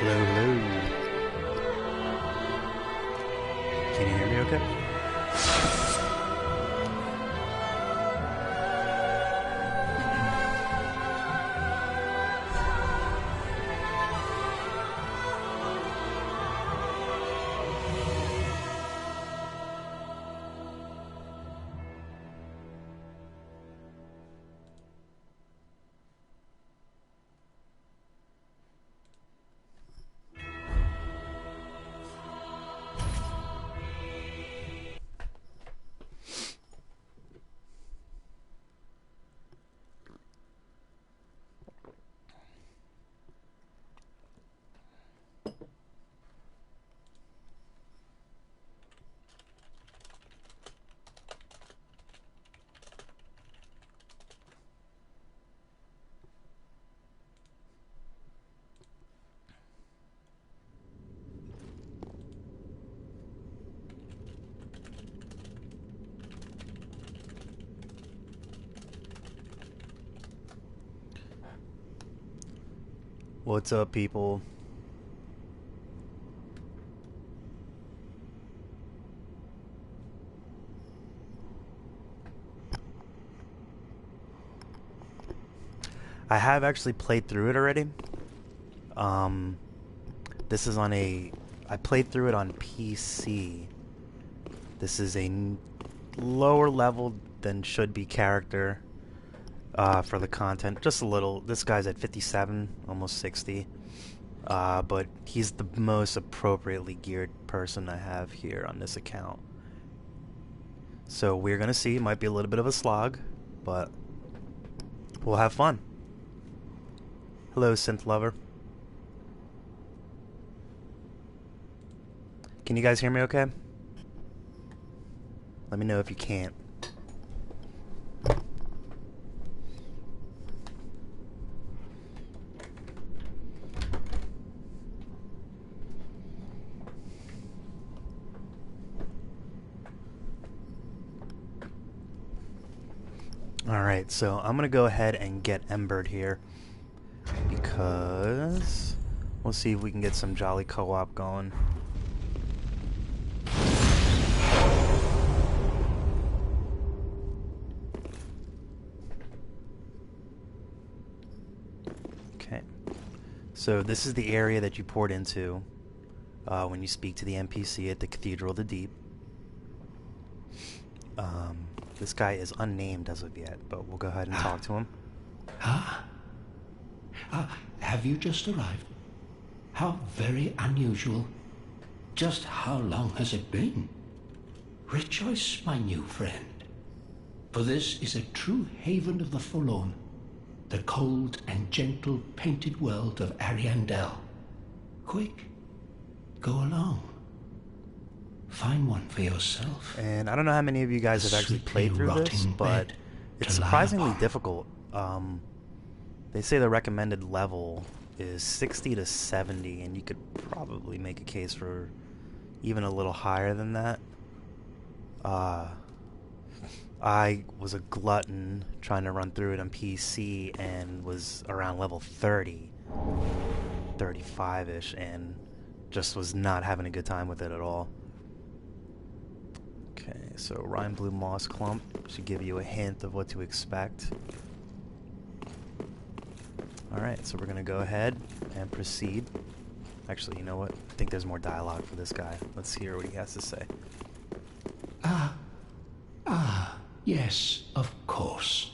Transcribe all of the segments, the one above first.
Hello, hello. Can you hear me okay? What's up, people? I have actually played through it already. This is on I played through it on PC. This is a lower level than should be character for the content. Just a little. This guy's at 57, almost 60. But he's the most appropriately geared person I have here on this account. So we're gonna see. It might be a little bit of a slog, but we'll have fun. Hello, Synth Lover. Can you guys hear me okay? Let me know if you can't. Alright, so I'm gonna go ahead and get Embered here because we'll see if we can get some jolly co-op going. Okay, so this is the area that you poured into when you speak to the NPC at the Cathedral of the Deep. This guy is unnamed as of yet, but we'll go ahead and talk to him. Have you just arrived? How very unusual. Just how long has it been? Rejoice, my new friend, for this is a true haven of the forlorn, the cold and gentle painted world of Ariandel. Quick, go along. Find one for yourself. And I don't know how many of you guys have actually played through this, but it's surprisingly difficult. They say the recommended level is 60 to 70, and you could probably make a case for even a little higher than that. I was a glutton trying to run through it on PC and was around level 30, 35-ish, and just was not having a good time with it at all. Okay, so Rime Blue Moss Clump should give you a hint of what to expect. Alright, so we're going to go ahead and proceed. Actually, you know what? I think there's more dialogue for this guy. Let's hear what he has to say. Yes, of course.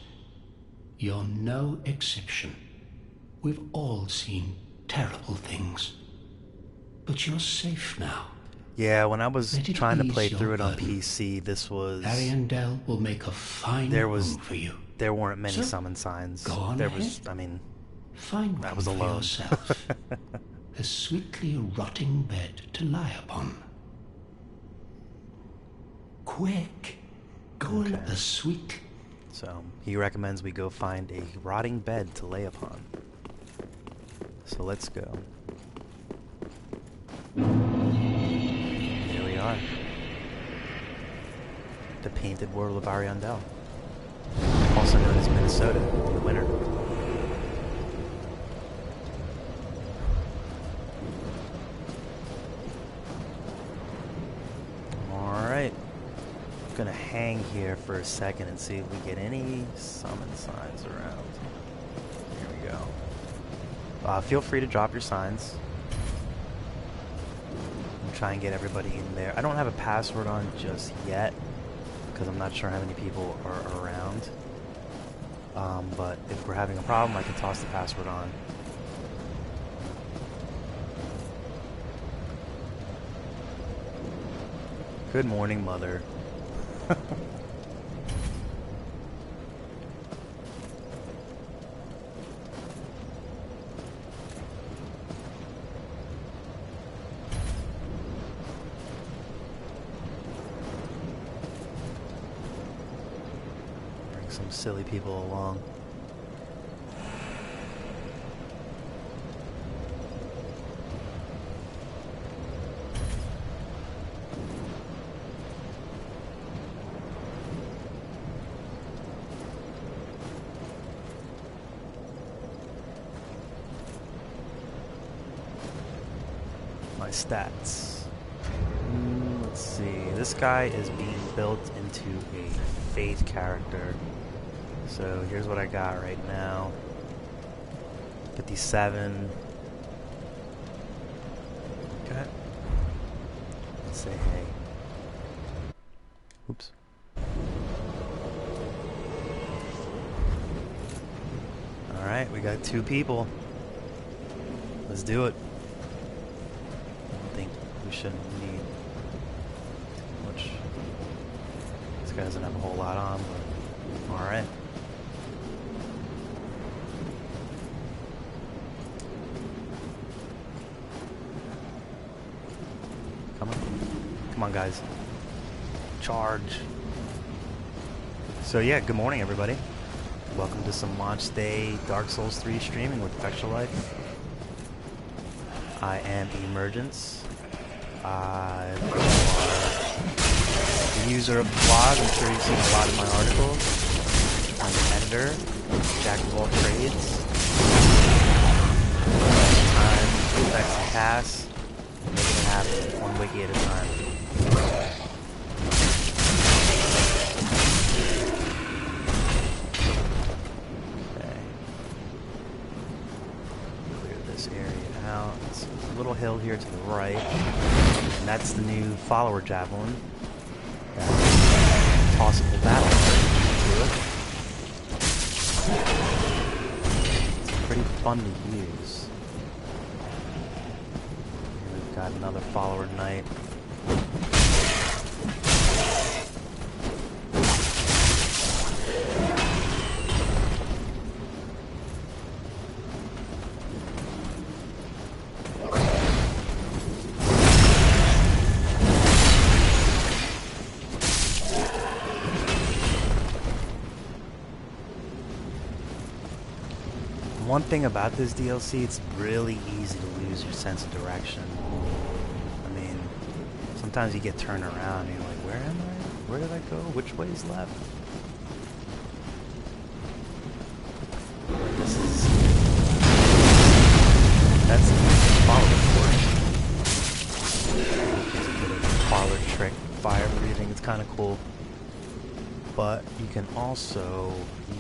You're no exception. We've all seen terrible things. But you're safe now. Yeah, when I was trying to play through it on PC, this was... Ariandel will make a fine home for you. There weren't many summon signs. Go on ahead. Find I was one alone. for yourself. A sweetly rotting bed to lie upon. Quick, go on the sweet. So, he recommends we go find a rotting bed to lay upon. So let's go. Here we are. The painted world of Ariandel. Also known as Minnesota in the winter. here for a second and see if we get any summon signs around. Here we go. Feel free to drop your signs. And try and get everybody in there. I don't have a password on just yet, because I'm not sure how many people are around. But if we're having a problem, I can toss the password on. Good morning, Mother. Bring some silly people along. Stats. Let's see. This guy is being built into a Faith character. So here's what I got right now. 57. Okay. Let's say hey. Oops. Alright, we got 2 people. Let's do it. Shouldn't need too much. This guy doesn't have a whole lot on, but alright. Come on. Come on, guys. Charge. So yeah, good morning, everybody. Welcome to some launch day Dark Souls 3 streaming with Vexual Life. I am Emergence. The user of the blog, I'm sure you've seen a lot of my articles. I'm an editor, jack of all trades. Time, effects and tasks, making it happen, one wiki at a time. Okay. Clear this area out. There's a little hill here to the right. And that's the new follower javelin. Tossable battle to it. It's pretty fun to use. And we've got another follower knight. One thing about this DLC, it's really easy to lose your sense of direction. I mean, sometimes you get turned around and you're like, where am I? Where did I go? Which way is left? This is... That's a follower port. Parlor trick, fire breathing, it's kind of cool. But you can also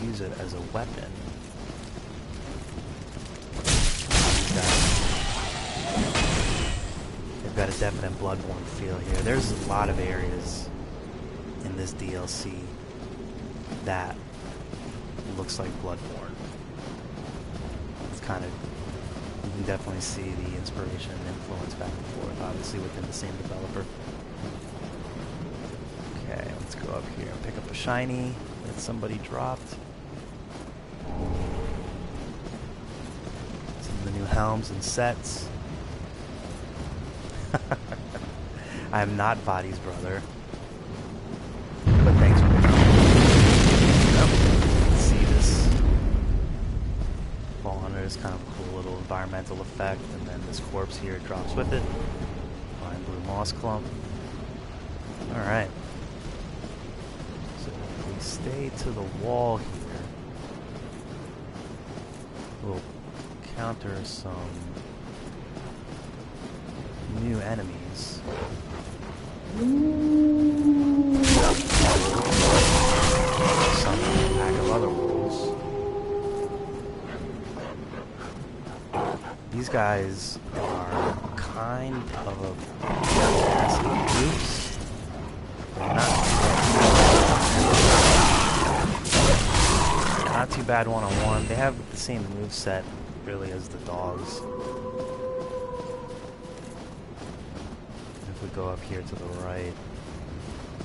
use it as a weapon. They've got a definite Bloodborne feel here. There's a lot of areas in this DLC that looks like Bloodborne. It's kind of, you can definitely see the inspiration and influence back and forth, obviously within the same developer. Okay, let's go up here and pick up a shiny that somebody dropped. The new helms and sets. I am not Body's brother, but thanks for the comment. See this fall under is kind of a cool little environmental effect, and then this corpse here drops with it. Fine blue moss clump. Alright. So if we stay to the wall here, we'll encounter some new enemies. these guys are kind of nasty moves. They're not too bad one-on-one. They have the same moveset, really, as the dogs. If we go up here to the right,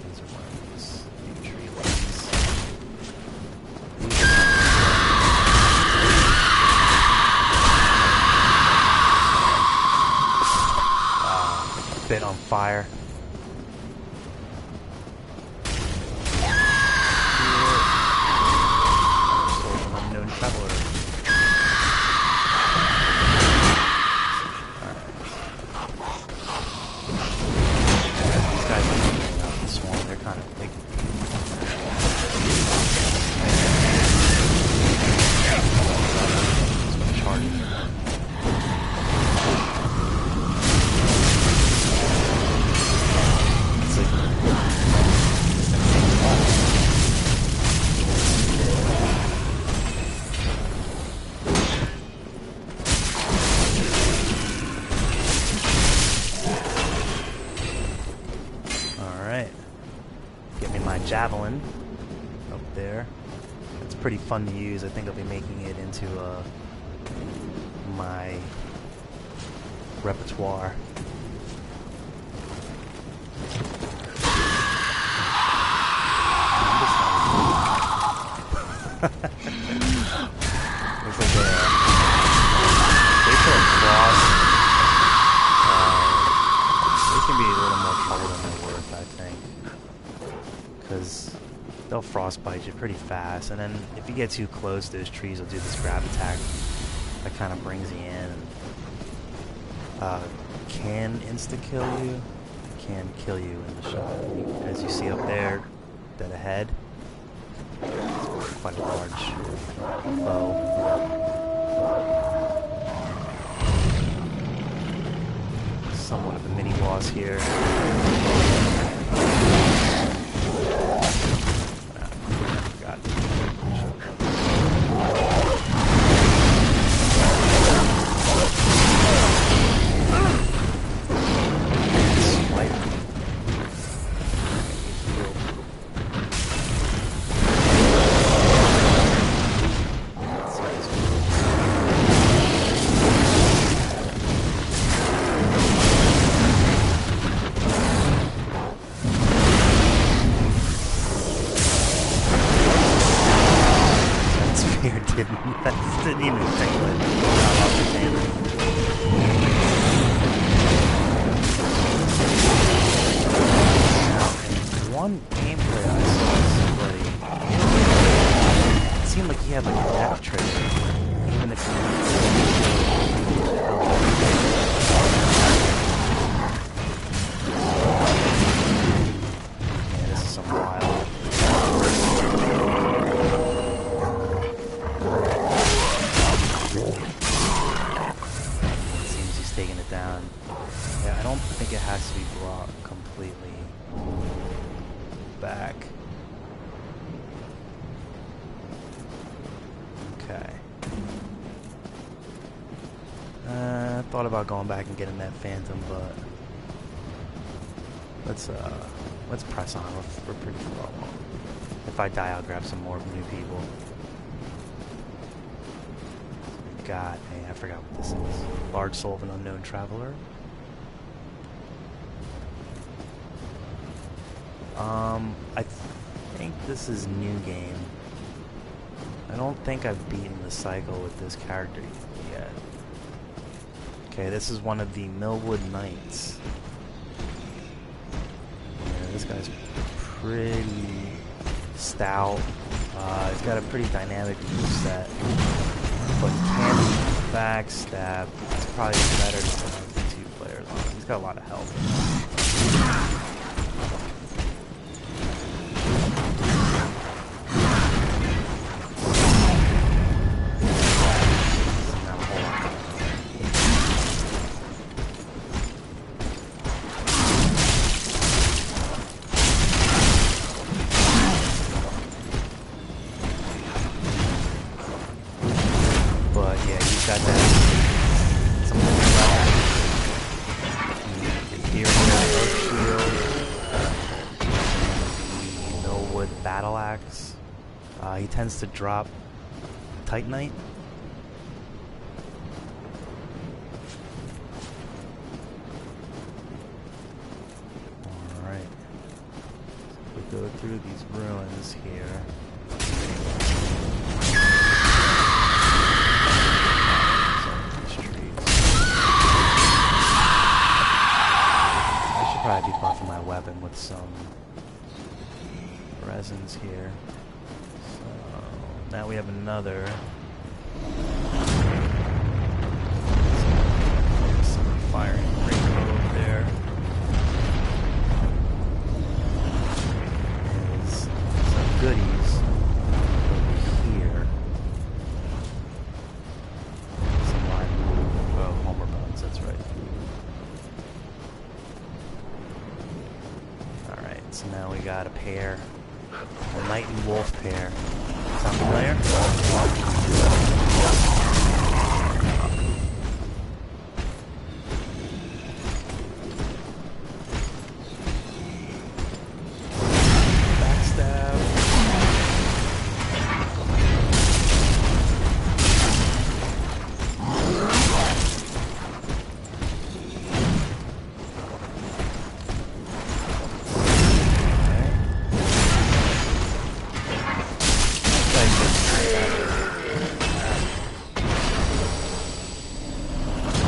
these are one of these new tree lights. Bit on fire. Unknown traveler. These guys are moving out in the swamp. They're kind of big. Charging. Javelin up there. It's pretty fun to use. I think I'll be making it into my repertoire. Looks like they throw cross. They can be a little more trouble than they're worth, I think. Because they'll frostbite you pretty fast, and then if you get too close, those trees will do this grab attack that kind of brings you in. And, can insta-kill you, can kill you in the shot. As you see up there, dead ahead, it's quite a large bow. Somewhat of a mini-boss here. Didn't even think of it. One gameplay I saw somebody, it seemed like he had like a death trigger, even if yeah, this is some wild. Taking it down. Yeah, I don't think it has to be brought completely back. Okay. I thought about going back and getting that Phantom, but let's press on. We're pretty far along. If I die, I'll grab some more new people. God, hey, I forgot what this is. Large soul of an unknown traveler. I think this is new game. I don't think I've beaten the cycle with this character yet. Okay, this is one of the Millwood Knights. Yeah, this guy's pretty stout. He's got a pretty dynamic moveset. But can backstab. It's probably better to have the 2 players on. He's got a lot of health. axe. He tends to drop Titanite. Alright. So we go through these ruins here. Probably be buffing my weapon with some resins here. So now we have another some firing rainbow over there. There's some goodies over here. Some lime, Homer bones, that's right. So now we got a pair, a knight and wolf pair. Sound familiar? Backstab.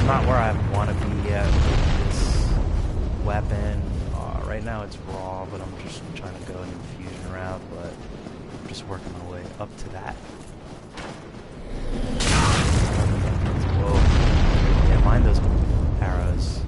Not where I want to be yet with this weapon. Right now it's raw, but I'm just trying to go an infusion route, but I'm just working my way up to that. Whoa. Yeah, mind those arrows.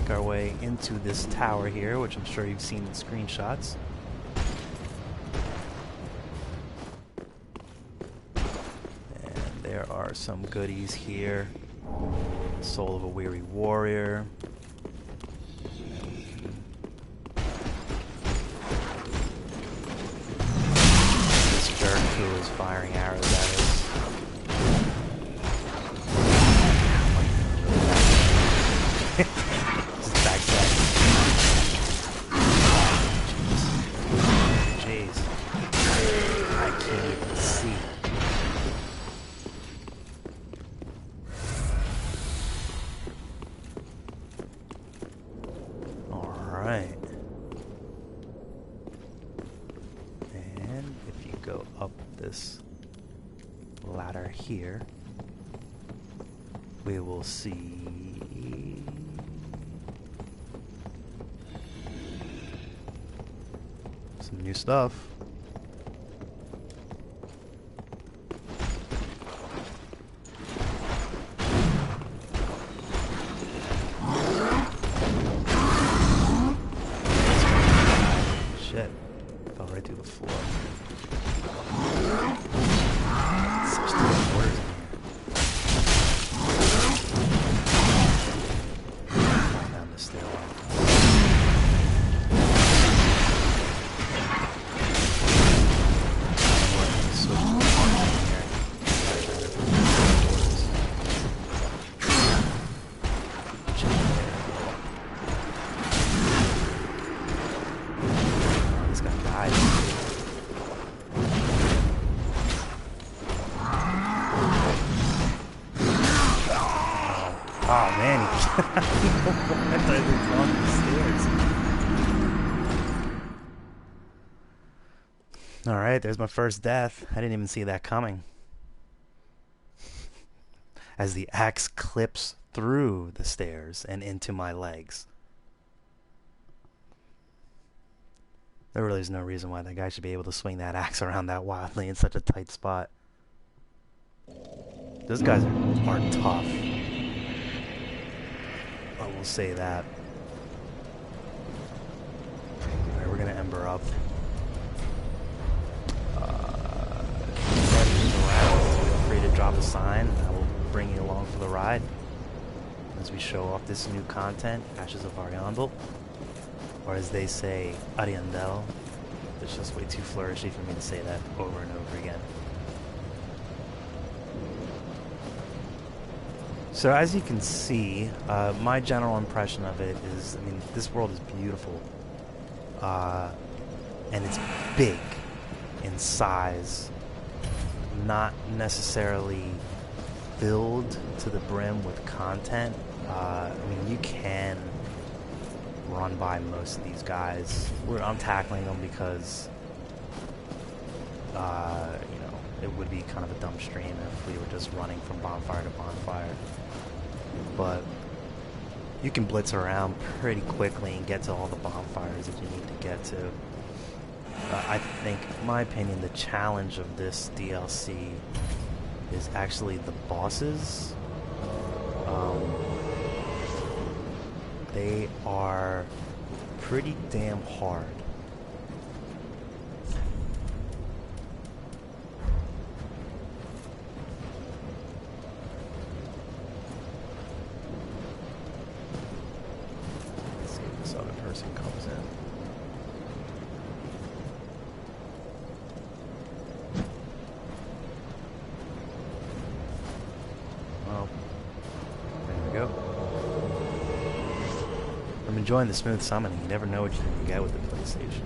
Our way into this tower here, which I'm sure you've seen in screenshots. And there are some goodies here. Soul of a Weary Warrior. This jerk who is firing arrows at us. This ladder here, we will see some new stuff. Shit, fell right through the floor. Oh man, I thought he was on the stairs. Alright, there's my first death. I didn't even see that coming. As the axe clips through the stairs and into my legs. There really is no reason why that guy should be able to swing that axe around that wildly in such a tight spot. Those guys are tough. I will say that. Alright, we're gonna ember up. Feel free to drop a sign and I will bring you along for the ride as we show off this new content, Ashes of Ariandel. Or as they say, Ariandel. It's just way too flourishy for me to say that over and over again. So as you can see, my general impression of it is, I mean, this world is beautiful. And it's big in size. Not necessarily filled to the brim with content. I mean, you can run by most of these guys. I'm tackling them because, you know, it would be kind of a dumb stream if we were just running from bonfire to bonfire. But you can blitz around pretty quickly and get to all the bonfires that you need to get to. I think, in my opinion, the challenge of this DLC is actually the bosses. They are pretty damn hard. Let's see if this other person comes in. Well, there we go. I'm enjoying the smooth summoning. You never know what you're going to get with the PlayStation.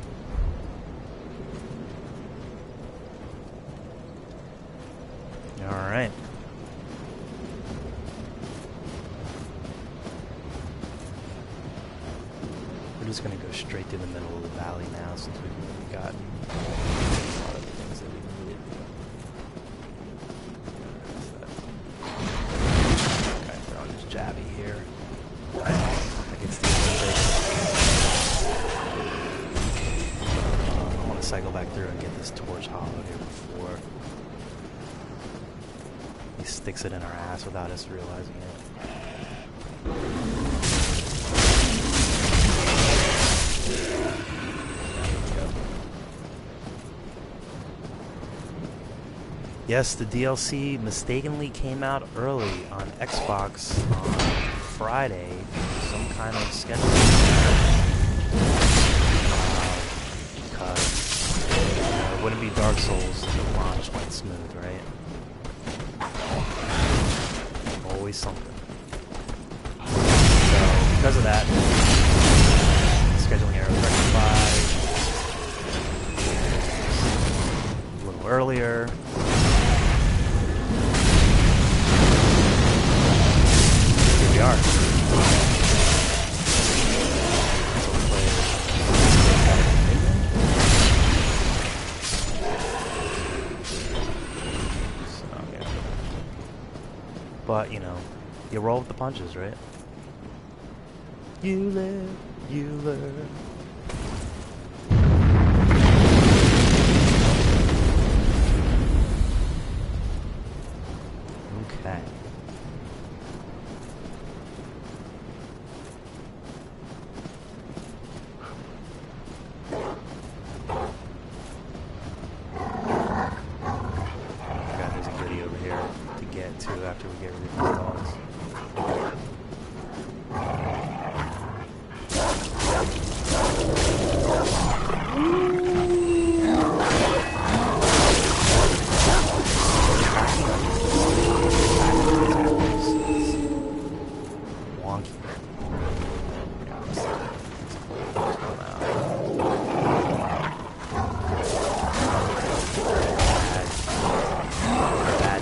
Alright. We're just going to go straight to the middle of the valley now since we've really got a lot of things that we need to do. Okay, throwing this jabby here. Like it's the Olympics. I want to cycle back through and get this torch hollow here before he sticks it in our ass without us realizing it. Yes, the DLC mistakenly came out early on Xbox on Friday for some kind of schedule. Because it wouldn't be Dark Souls if the launch went smooth, right? Always something. So, because of that, scheduling error rectified. A little earlier. Here we are. But, you know, you roll with the punches, right? You live, you learn. Okay. There's a goodie over here to get to after we get rid of these dogs.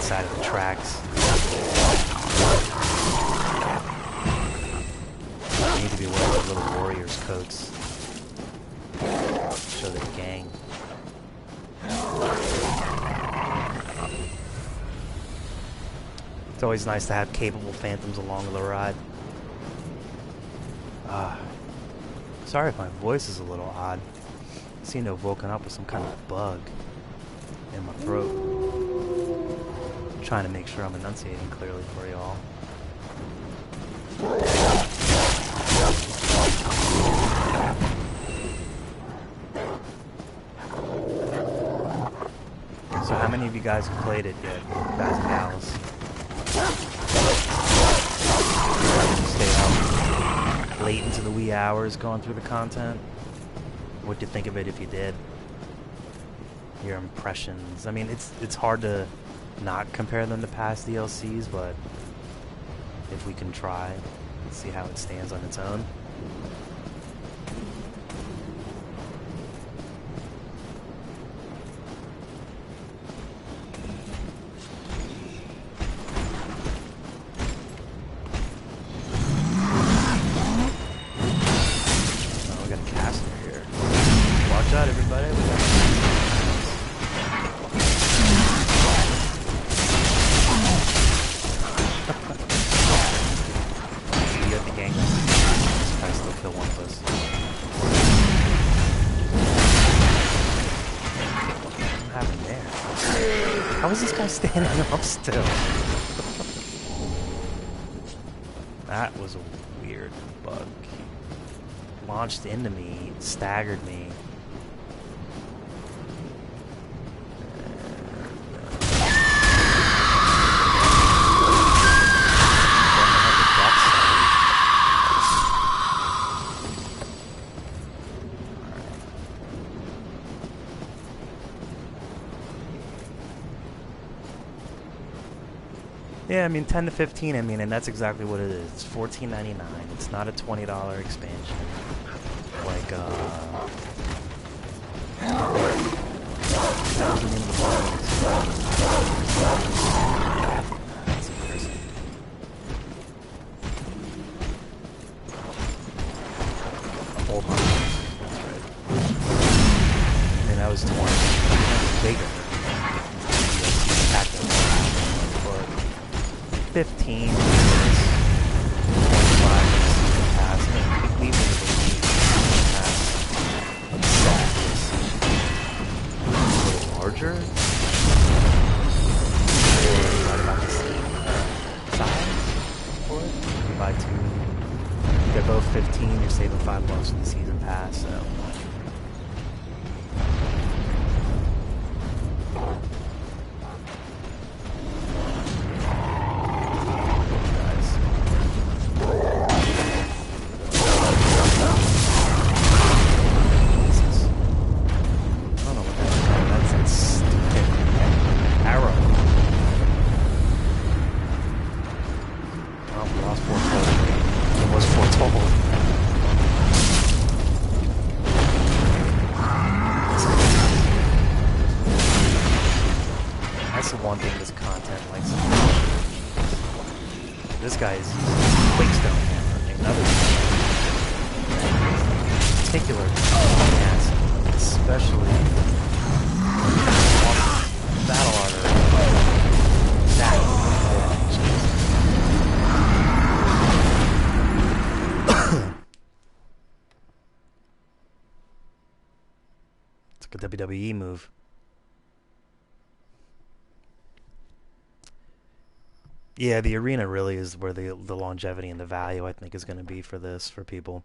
Side of the tracks. You need to be wearing those little warriors' coats. Show the gang. It's always nice to have capable phantoms along the ride. Sorry if my voice is a little odd. I seem to have woken up with some kind of bug in my throat. Trying to make sure I'm enunciating clearly for y'all. So how many of you guys have played it yet, guys and gals? Stay up late into the wee hours going through the content? What'd you think of it if you did? Your impressions. I mean, it's hard to not compare them to past DLCs, but if we can try. See how it stands on its own. Oh, we got a caster here. Watch out, everybody. We got kill one of us. What happened there? How is this guy standing up still? That was a weird bug. He launched into me, staggered me. Yeah, I mean 10 to 15. I mean, and that's exactly what it is. It's $14.99. It's not a $20 expansion. Like that's embarrassing. $400. That's right. I mean, that was 20. That's bigger. But 15 years, 25 pass, and leaving the pass a little larger, or right about the same size for it. You buy two, they're both 15, you're saving $5 for the season pass, so. That's the one thing this content likes. This guy's Quakestone hammer, another particular asset, especially battle order. It's like a WWE move. Yeah, the arena really is where the longevity and the value, I think, is going to be for this, for people.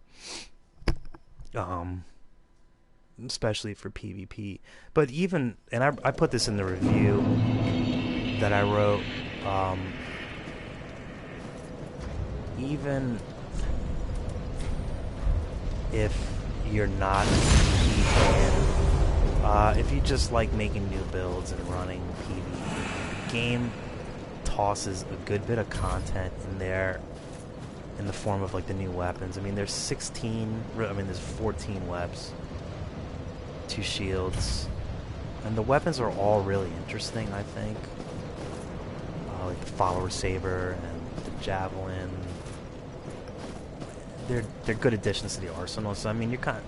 Especially for PvP. But even, and I put this in the review that I wrote, even if you're not a PvP fan, if you just like making new builds and running PvP, game tosses a good bit of content in there in the form of like the new weapons. I mean, there's 14 webs, 2 shields, and the weapons are all really interesting, I think. Like the follower saber and the javelin. They're good additions to the arsenal. So I mean, when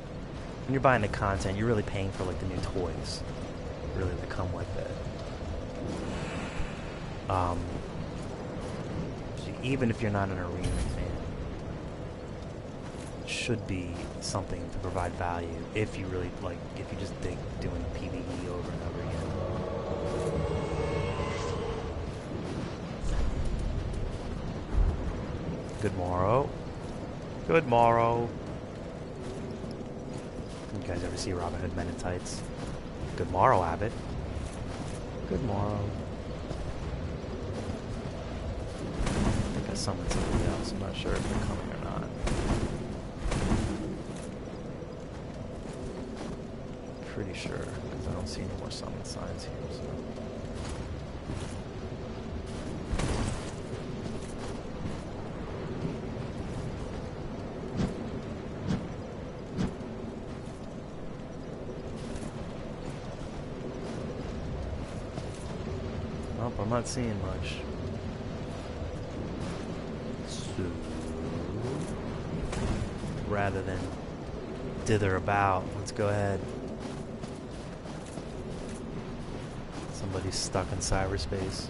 you're buying the content, you're really paying for like the new toys, really, that come with it. So even if you're not an arena fan, it should be something to provide value if you really like, if you just dig doing PvE over and over again. Good morrow. Good morrow. You guys ever see Robin Hood Men in Tights? Good morrow, Abbott. Good morrow. I think I summoned somebody else. I'm not sure if they're coming or not. Pretty sure, because I don't see any more summon signs here. So. I'm not seeing much. So, rather than dither about, let's go ahead. Somebody's stuck in cyberspace.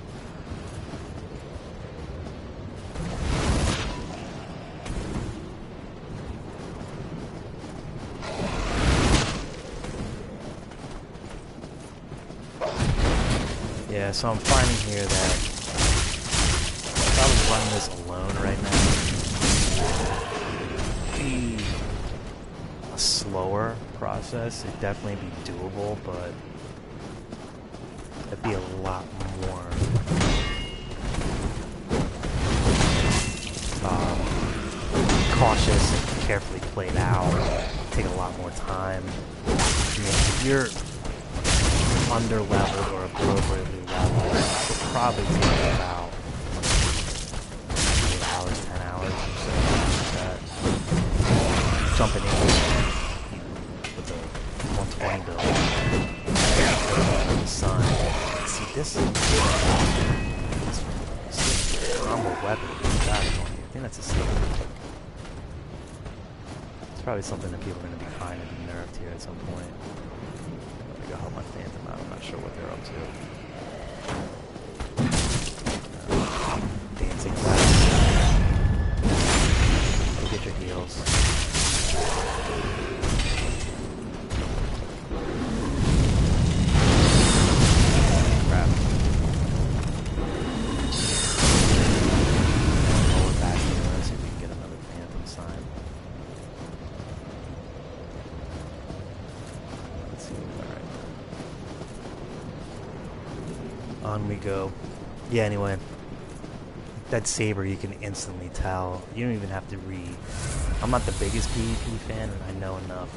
Yeah, so I'm finding here that if I was running this alone right now, it'd be a slower process. It'd definitely be doable, but it'd be a lot more cautious and carefully played out. It'd take a lot more time. I mean, if you're under-leveled or appropriately leveled, it would probably take about 8 hours, 10 hours or so, like that. Jumping in with a 120 build. The sun. See, this combo weapon. I think that's a secret. It's probably something that people are going to be finding and nerfed here at some point. Go help my Phantom out. I'm not sure what they're up to. Dancing about. Go get your heals. Crap. Roll it back here. Let's see if we can get another Phantom sign. Let's see. On we go. Yeah, anyway. That saber, you can instantly tell. You don't even have to read. I'm not the biggest PvP fan, and I know enough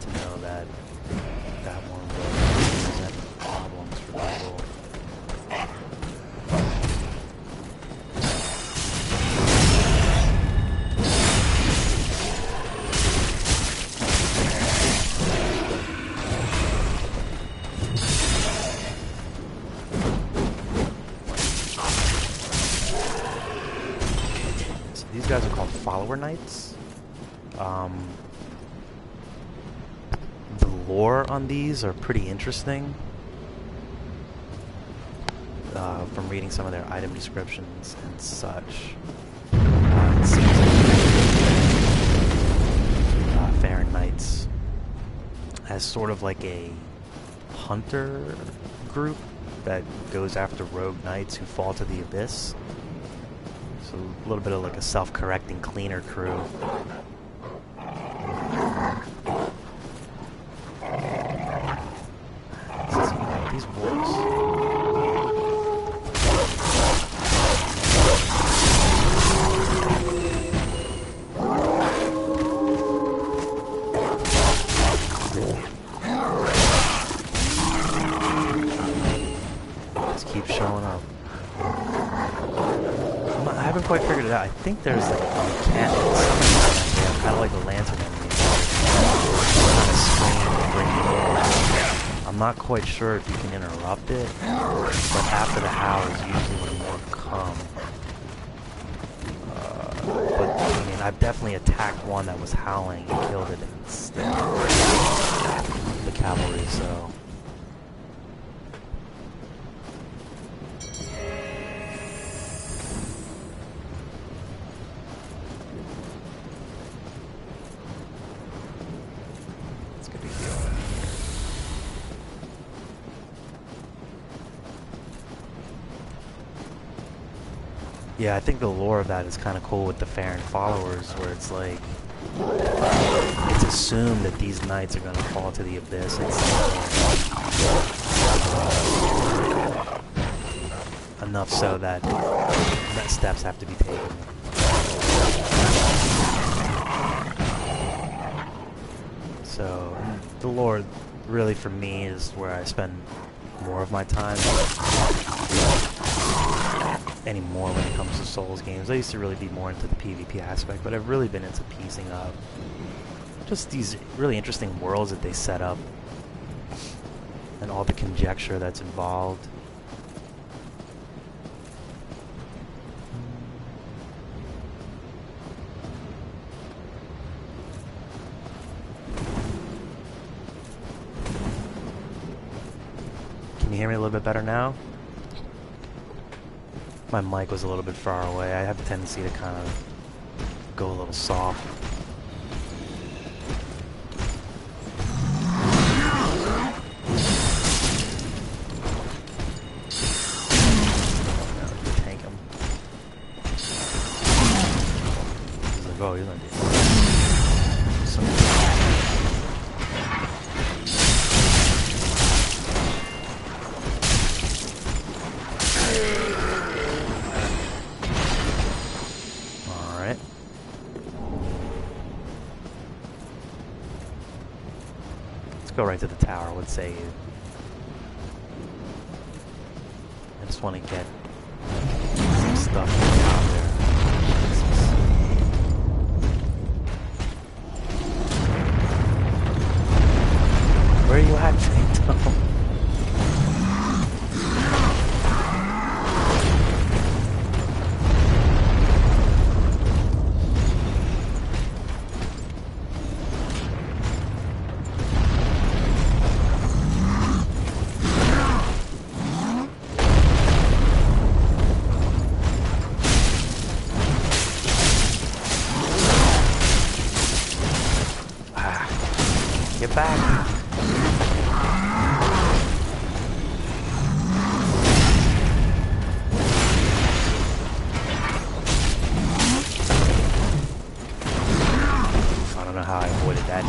to know that that one will present problems for people. These guys are called Follower Knights. The lore on these are pretty interesting. From reading some of their item descriptions and such. It seems like Farron Knights as sort of like a hunter group that goes after rogue knights who fall to the abyss. So a little bit of like a self-correcting cleaner crew. These wolves. Just keep showing up. I haven't quite figured it out. I think there's like a mechanic something kind of like a lantern enemy. Kind of screen and bring it in. I'm not quite sure if you can interrupt it, but after the howl is usually when more come. But I mean, I've definitely attacked one that was howling and killed it instead. The cavalry, so. Yeah, I think the lore of that is kind of cool with the Farron followers, where it's like, it's assumed that these knights are going to fall to the abyss. Enough so that steps have to be taken. So, the lore really for me is where I spend more of my time. Anymore when it comes to Souls games. I used to really be more into the PvP aspect, but I've really been into piecing up just these really interesting worlds that they set up and all the conjecture that's involved. you hear me a little bit better now? My mic was a little bit far away. I have a tendency to kind of go a little soft. Tank him. He's like, oh, he's not dead. Alright. Let's go right to the tower. What say you? I just want to get some stuff out there. Where are you at, Phantom? Get back. I don't know how I avoided that.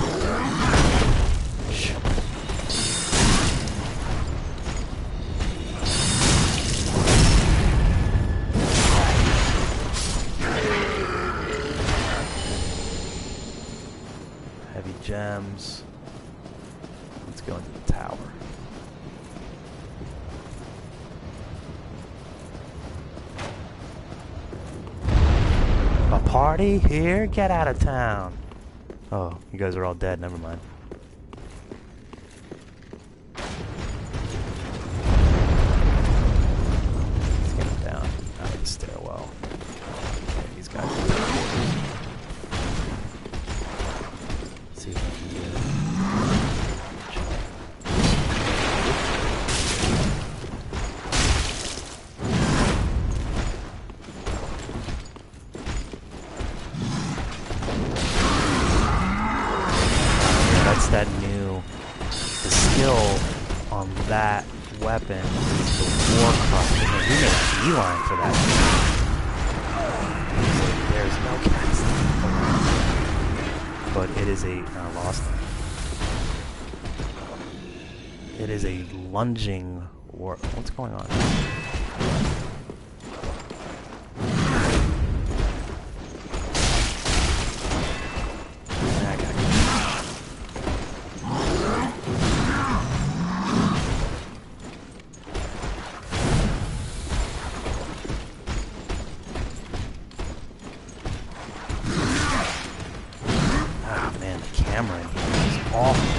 Heavy gems. Let's go into the tower. A party here? Get out of town. Oh, you guys are all dead. Never mind. Let's get him down out of the stairwell. Okay, these guys. Let's see if I can get it. That the skill on that weapon is the war crush. We made a beeline for that. There's no cast. But it is a I lost it. It is a lunging war. What's going on? Camera in here is awful.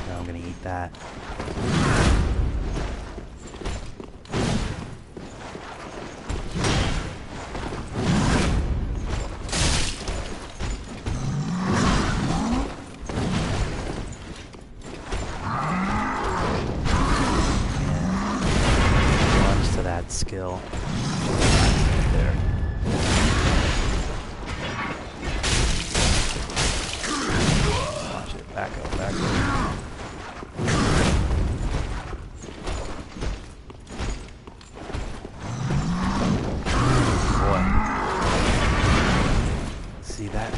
Now I'm gonna eat that. Yeah. Lunge to that skill. There. Watch it. Back up, back up. Boy. See that?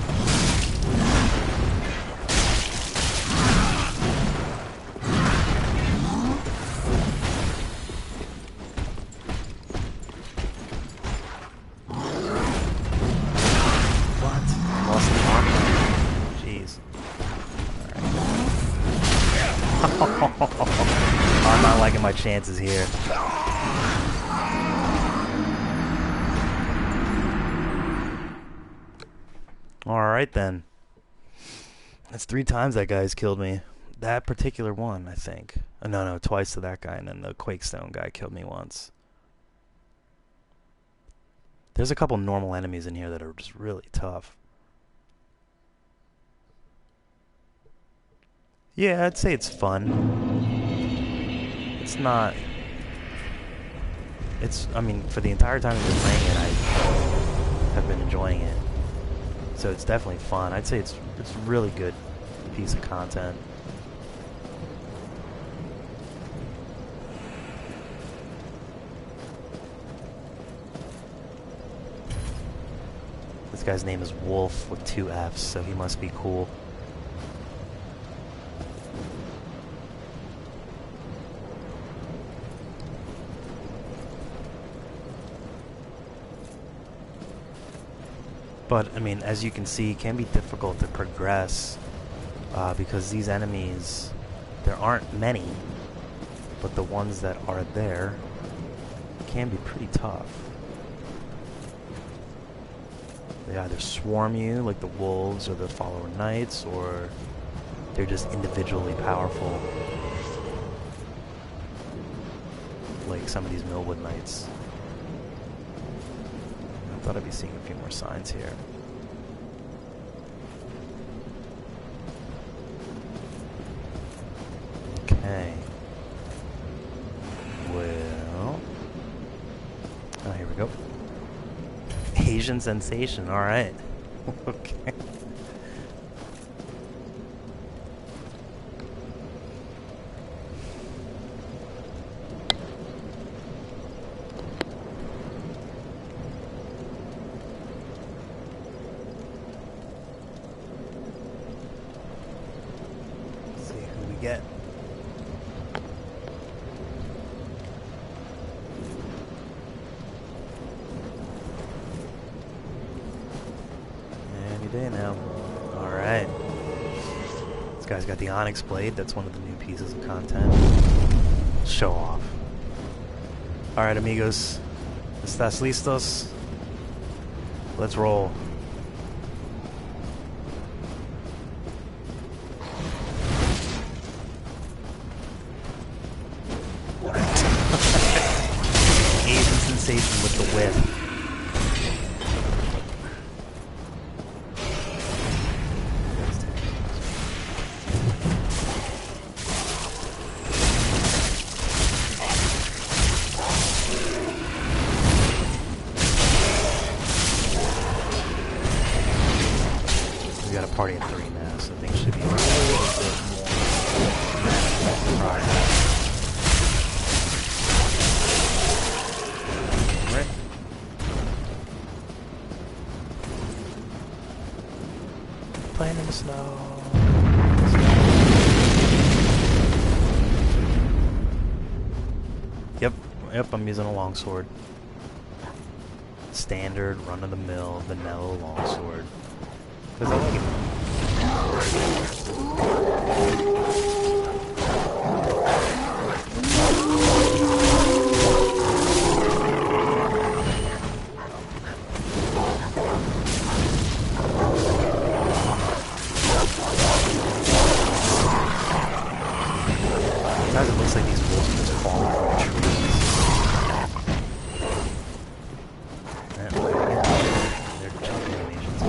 I'm not liking my chances here. Alright then. That's 3 times that guy's killed me. That particular one, I think. No, twice to that guy, and then the Quakestone guy killed me once. There's a couple normal enemies in here that are just really tough. Yeah, I'd say it's fun. It's not... I mean, for the entire time I've been playing it, I have been enjoying it. So it's definitely fun. I'd say it's a really good piece of content. This guy's name is Wolf with 2 F's, so he must be cool. But, I mean, as you can see, it can be difficult to progress because these enemies, there aren't many, but the ones that are there can be pretty tough. They either swarm you, like the wolves or the follower knights, or they're just individually powerful, like some of these Millwood knights. I thought I'd be seeing a few more signs here. Okay. Well... oh, here we go. Asian sensation, alright. Okay. Let's see who we get. Day now. Alright. This guy's got the Onyx Blade. That's one of the new pieces of content. Show off. Alright, amigos. ¿Estás listos? Let's roll. Asian sensation with the whip. Party at 3 now, so things should be a little bit more. Right. Playing in the snow. Yep, I'm using a longsword. Standard, run-of-the-mill, vanilla longsword. Because I like it. Sometimes it looks like these wolves are just falling from the trees. They're jumping animations.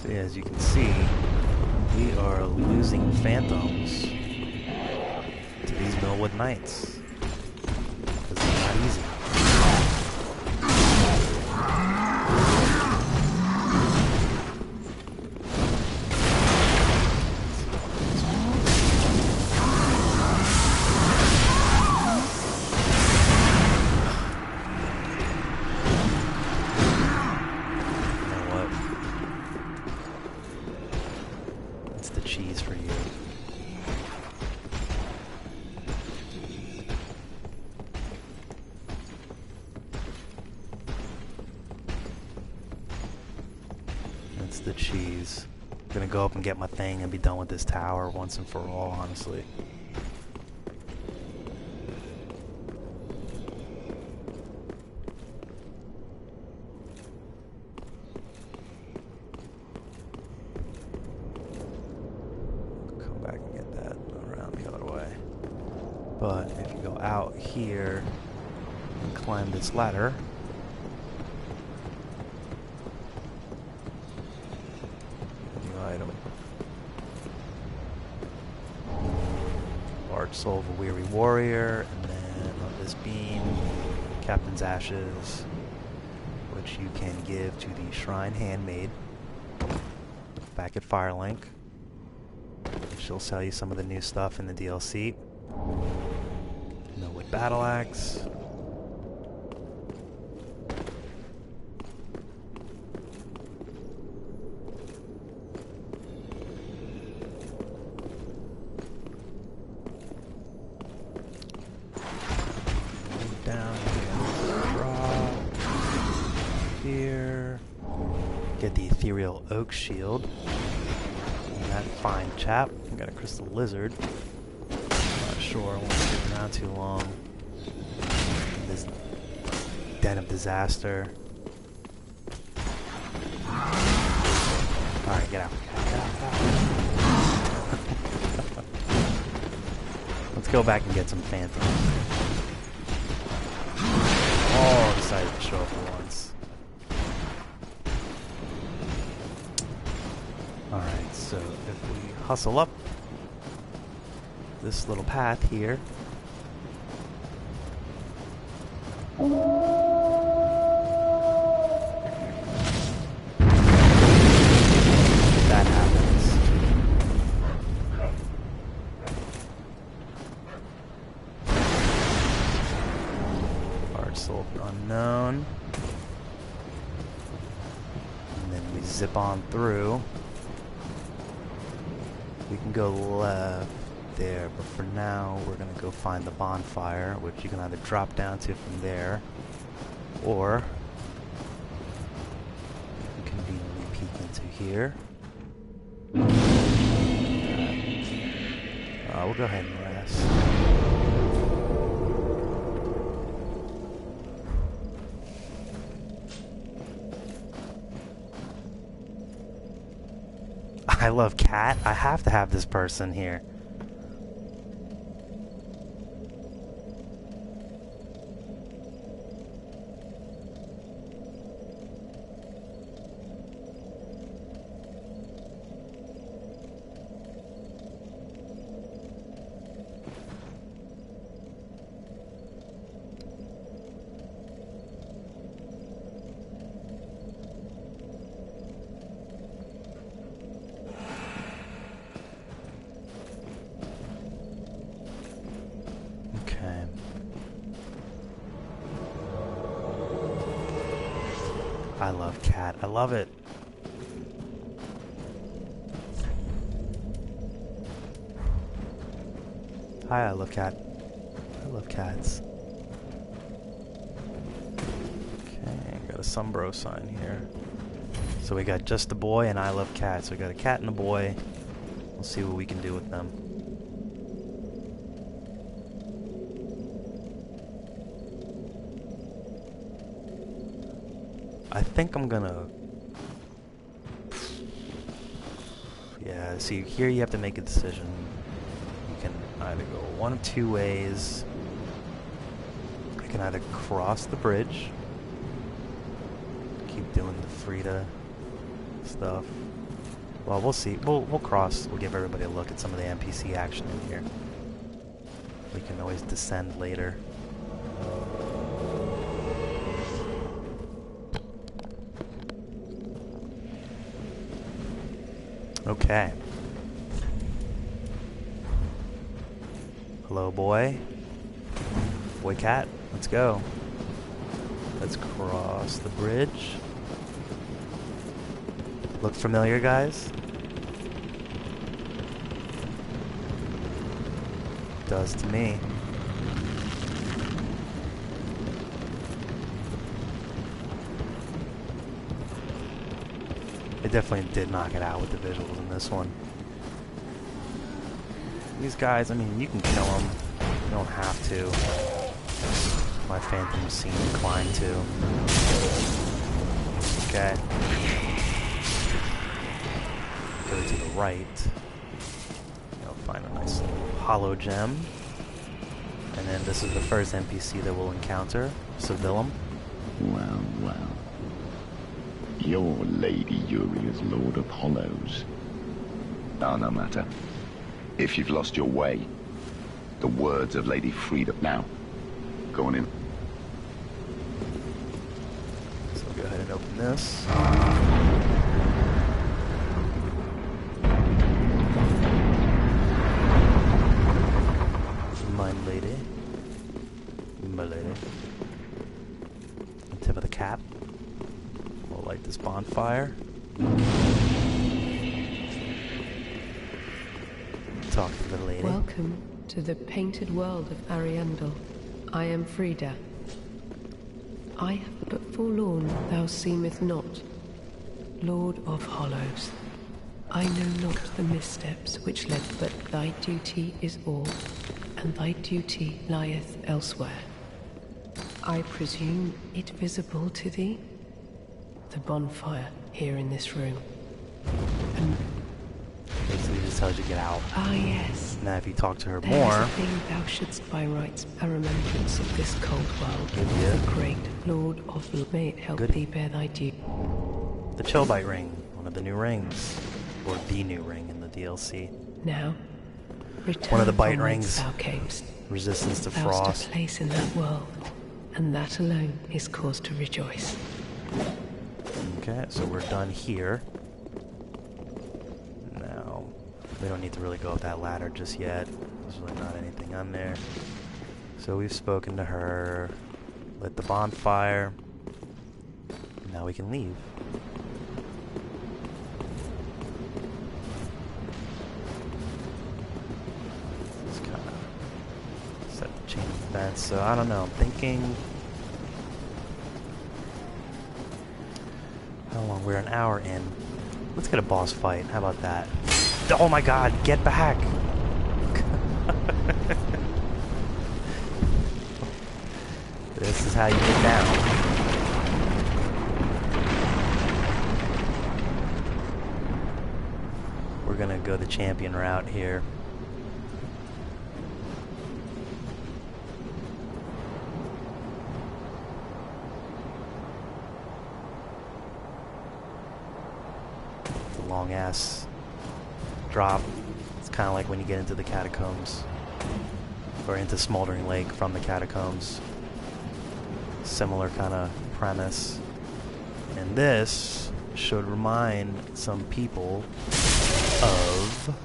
So yeah, as you can see, we are losing phantoms to these Millwood Knights. Because it's not easy. Cheese for you. That's the cheese. I'm gonna go up and get my thing and be done with this tower once and for all, honestly. But if you go out here and climb this ladder, new item. Large soul of a weary warrior, and then on this beam, Captain's Ashes, which you can give to the Shrine Handmaid back at Firelink. She'll sell you some of the new stuff in the DLC. Millwood Battle Axe. Down here, drop here. Get the ethereal oak shield. And that fine chap. I got a crystal lizard. Sure, I won't stick around too long. This den of disaster. Alright, get out. Get out. Let's go back and get some phantoms. All decided to show up at once. Alright, so if we hustle up this little path here. That happens. Large soul unknown. And then we zip on through. We can go left there, but for now we're gonna go find the bonfire, which you can either drop down to from there, or you can conveniently peek into here. We'll go ahead and rest. I love cat. I have to have this person here. I love cat. I love it. Hi, I love cat. I love cats. Okay, got a Sumbro sign here. So we got just a boy and I love cats. So we got a cat and a boy. We'll see what we can do with them. I think I'm gonna... Yeah, see, here you have to make a decision. You can either go one of two ways. I can either cross the bridge, keep doing the Friede stuff, Well, we'll see. We'll cross. We'll give everybody a look at some of the NPC action in here. We can always descend later. Okay. Hello, boy. Boy cat. Let's go. Let's cross the bridge. Look familiar, guys? Does to me. It definitely did knock it out with the visuals in this one. These guys, I mean, you can kill them. You don't have to. My phantom seemed inclined to. Okay. Go to the right. You'll find a nice little hollow gem. And then this is the first NPC that we'll encounter, Sevillum. Well, well. Your Lady Yuri is Lord of Hollows. Ah, no matter. If you've lost your way, the words of Lady Friede. Now, go on in. So go ahead and open this. My lady. My lady. The tip of the cap. We'll light this bonfire. Talk to the lady. Welcome to the painted world of Ariandel. I am Friede. I have but forlorn thou seemeth not, Lord of Hollows. I know not the missteps which led, but thy duty is all, and thy duty lieth elsewhere. I presume it visible to thee? The bonfire here in this room. And Basically just tells you to get out. ah yes. Now if you talk to her There is more, a thing thou shouldst by rights, a remembrance of this cold world. Give you The great Lord of may it help Goody. thee bear thy due. the Chillbite ring, one of the new rings. Or the new ring in the DLC. Now, return One of the bite from whence rings. thou camest. Resistance to Thou'st a frost. place in that world, and that alone is cause to rejoice. Okay, so we're done here. Now, we don't need to really go up that ladder just yet. There's really not anything on there. So we've spoken to her, lit the bonfire. Now we can leave. Just kind of set the chain of events. So I don't know. I'm thinking. How long? We're an hour in. Let's get a boss fight. How about that? Oh my god, get back! This is how you get down. We're gonna go the champion route here. Long ass drop. It's kind of like when you get into the catacombs or into Smoldering Lake from the catacombs. Similar kind of premise. And this should remind some people of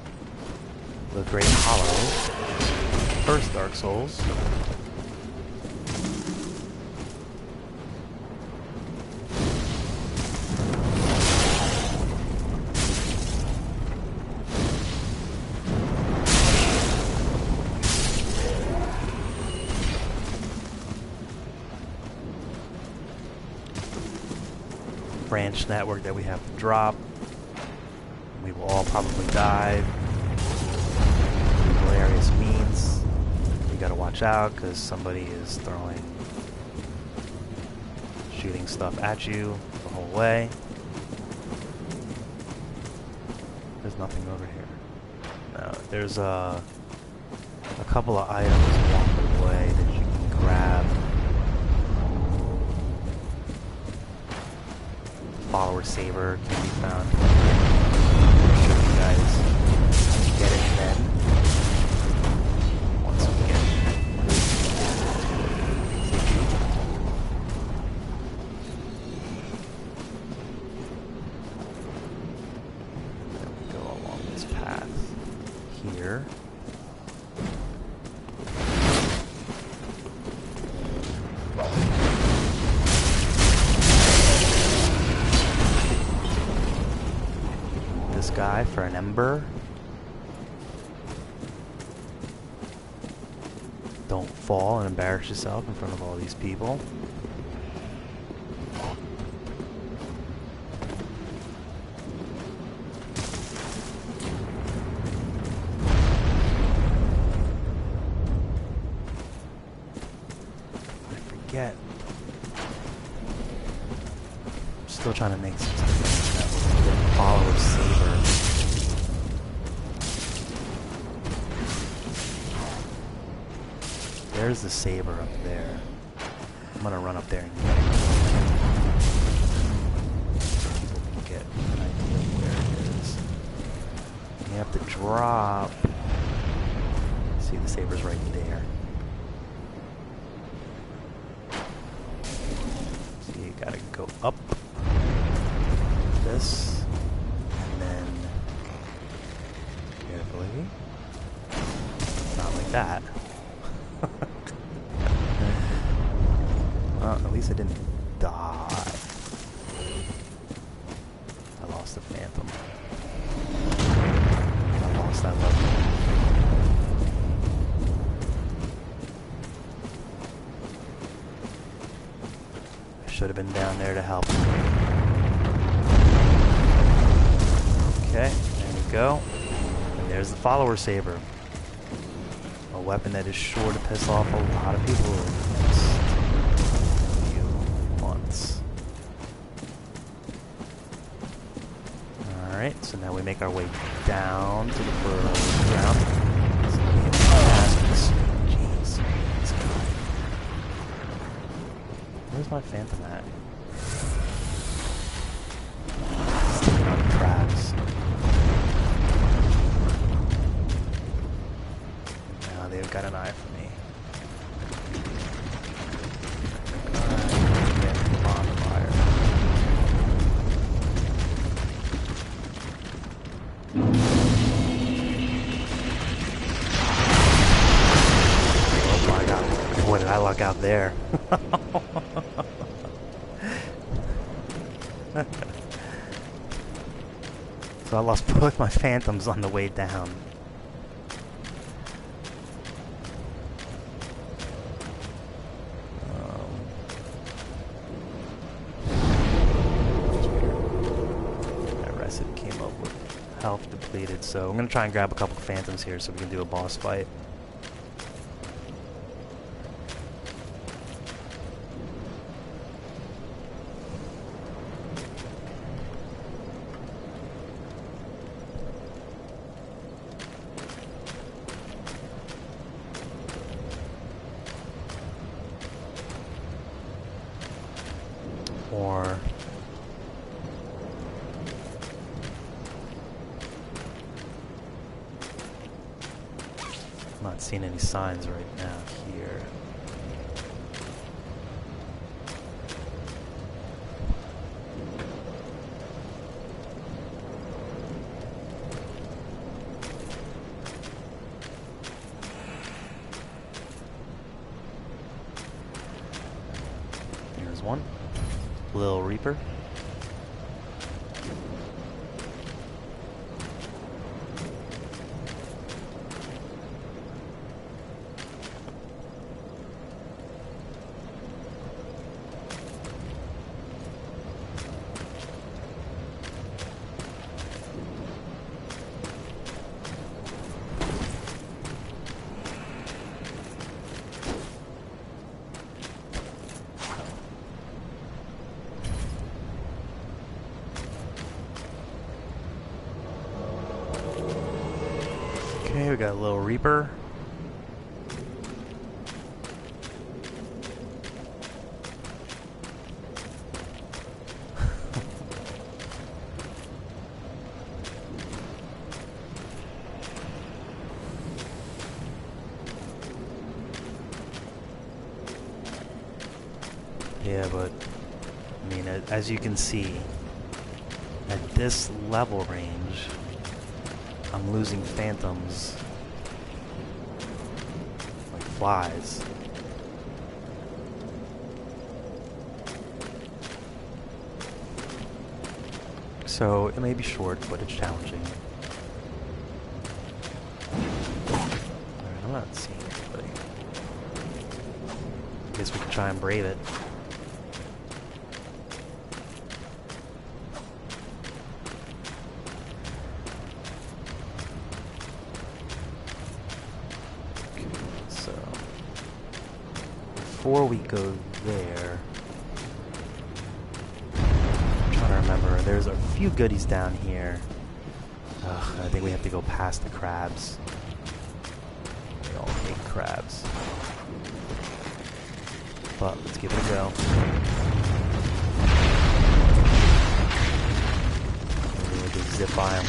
the Great Hollow, first Dark Souls. Branch network that we have to drop. We will all probably die. Hilarious means. You gotta watch out because somebody is shooting stuff at you the whole way. There's nothing over here. No, there's a couple of items along the way that you can grab. Follower saber can be found. here. This guy for an ember. Don't fall and embarrass yourself in front of all these people. I forget. I'm still trying to make some follower saber. There's the saber up there. I'm gonna run up there and get it. So people can get an idea of where it is. You have to drop. See, the saber's right there. So you gotta go up. This. And then carefully. Not like that. Well, at least I didn't die. I lost the phantom. I lost that level. I should have been down there to help. Okay, there we go. And there's the follower saber. A weapon that is sure to piss off a lot of people in the next few months. Alright, so now we make our way down to the ground. Jeez, this guy. Where's my phantom at? Sticking on the tracks. They've got an eye for me. Get bonfire. Oh my god. Boy, did I luck out there. So I lost both my phantoms on the way down. Health depleted, so I'm gonna try and grab a couple phantoms here so we can do a boss fight. Or not seeing any signs right now here. Here's one. Little Reaper. Okay, we got a little Reaper. Yeah, but I mean, as you can see, at this level range, I'm losing phantoms flies. So it may be short, but it's challenging. Alright, I'm not seeing anybody. I guess we can try and brave it. Okay, so before we go there, remember, there's a few goodies down here. Ugh, I think we have to go past the crabs. We all hate crabs. But let's give it a go. Maybe we'll just zip by them.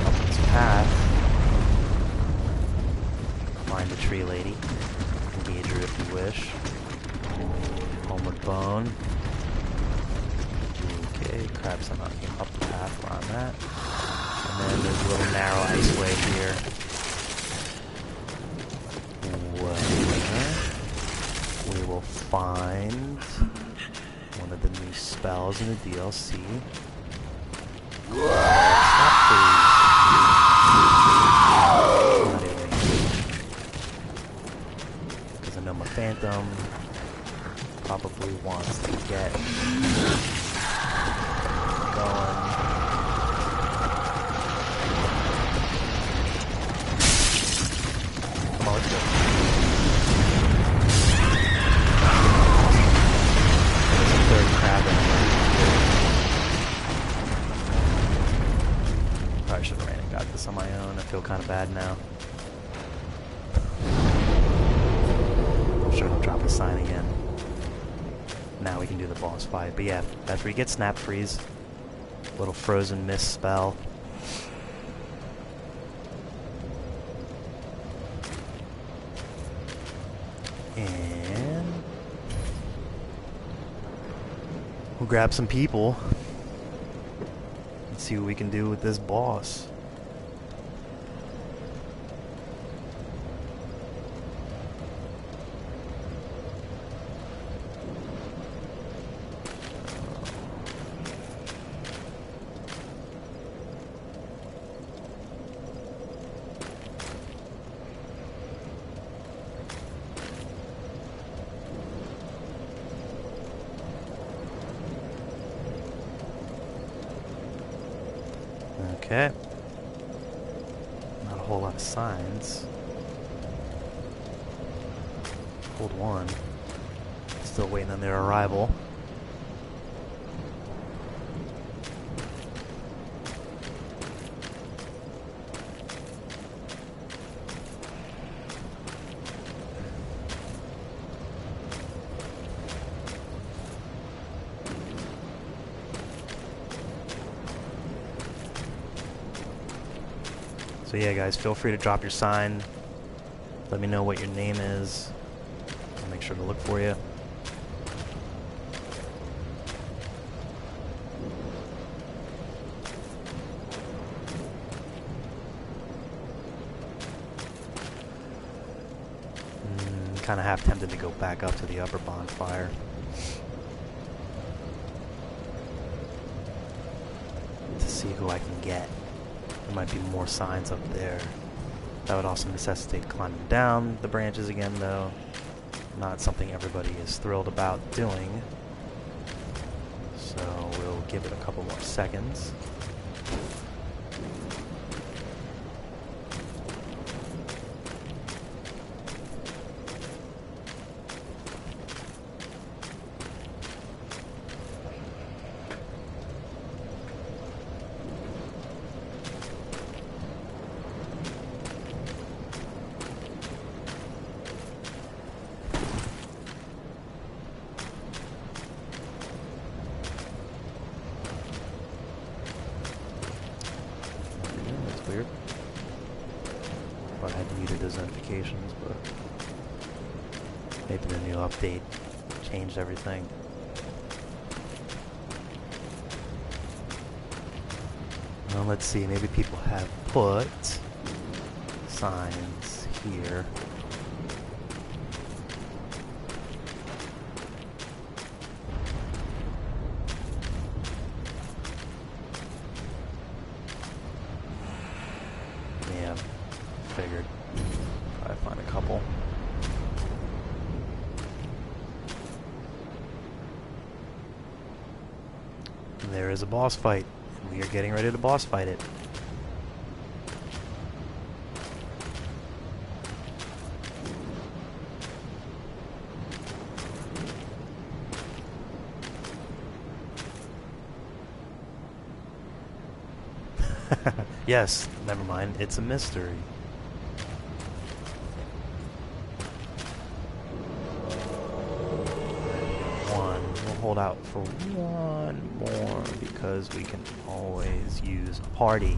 Up this path. Find the tree lady. Engage her if you wish. Homeward bone. Okay, crabs somehow came up the path where I'm at. And then there's a little narrow iceway here. Where we will find one of the new spells in the DLC. Snap freeze. Not even because I know my Phantom probably wants to get going. Come on, let's go. There's a third crab in there. Probably should have ran and got this on my own. I feel kind of bad now. I'm sure they'll drop a sign again. Now we can do the boss fight. But yeah, that's where you get Snap Freeze. Little frozen mist spell. And we'll grab some people and see what we can do with this boss. Okay. Not a whole lot of signs. Pulled one. Still waiting on their arrival. So yeah, guys, feel free to drop your sign. Let me know what your name is. I'll make sure to look for you. Kind of half tempted to go back up to the upper bonfire. To see who I can get. There might be more signs up there. That would also necessitate climbing down the branches again, though. Not something everybody is thrilled about doing. So we'll give it a couple more seconds. Weird. Thought I had muted those notifications, but maybe the new update changed everything. Well, let's see. Maybe people have put signs here. Yeah, figured. I'd find a couple. And there is a boss fight. We are getting ready to boss fight it. Yes, never mind. It's a mystery. One. We'll hold out for one more because we can always use a party.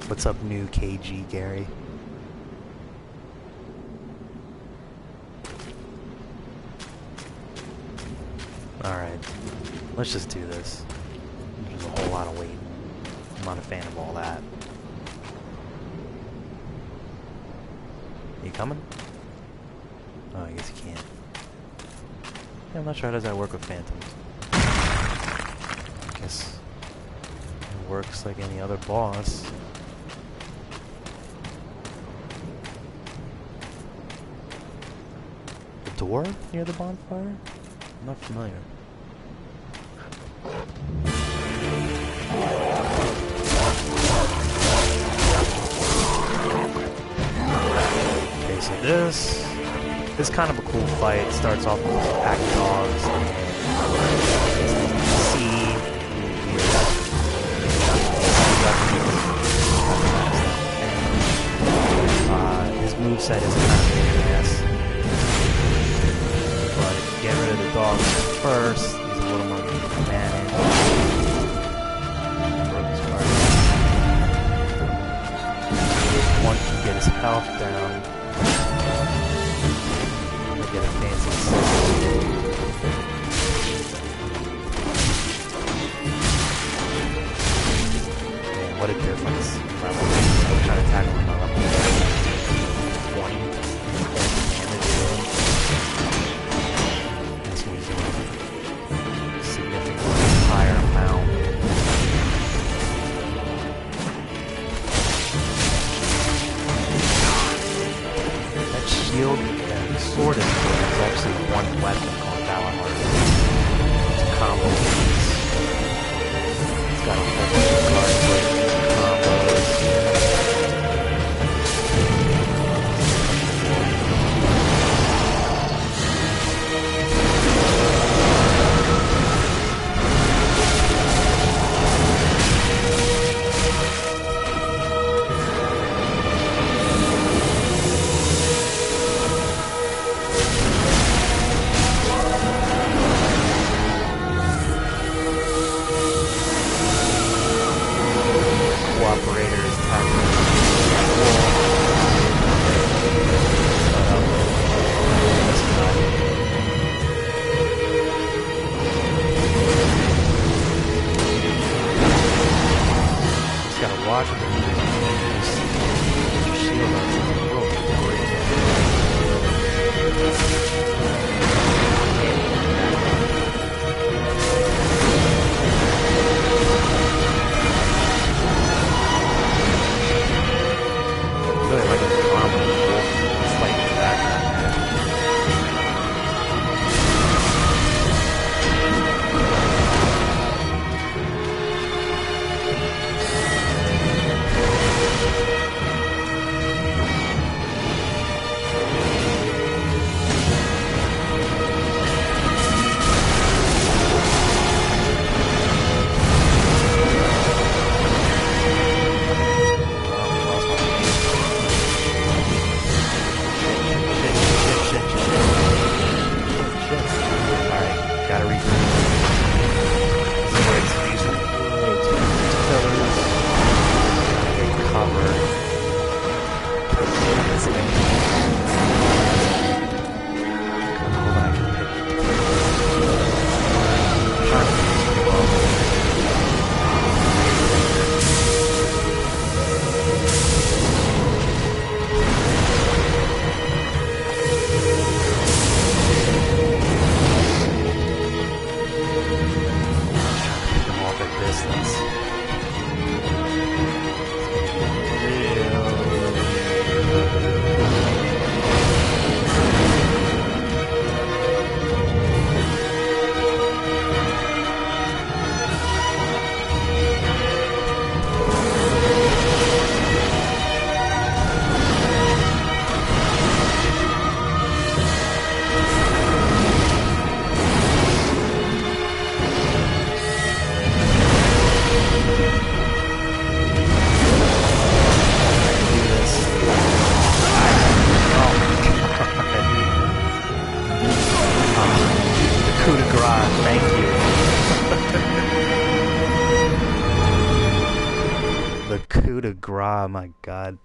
What's up, new KG Gary? Alright, let's just do this. There's a whole lot of waiting. I'm not a fan of all that. You coming? Oh, I guess you can't. Yeah, I'm not sure how does that work with phantoms. I guess it works like any other boss. Door near the bonfire? I'm not familiar. Okay, so this is kind of a cool fight. It starts off with a pack of dogs and see his moveset is kind of a mess. Get rid of the dogs first. He's a little more managed. Once you get his health down, I'm gonna get a fancy system. Man, what a difference. I'm trying to tackle him on level 20 damage to him. Significantly higher amount. That shield and sword is actually one weapon called Valahar. It's a combo piece. It's got a whole bunch of cards with combos. The coup de grace, my god.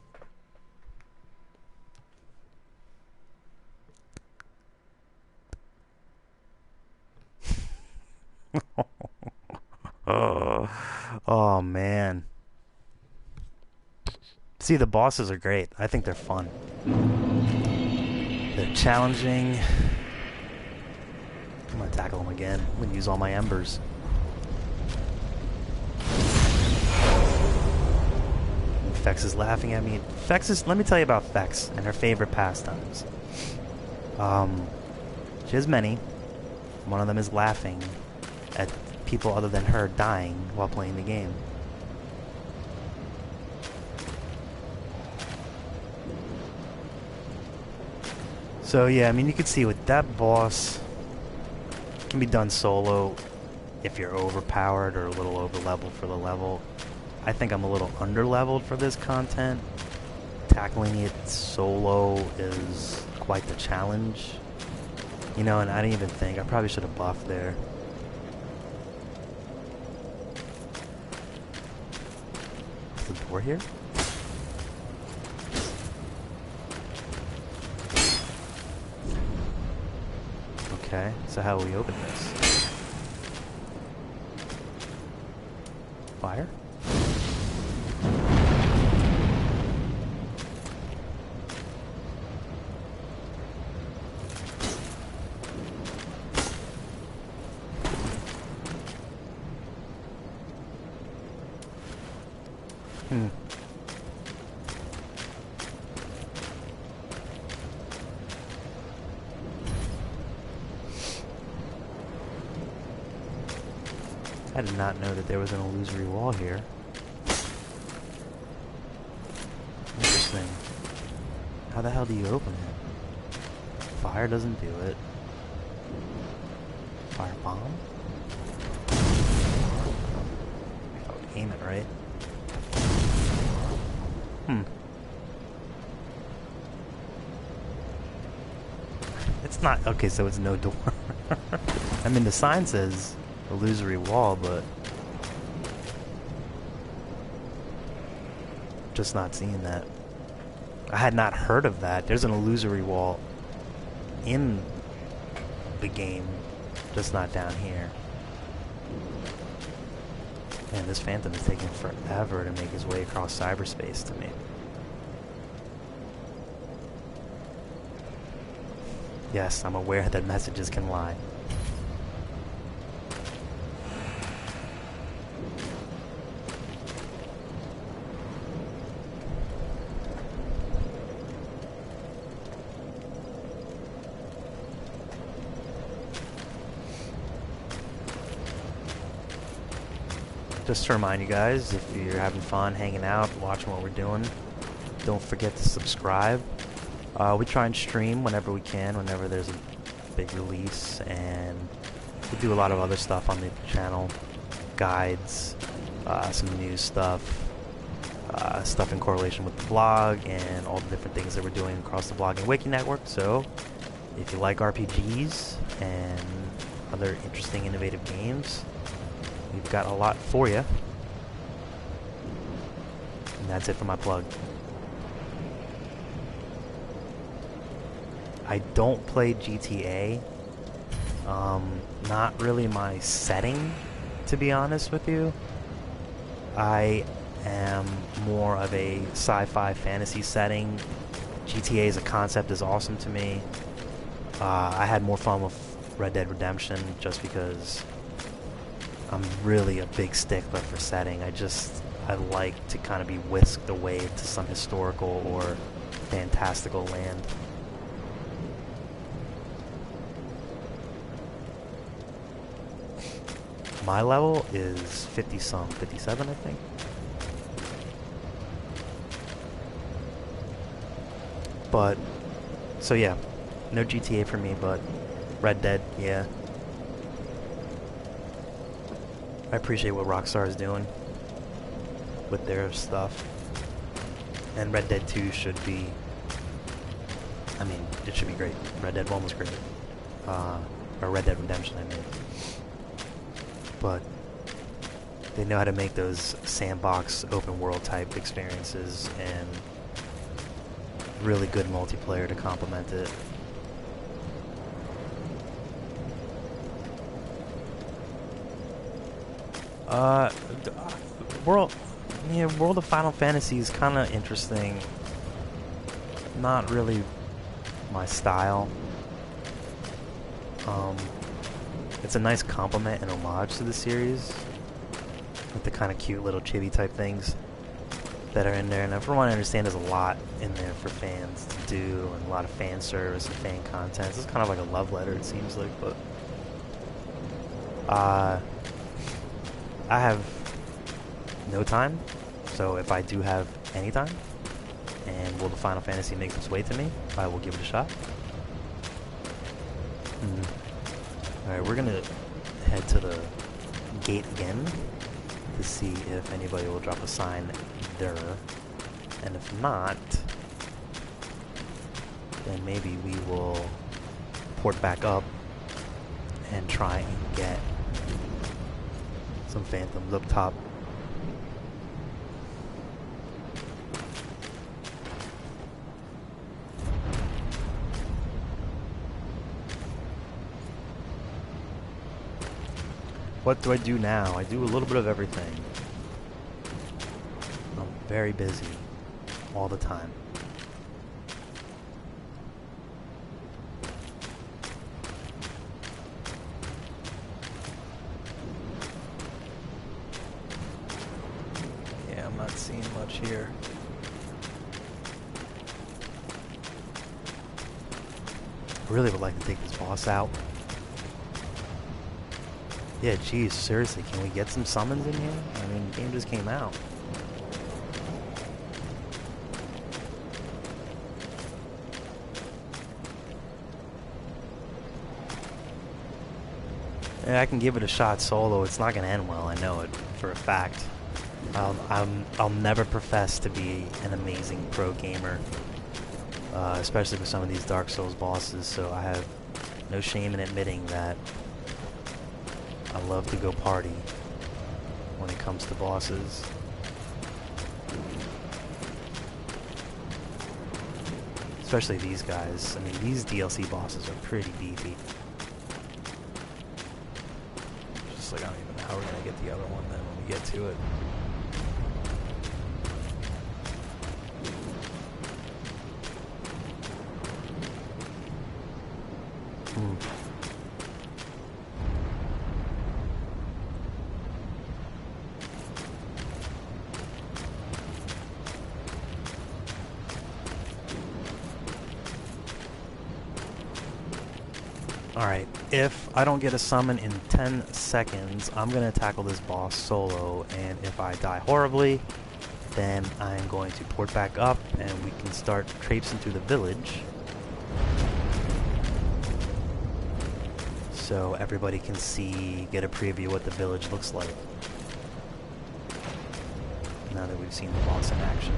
Oh man. See, the bosses are great. I think they're fun. They're challenging. I'm gonna tackle them again. I'm gonna use all my embers. Fex is laughing at me. Fex is, let me tell you about Fex and her favorite pastimes. She has many. One of them is laughing at people other than her dying while playing the game. So yeah, I mean, you can see with that boss, it can be done solo if you're overpowered or a little over leveled for the level. I think I'm a little under leveled for this content. Tackling it solo is quite the challenge. You know, and I didn't even think. I probably should have buffed there. Is the door here? Okay, so how will we open this? Fire? I did not know that there was an illusory wall here. Interesting. How the hell do you open it? Fire doesn't do it. Fire bomb? If I would aim it right. It's not... Okay, so it's no door. I mean, the sign says illusory wall, but just not seeing that. I had not heard of that. There's an illusory wall in the game, just not down here. Man, this Phantom is taking forever to make his way across cyberspace to me. Yes, I'm aware that messages can lie. Just to remind you guys, if you're having fun hanging out, watching what we're doing, don't forget to subscribe. We try and stream whenever we can, whenever there's a big release, and we do a lot of other stuff on the channel. Guides, some news stuff, stuff in correlation with the blog, and all the different things that we're doing across the blog and wiki network. So, if you like RPGs and other interesting, innovative games, we've got a lot for you. And that's it for my plug. I don't play GTA. Not really my setting, to be honest with you. I am more of a sci-fi fantasy setting. GTA as a concept is awesome to me. I had more fun with Red Dead Redemption just because I'm really a big stickler for setting. I like to kind of be whisked away to some historical or fantastical land. My level is 50-some, 57 I think. But, so yeah, no GTA for me, but Red Dead, yeah. I appreciate what Rockstar is doing with their stuff. And Red Dead 2 should be, I mean, it should be great. Red Dead 1 was great. Or Red Dead Redemption, I mean. But They know how to make those sandbox open world type experiences and really good multiplayer to complement it. World of Final Fantasy is kind of interesting. Not really my style. It's a nice compliment and homage to the series, with the kind of cute little chibi type things that are in there. And from what I understand, there's a lot in there for fans to do, and a lot of fan service and fan content. It's kind of like a love letter, it seems like, but I have no time, so if I do have any time, and World of Final Fantasy makes its way to me, I will give it a shot. Alright, we're gonna head to the gate again to see if anybody will drop a sign there. And if not, then maybe we will port back up and try and get some phantoms up top. What do I do now? I do a little bit of everything. I'm very busy all the time. Yeah, I'm not seeing much here. I really would like to take this boss out. Yeah, geez, seriously, can we get some summons in here? I mean, the game just came out. Yeah, I can give it a shot solo. It's not going to end well, I know it for a fact. I'll never profess to be an amazing pro gamer, especially with some of these Dark Souls bosses, so I have no shame in admitting that I love to go party when it comes to bosses. Especially these guys. I mean, these DLC bosses are pretty beefy. Just like, I don't even know how we're gonna get the other one then when we get to it. Alright, if I don't get a summon in 10 seconds, I'm going to tackle this boss solo, and if I die horribly, then I'm going to port back up, and we can start traipsing through the village. So everybody can get a preview what the village looks like. Now that we've seen the boss in action.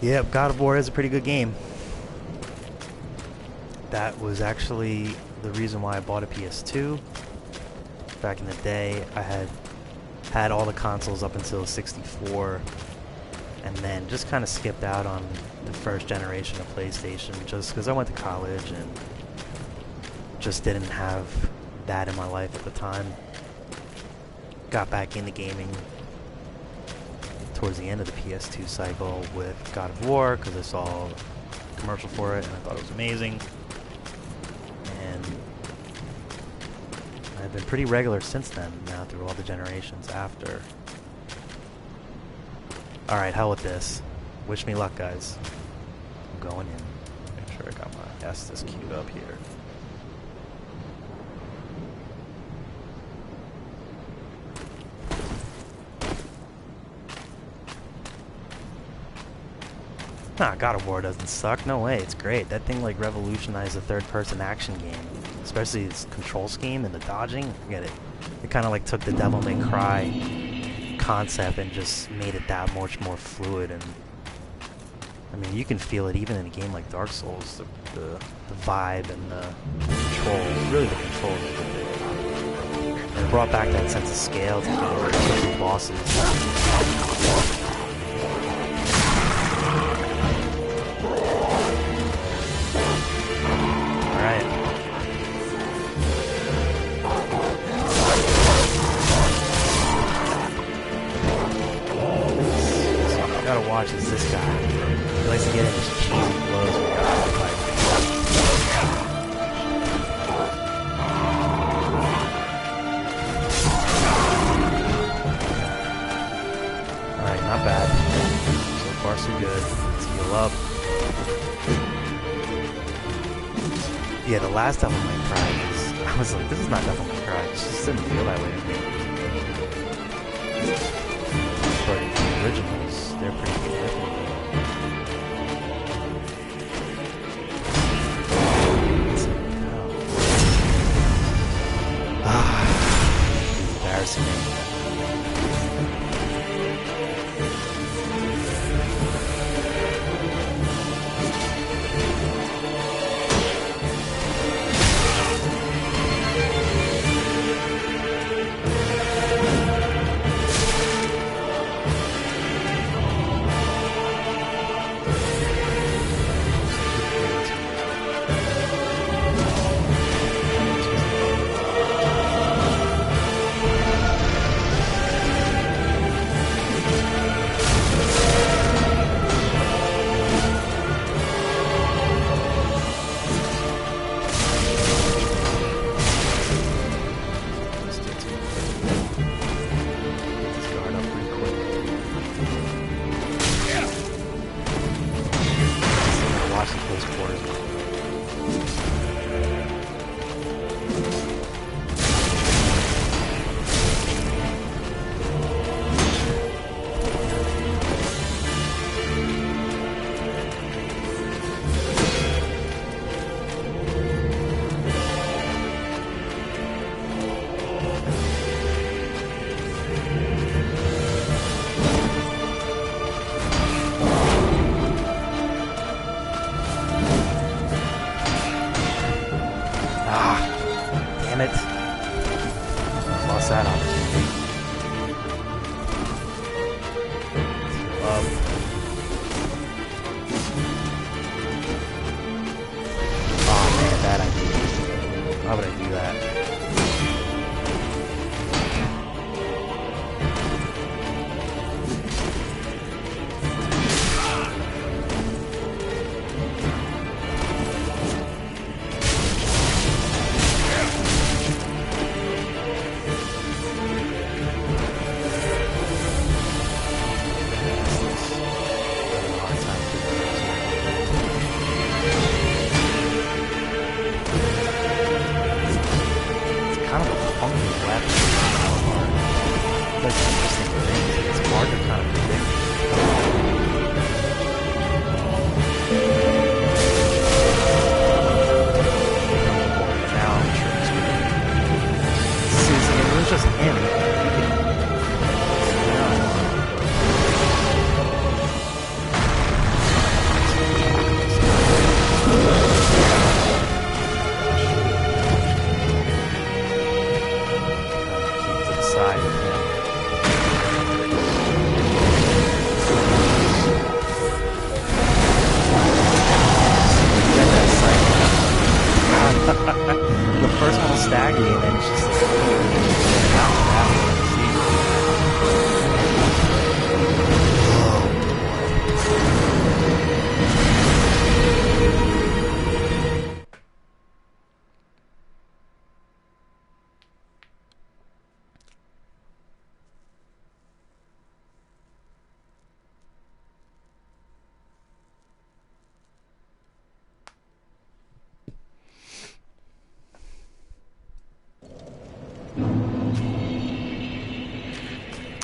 Yep, God of War is a pretty good game. That was actually the reason why I bought a PS2. Back in the day, I had all the consoles up until 64, and then just kind of skipped out on the first generation of PlayStation just because I went to college and just didn't have that in my life at the time. Got back into gaming towards the end of the PS2 cycle with God of War because I saw a commercial for it and I thought it was amazing. I've been pretty regular since then, now through all the generations after. Alright, hell with this. Wish me luck, guys. I'm going in. Make sure I got my Estus queued up here. Nah, God of War doesn't suck. No way, it's great. That thing like revolutionized the third-person action game. Especially its control scheme and the dodging. Forget it. It kind of like took the Devil May Cry concept and just made it that much more fluid. And I mean, you can feel it even in a game like Dark Souls. The vibe and the control. Really, the control is the thing. brought back that sense of scale to the bosses. Alright. So I gotta watch is this guy. He likes to get in his cheesy blows when you're out of the fight. Not bad. So far so good. Let's heal up. Yeah, the last Devil May Cry I was like, this is not Devil May Cry. It just didn't feel that way to me. But the originals, they're pretty significant. It's embarrassing me. That opportunity. Oh man, bad idea. Why would I do that?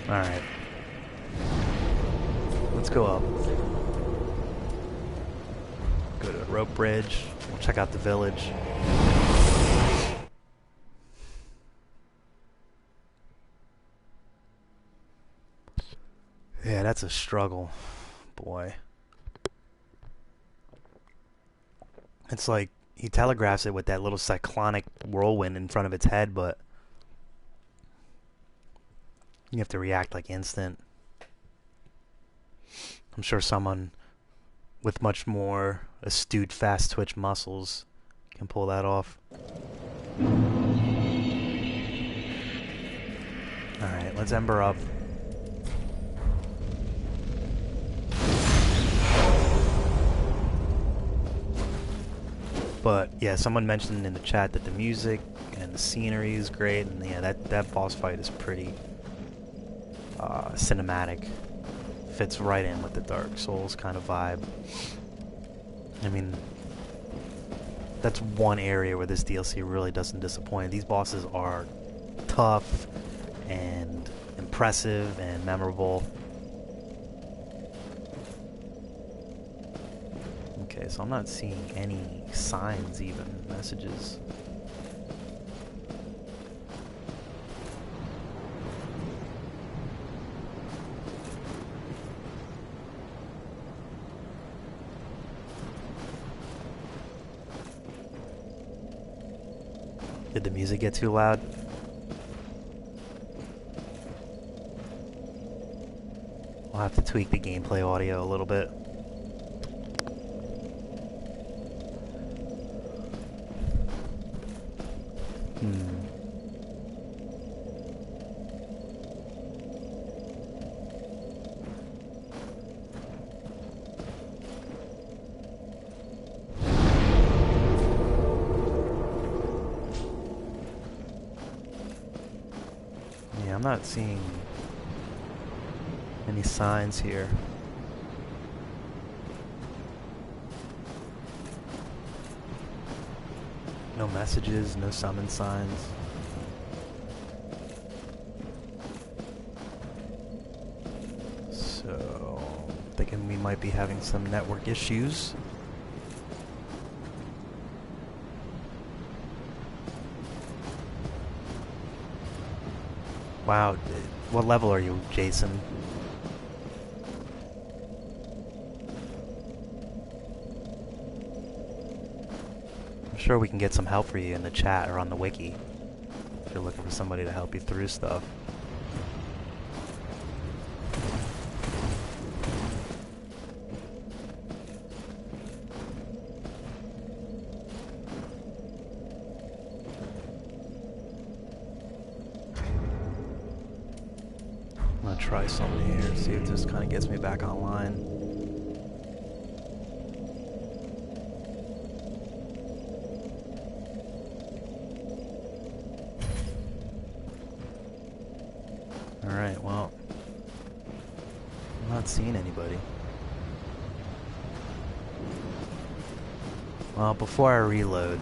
Alright. Let's go up. Go to the rope bridge. We'll check out the village. Yeah, that's a struggle. Boy. It's like he telegraphs it with that little cyclonic whirlwind in front of its head, but You have to react like instant. I'm sure someone with much more astute fast twitch muscles can pull that off. Alright, let's ember up. But yeah, someone mentioned in the chat that the music and the scenery is great, and yeah, that boss fight is pretty cinematic. Fits right in with the Dark Souls kind of vibe. I mean, that's one area where this DLC really doesn't disappoint. These bosses are tough and impressive and memorable. Okay, so I'm not seeing any signs, even messages. Did the music get too loud? I'll have to tweak the gameplay audio a little bit. I'm not seeing any signs here. No messages, no summon signs. So, thinking we might be having some network issues. Wow, what level are you, Jason? I'm sure we can get some help for you in the chat or on the wiki if you're looking for somebody to help you through stuff. Try something here, see if this kind of gets me back online. Alright, well, I'm not seeing anybody. Well, before I reload,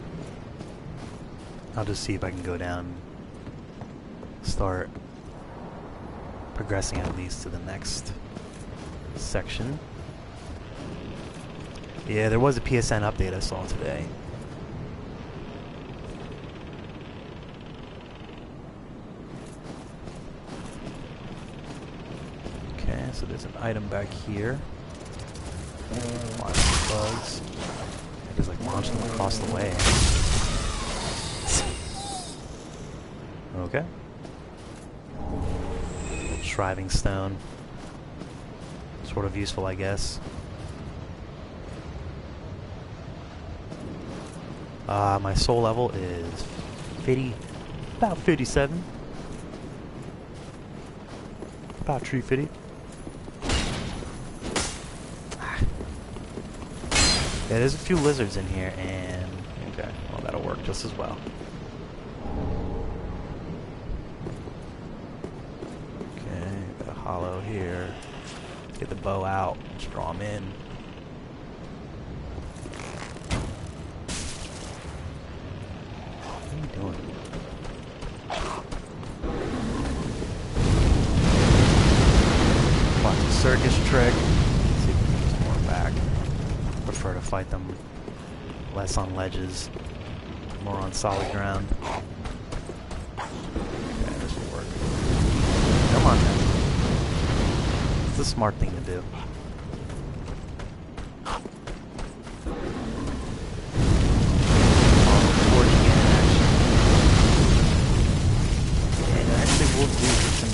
I'll just see if I can go down, start progressing at least to the next section. Yeah, there was a PSN update I saw today. Okay, so there's an item back here. Watch the bugs. I just like launch them across the way. Okay. Shriving stone. Sort of useful, I guess. My soul level is 50, about 57. About 350. Yeah, there's a few lizards in here, and okay, well that'll work just as well. Hollow here. Let's get the bow out. Let's draw them in. What are you doing? Watch the circus trick. Let's see if we can get some more back. Prefer to fight them less on ledges, more on solid ground. Okay, this will work. Come on then. It's a smart thing to do. And actually we'll do some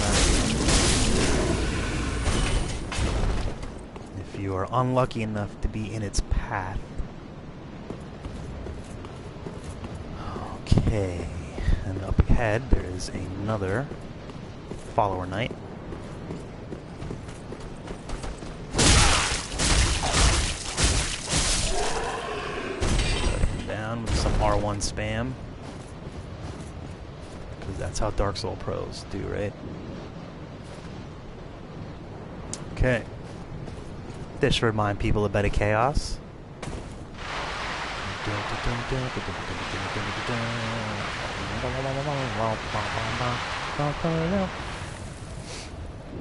you are unlucky enough to be in its path. Okay, and up ahead there is another follower knight. Down with some R1 spam, because that's how Dark Souls pros do, right? Okay. This should remind people a bit of Chaos.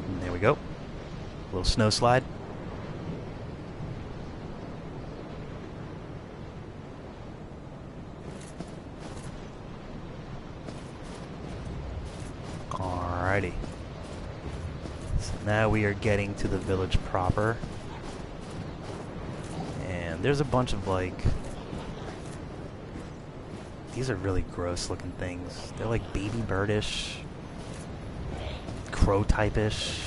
And there we go. A little snow slide. Alrighty. So now we are getting to the village proper. And there's a bunch of, like... These are really gross looking things. They're like baby birdish, crow type-ish.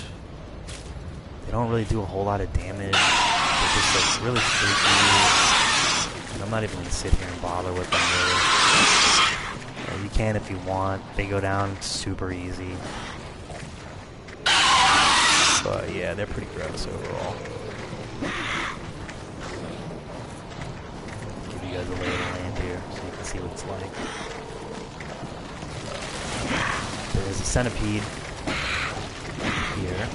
They don't really do a whole lot of damage. They're just like really freaky. And I'm not even gonna sit here and bother with them really. You can if you want. They go down super easy. But yeah, they're pretty gross overall. Give you guys a lay of the land here so you can see what it's like. There's a centipede here.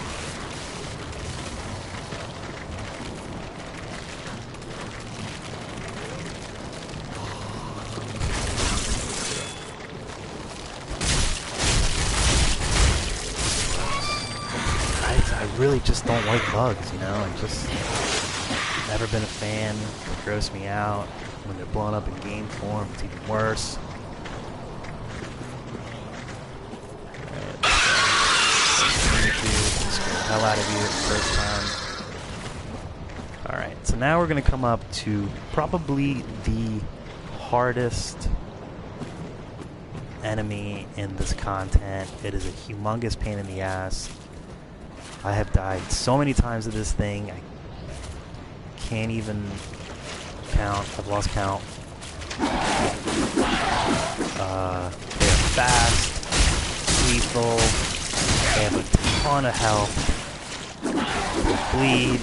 I really just don't like bugs, you know? I just never been a fan. They gross me out. When they're blown up in game form, it's even worse. Just get the hell out of here the first time. Alright, so now we're going to come up to probably the hardest enemy in this content. It is a humongous pain in the ass. I have died so many times to this thing, I can't even count. I've lost count. They're fast, lethal, they have a ton of health, they bleed,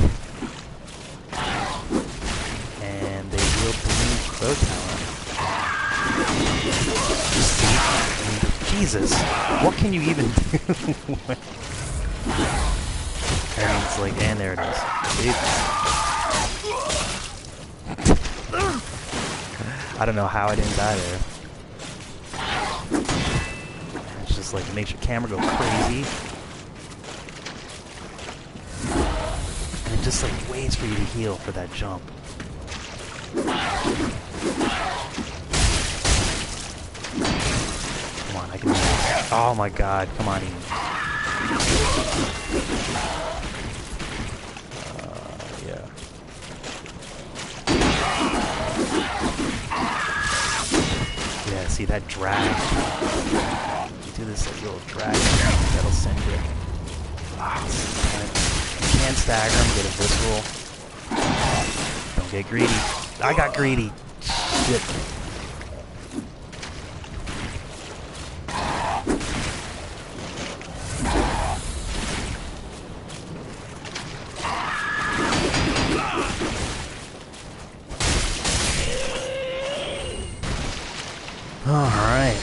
and they wield blue crow talent. Jesus, what can you even do? And it's like, and there it is. I don't know how I didn't die there. It's just like, it makes your camera go crazy. And it just like waits for you to heal for that jump. Come on, I can do this. Oh my god, come on, Ian. Yeah. Yeah, see that drag. You do this like little drag, that'll send you. You can stagger him, get a visceral. Don't get greedy. I got greedy. Shit. Alright.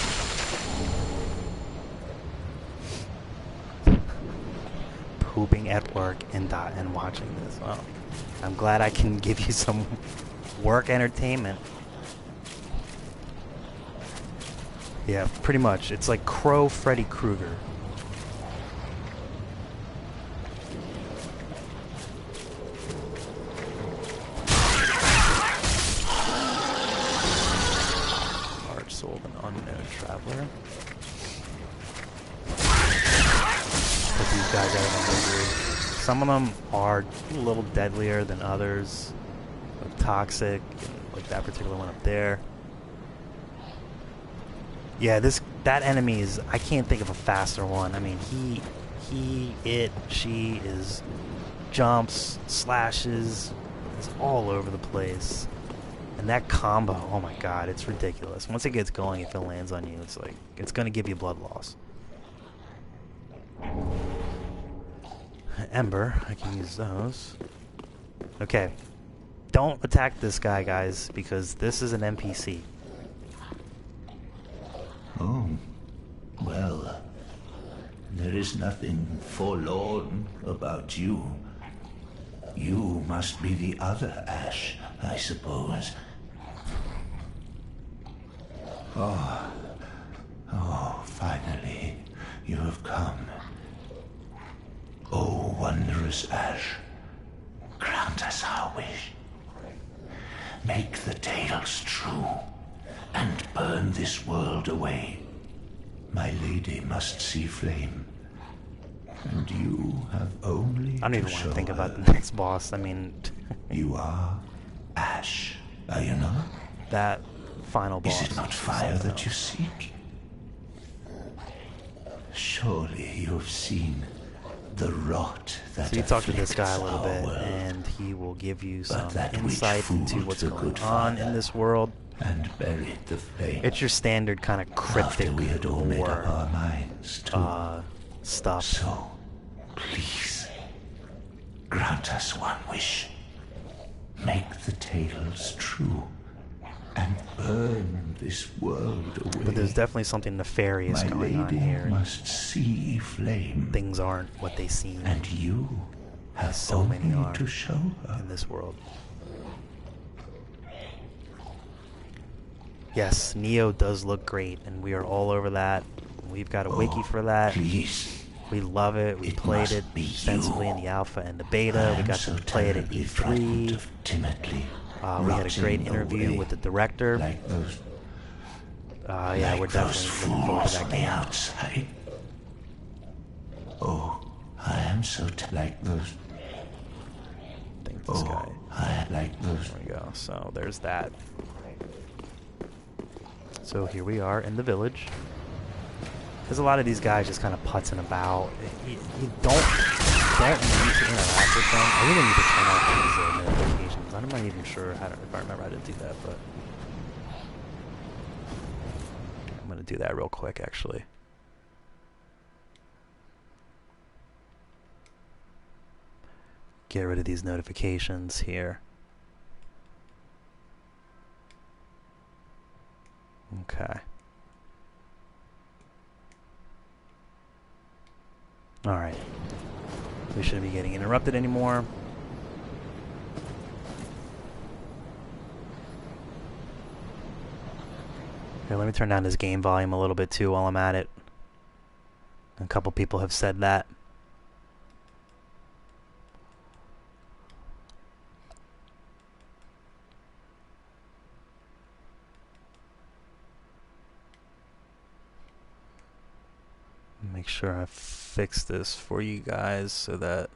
Pooping at work and watching this. Well, I'm glad I can give you some work entertainment. Yeah, pretty much. It's like Crow Freddy Krueger. Sold an unknown traveler. But these guys are hungry. Some of them are a little deadlier than others. Like toxic, like that particular one up there. Yeah, that enemy is, I can't think of a faster one. I mean, she is jumps, slashes, it's all over the place. And that combo, oh my god, it's ridiculous. Once it gets going, if it lands on you, it's like, it's gonna give you blood loss. Ember, I can use those. Okay. Don't attack this guy, guys, because this is an NPC. Oh, well, there is nothing forlorn about you. You must be the other Ash, I suppose. Oh, finally, you have come. Oh, wondrous Ash, grant us our wish. Make the tales true, and burn this world away. My lady must see flame, and you have only I don't even to want show to think her. about the next boss. I mean, You are Ash, are you not? that final boss. Is it not fire that you seek? Surely you have seen the rot that So you talk to this guy a afflicts little our bit, world, and he will give you some that which insight into fooled what's the going good on in father this world. and buried the flame. It's your standard kind of cryptic After we had all made up lore our minds to stuff. So, please, grant us one wish. Make the tales true, and burn this world away. But there's definitely something nefarious My going on lady here. must see flame, Things aren't what they seem and you have so many only are to show her. in this world. Yes, Neo does look great, and we are all over that. We've got a wiki for that. Please, We love it. We It played must it be extensively you. in the alpha and the beta. We I got am so to play it at terribly frightened E3. of timidly We had a great rotting interview away with the director. like those, Yeah, we're like those definitely looking forward to fools that on the game. outside. Oh, I am so like those. I think this guy. I like those. There we go. So there's that. So here we are in the village. There's a lot of these guys just kind of putzing about. You don't need to interact with them. I really need to turn off these notifications. I'm not even sure if I remember how to do that, but I'm gonna do that real quick, actually. Get rid of these notifications here. Okay. Alright. We shouldn't be getting interrupted anymore. Here, let me turn down this game volume a little bit too while I'm at it. A couple people have said that. Make sure I fix this for you guys so that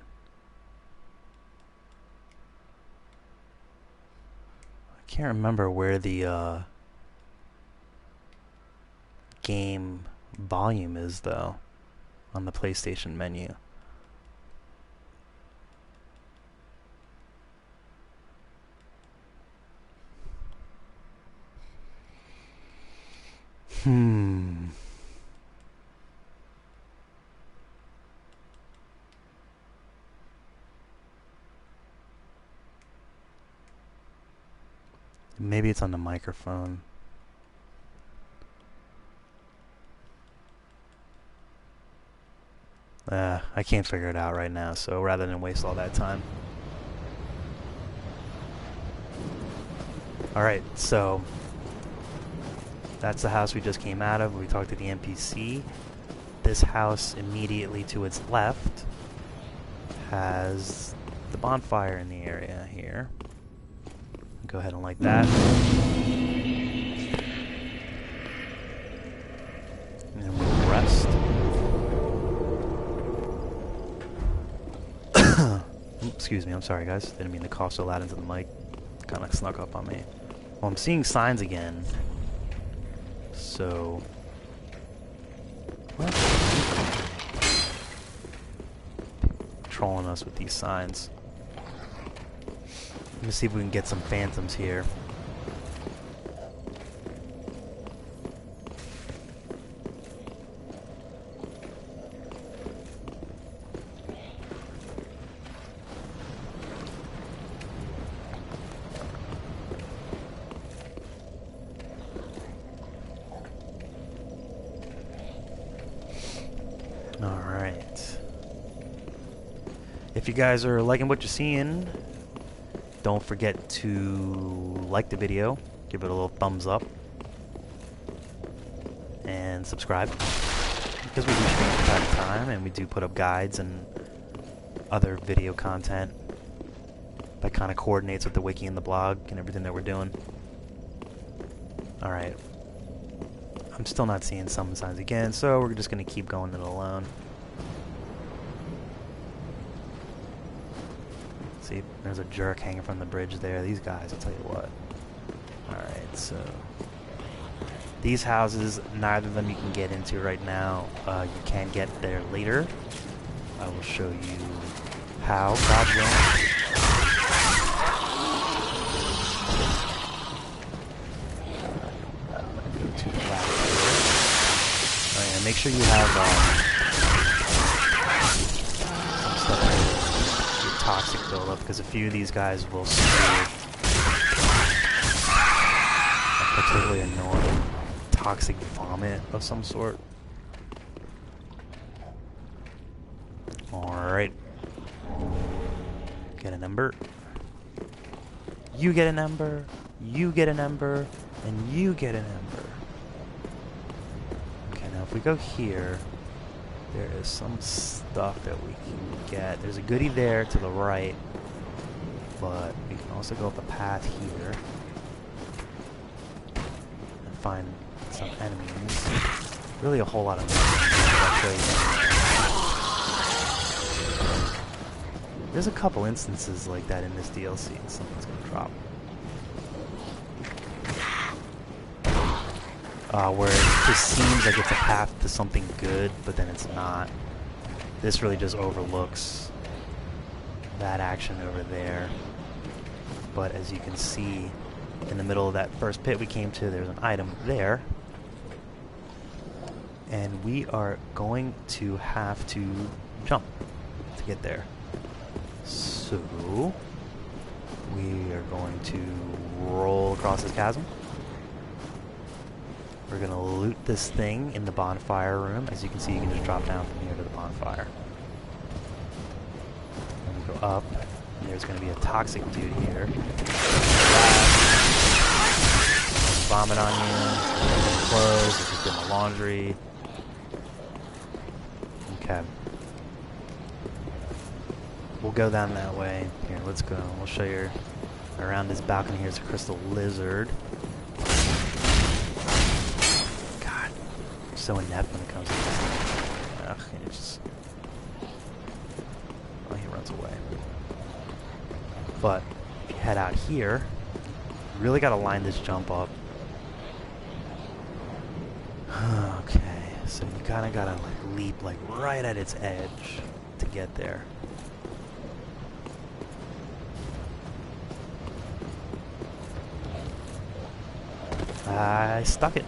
I can't remember where the game volume is though on the PlayStation menu. Maybe it's on the microphone. I can't figure it out right now, so rather than waste all that time. Alright, so that's the house we just came out of. We talked to the NPC. This house immediately to its left has the bonfire in the area here. Go ahead and light that. And we'll rest. Excuse me, I'm sorry guys. Didn't mean to cough so loud into the mic. Kinda snuck up on me. Well, I'm seeing signs again. So... what? trolling us with these signs. Let me see if we can get some phantoms here. Alright. If you guys are liking what you're seeing, don't forget to like the video, give it a little thumbs up, and subscribe. Because we do stream from time to time, and we do put up guides and other video content that kind of coordinates with the wiki and the blog and everything that we're doing. Alright. I'm still not seeing summon signs again, so we're just going to keep going it alone. See, there's a jerk hanging from the bridge there. These guys, I'll tell you what. Alright, so... these houses, neither of them you can get into right now. You can get there later. I will show you how. God willing. Go to the left here. Oh yeah, make sure you have some stuff for your toxic buildup, because a few of these guys will spew a particularly annoying toxic vomit of some sort. Alright. Get an ember. You get an ember. You get an ember. And you get an ember. Okay, now if we go here, there is some stuff that we can get. There's a goodie there to the right, but we can also go up a path here and find some enemies. Really a whole lot of enemies. There's a couple instances like that in this DLC, and something's gonna drop. Where it just seems like it's a path to something good, but then it's not. This really just overlooks that action over there. But as you can see, in the middle of that first pit we came to, there's an item there. And we are going to have to jump to get there. So, we are going to roll across this chasm. We're going to loot this thing in the bonfire room. As you can see, you can just drop down from here to the bonfire. And we go up, and there's going to be a toxic dude here. Vomit on you, clothes, if you're doing the laundry. Okay. We'll go down that way. Here, let's go. We'll show you around this balcony. Here's a crystal lizard. God, I'm so inept when it comes to this thing. Ugh, it's just... oh, he runs away. But, if you head out here, you really gotta line this jump up. Okay, so you kinda gotta like leap like right at its edge to get there. I stuck it.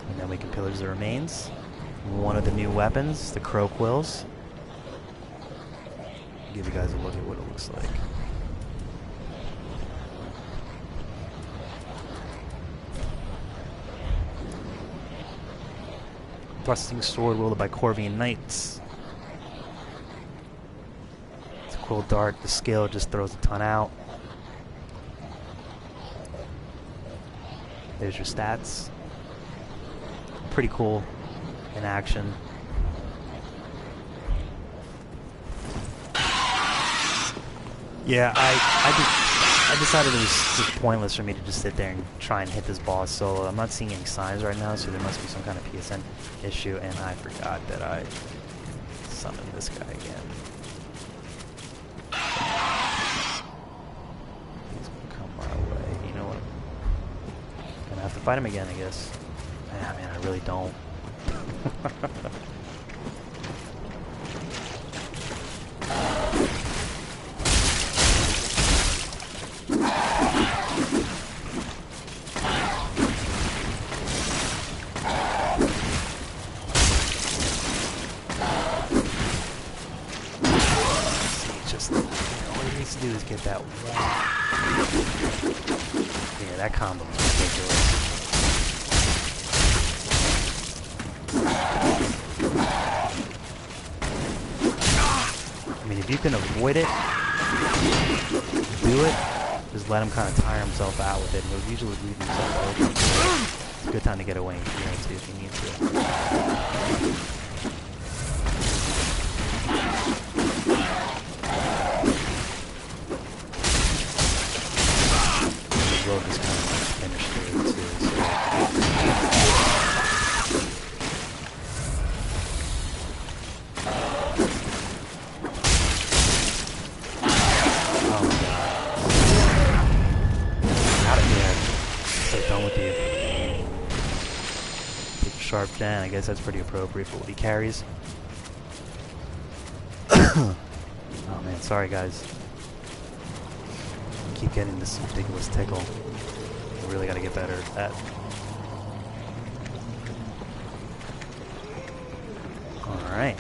And then we can pillage the remains. One of the new weapons, the crow quills. Give you guys a look at what it looks like. Thrusting sword wielded by Corvian knights. It's a quill dart. The skill just throws a ton out. There's your stats. Pretty cool in action. Yeah, I decided it was just pointless for me to just sit there and try and hit this boss solo. I'm not seeing any signs right now, so there must be some kind of PSN issue, and I forgot that I summoned this guy again. He's gonna come my way. You know what? Gonna have to fight him again, I guess. Yeah, man, I really don't. Just, you know, all he needs to do is get that one. Yeah, that combo is ridiculous. I mean, if you can avoid it, do it. Just let him kind of tire himself out with it, and he'll usually leave himself open. It's a good time to get away and clear it too if you need to. Will just kind of finish through it too. Oh my god. Out of here. So done with you. Take a sharp gen. I guess that's pretty appropriate for what he carries. Oh man, sorry guys. Keep getting this ridiculous tickle. I really gotta get better at that. Alright.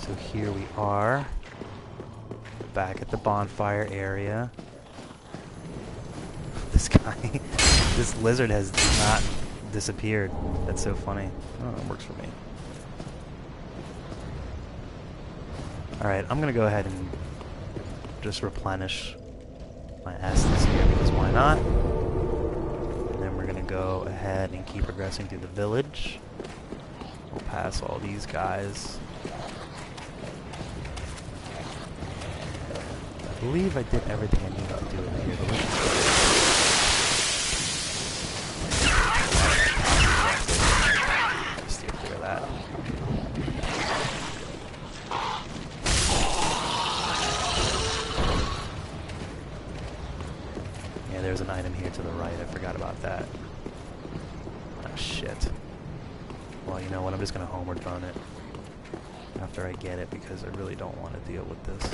So here we are. Back at the bonfire area. This guy, this lizard has not disappeared. That's so funny. Oh, it works for me. Alright, I'm gonna go ahead and just replenish my assets here because why not? And then we're gonna go ahead and keep progressing through the village. We'll pass all these guys. I believe I did everything I needed to do in here. But let's steer clear of that. There's an item here to the right. I forgot about that. Oh, shit. Well, you know what? I'm just going to homeward bone it after I get it because I really don't want to deal with this.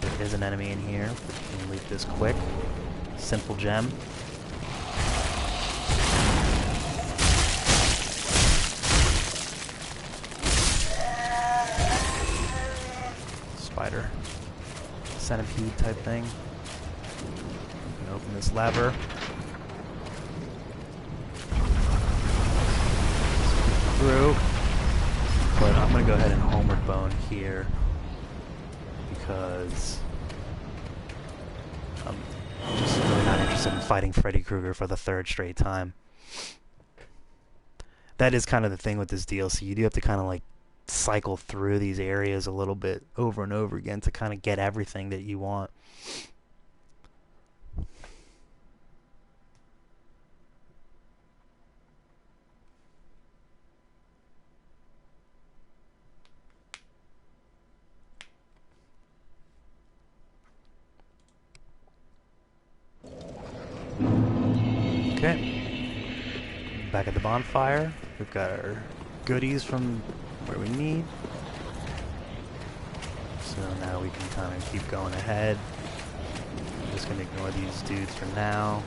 There is an enemy in here. Let me leave this quick. Simple gem. Spider. Centipede type thing. I'm gonna open this lever. Through. But I'm gonna go ahead and homeward bone here because I'm just really not interested in fighting Freddy Krueger for the third straight time. That is kind of the thing with this DLC. You do have to kind of like cycle through these areas a little bit over and over again to kind of get everything that you want. Okay. Back at the bonfire. We've got our goodies from where we need. So now we can kind of keep going ahead. I'm just going to ignore these dudes for now.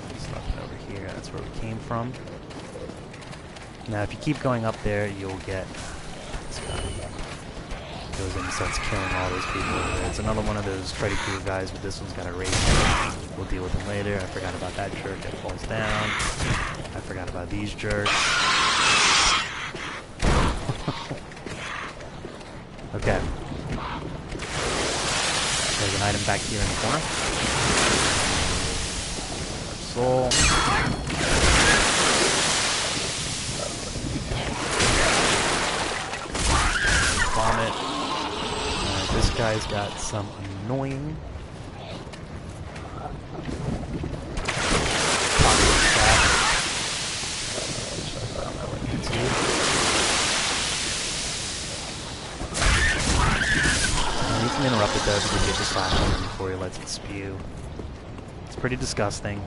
There's nothing over here. That's where we came from. Now if you keep going up there, you'll get this guy. Goes in and starts killing all those people over there. It's another one of those Freddy Krueger guys, but this one's got a rage. We'll deal with him later. I forgot about that jerk that falls down. I forgot about these jerks. Okay. There's an item back here in the corner. Soul. Vomit. This guy's got some annoying interrupt it though because you get the slash on him before he lets it spew. It's pretty disgusting.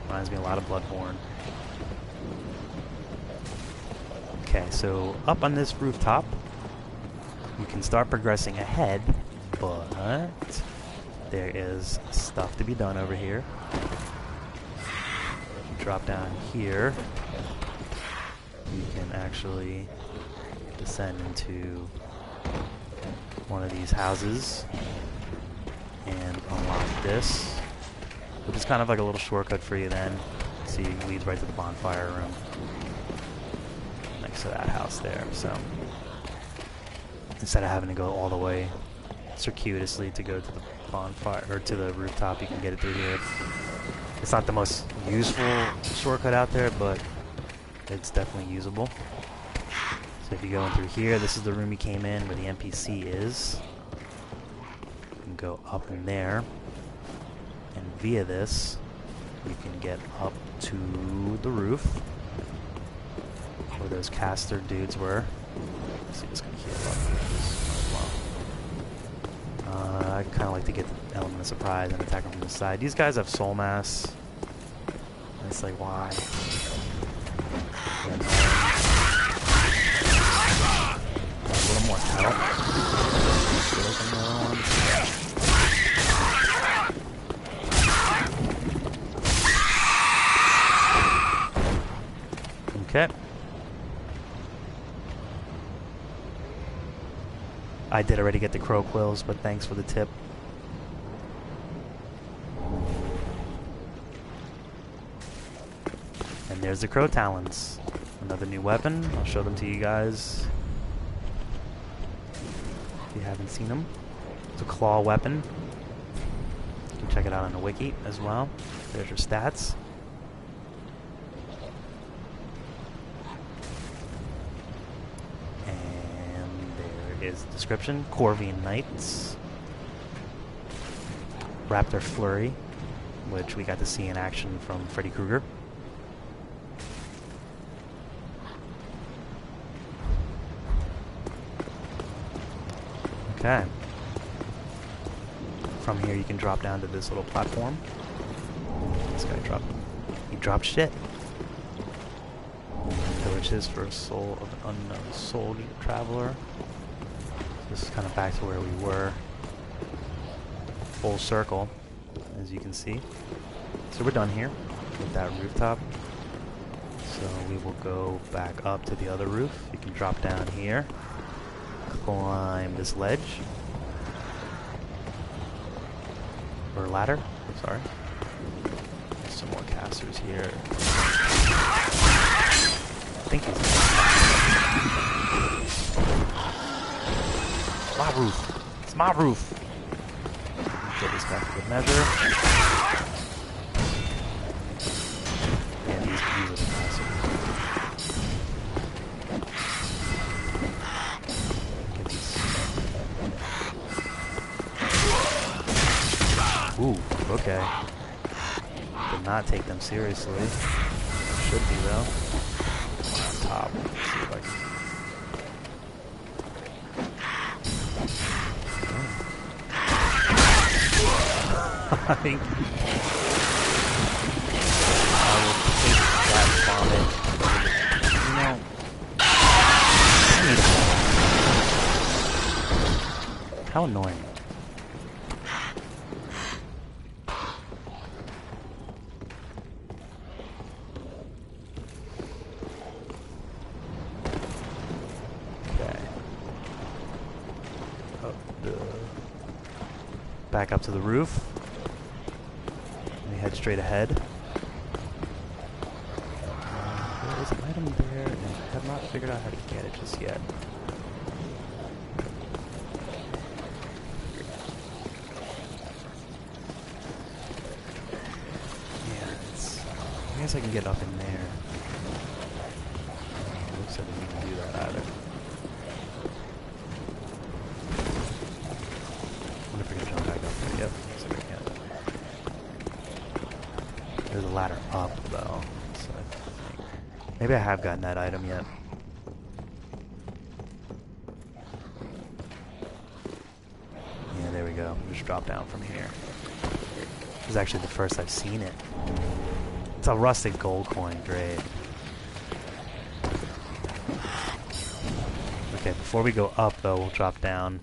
Reminds me a lot of Bloodborne. Okay, so up on this rooftop, you can start progressing ahead, but there is stuff to be done over here. If you drop down here, you can actually descend into one of these houses and unlock this, which is kind of like a little shortcut for you then. See, it leads right to the bonfire room next to that house there. So instead of having to go all the way circuitously to go to the bonfire or to the rooftop, you can get it through here. It's not the most useful shortcut out there, but it's definitely usable. So if you go in through here, this is the room you came in where the NPC is. You can go up in there, and via this, you can get up to the roof where those caster dudes were. Let's see what's going to heal up as well. I kind of like to get the element of surprise and attack them from the side. These guys have soul mass. And it's like, why? A little more help. Okay. I did already get the crow quills, but thanks for the tip. And there's the crow talons. Another new weapon. I'll show them to you guys if you haven't seen them. It's a claw weapon. You can check it out on the wiki as well. There's your stats. Is the description. Corvian Knights. Raptor Flurry, which we got to see in action from Freddy Krueger. Okay. From here you can drop down to this little platform. This guy dropped. He dropped shit. Which is for a soul of an unknown soul traveler. This is kind of back to where we were. Full circle, as you can see. So we're done here with that rooftop. So we will go back up to the other roof. You can drop down here, climb this ledge. Or ladder, sorry. There's some more casters here. I think he's... my roof. It's my roof. Get this back for good measure. And these are the massive. Get these. Ooh, okay. Did not take them seriously. Should be though. On top. Let's see if I can. I think I will take that vomit. You know, how annoying. Okay. Back up to the roof. Head straight ahead. There is an item there, and I have not figured out how to get it just yet. Yeah, I guess I can get up in there. Looks like we can do that either. I wonder if we can jump back up there. Yep, looks like I can. There's a ladder up, though. So I think maybe I have gotten that item yet. Yeah, there we go. Just drop down from here. This is actually the first I've seen it. It's a rusted gold coin. Great. Okay, before we go up, though, we'll drop down.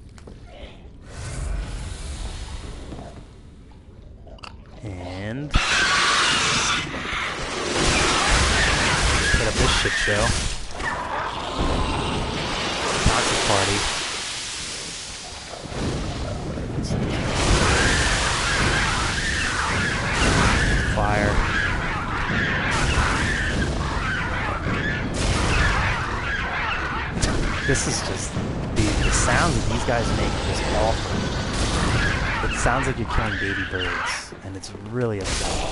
And hit up this shit show. Toxic party. Fire. This is just the sounds that these guys make are just awful. It sounds like you're killing baby birds, and it's really upsetting.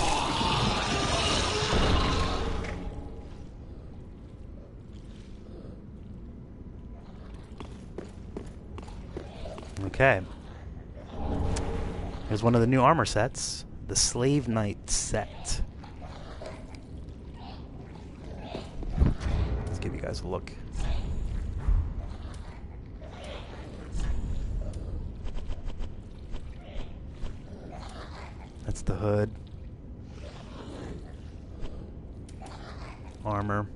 Okay. Here's one of the new armor sets, the Slave Knight set. Let's give you guys a look. That's the hood. Armor.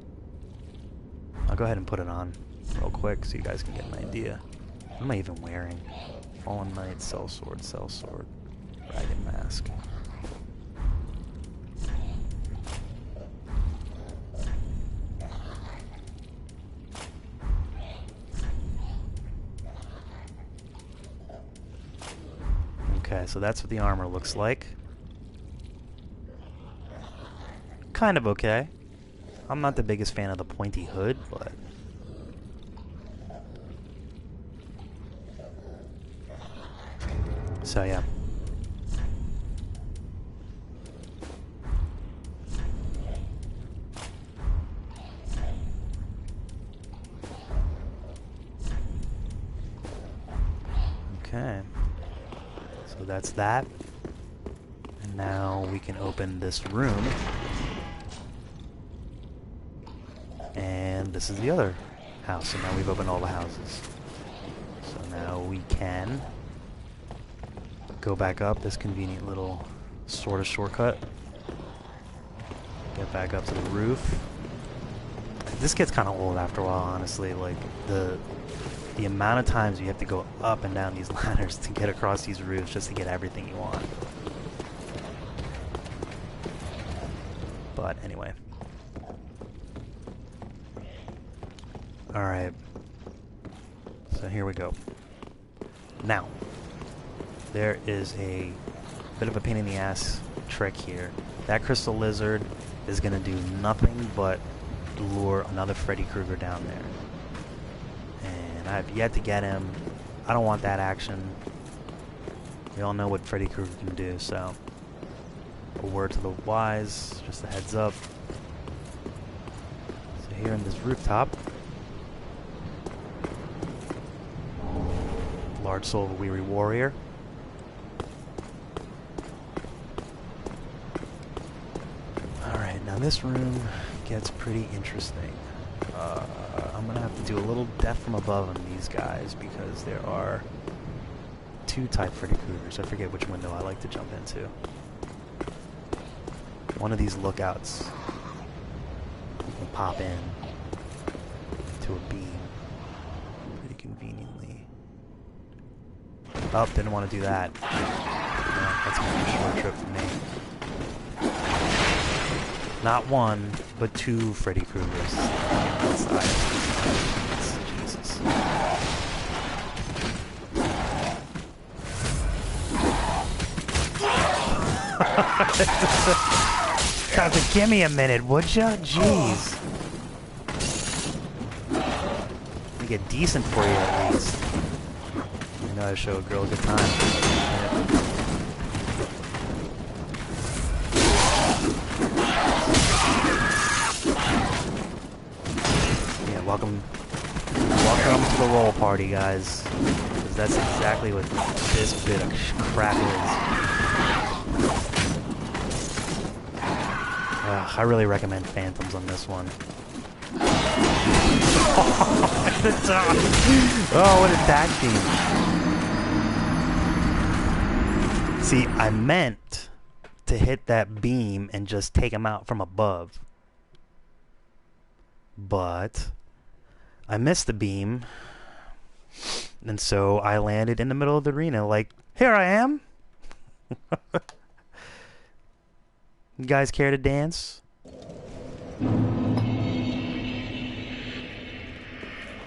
I'll go ahead and put it on real quick so you guys can get an idea. What am I even wearing? Fallen Knight, sellsword, ragged mask. Okay, so that's what the armor looks like. Kind of okay. I'm not the biggest fan of the pointy hood, but so yeah. Okay. So that's that. And now we can open this room. And this is the other house. So now we've opened all the houses. So now we can go back up this convenient little sort of shortcut. Get back up to the roof. This gets kind of old after a while, honestly. Like the amount of times you have to go up and down these ladders to get across these roofs just to get everything you want. But anyway. Alright. So here we go. Now, there is a bit of a pain in the ass trick here. That crystal lizard is going to do nothing but lure another Freddy Krueger down there. And I've yet to get him. I don't want that action. We all know what Freddy Krueger can do, so a word to the wise, just a heads up. So here in this rooftop, large soul of a weary warrior. Alright, now this room gets pretty interesting. I'm gonna have to do a little death from above on these guys because there are two type Freddy Kruegers. I forget which window I like to jump into. One of these lookouts you can pop in to a beam pretty conveniently. Oh, didn't want to do that. No, that's gonna be a short trip for me. Not one, but two Freddy Kruegers outside. Jesus. God, give me a minute, would ya? Jeez. Make it decent for you at least. You know how to show a girl a good time. Yeah, welcome to the roll party, guys. Because that's exactly what this bit of crap is. I really recommend Phantoms on this one. Oh, what a tag team. See, I meant to hit that beam and just take him out from above. But I missed the beam And so I landed in the middle of the arena like, here I am! You guys care to dance?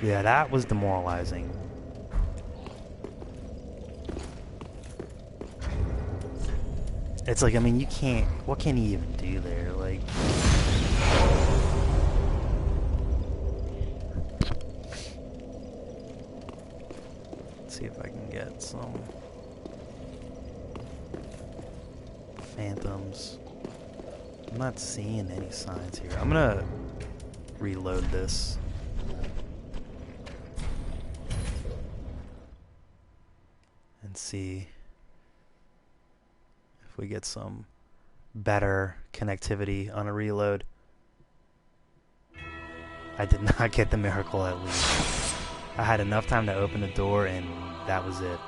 Yeah, that was demoralizing. It's like, I mean, you can't... What can he even do there? Like... Let's see if I can get some... phantoms. I'm not seeing any signs here. I'm gonna reload this. And see if we get some better connectivity on a reload. I did not get the miracle at least. I had enough time to open the door and that was it.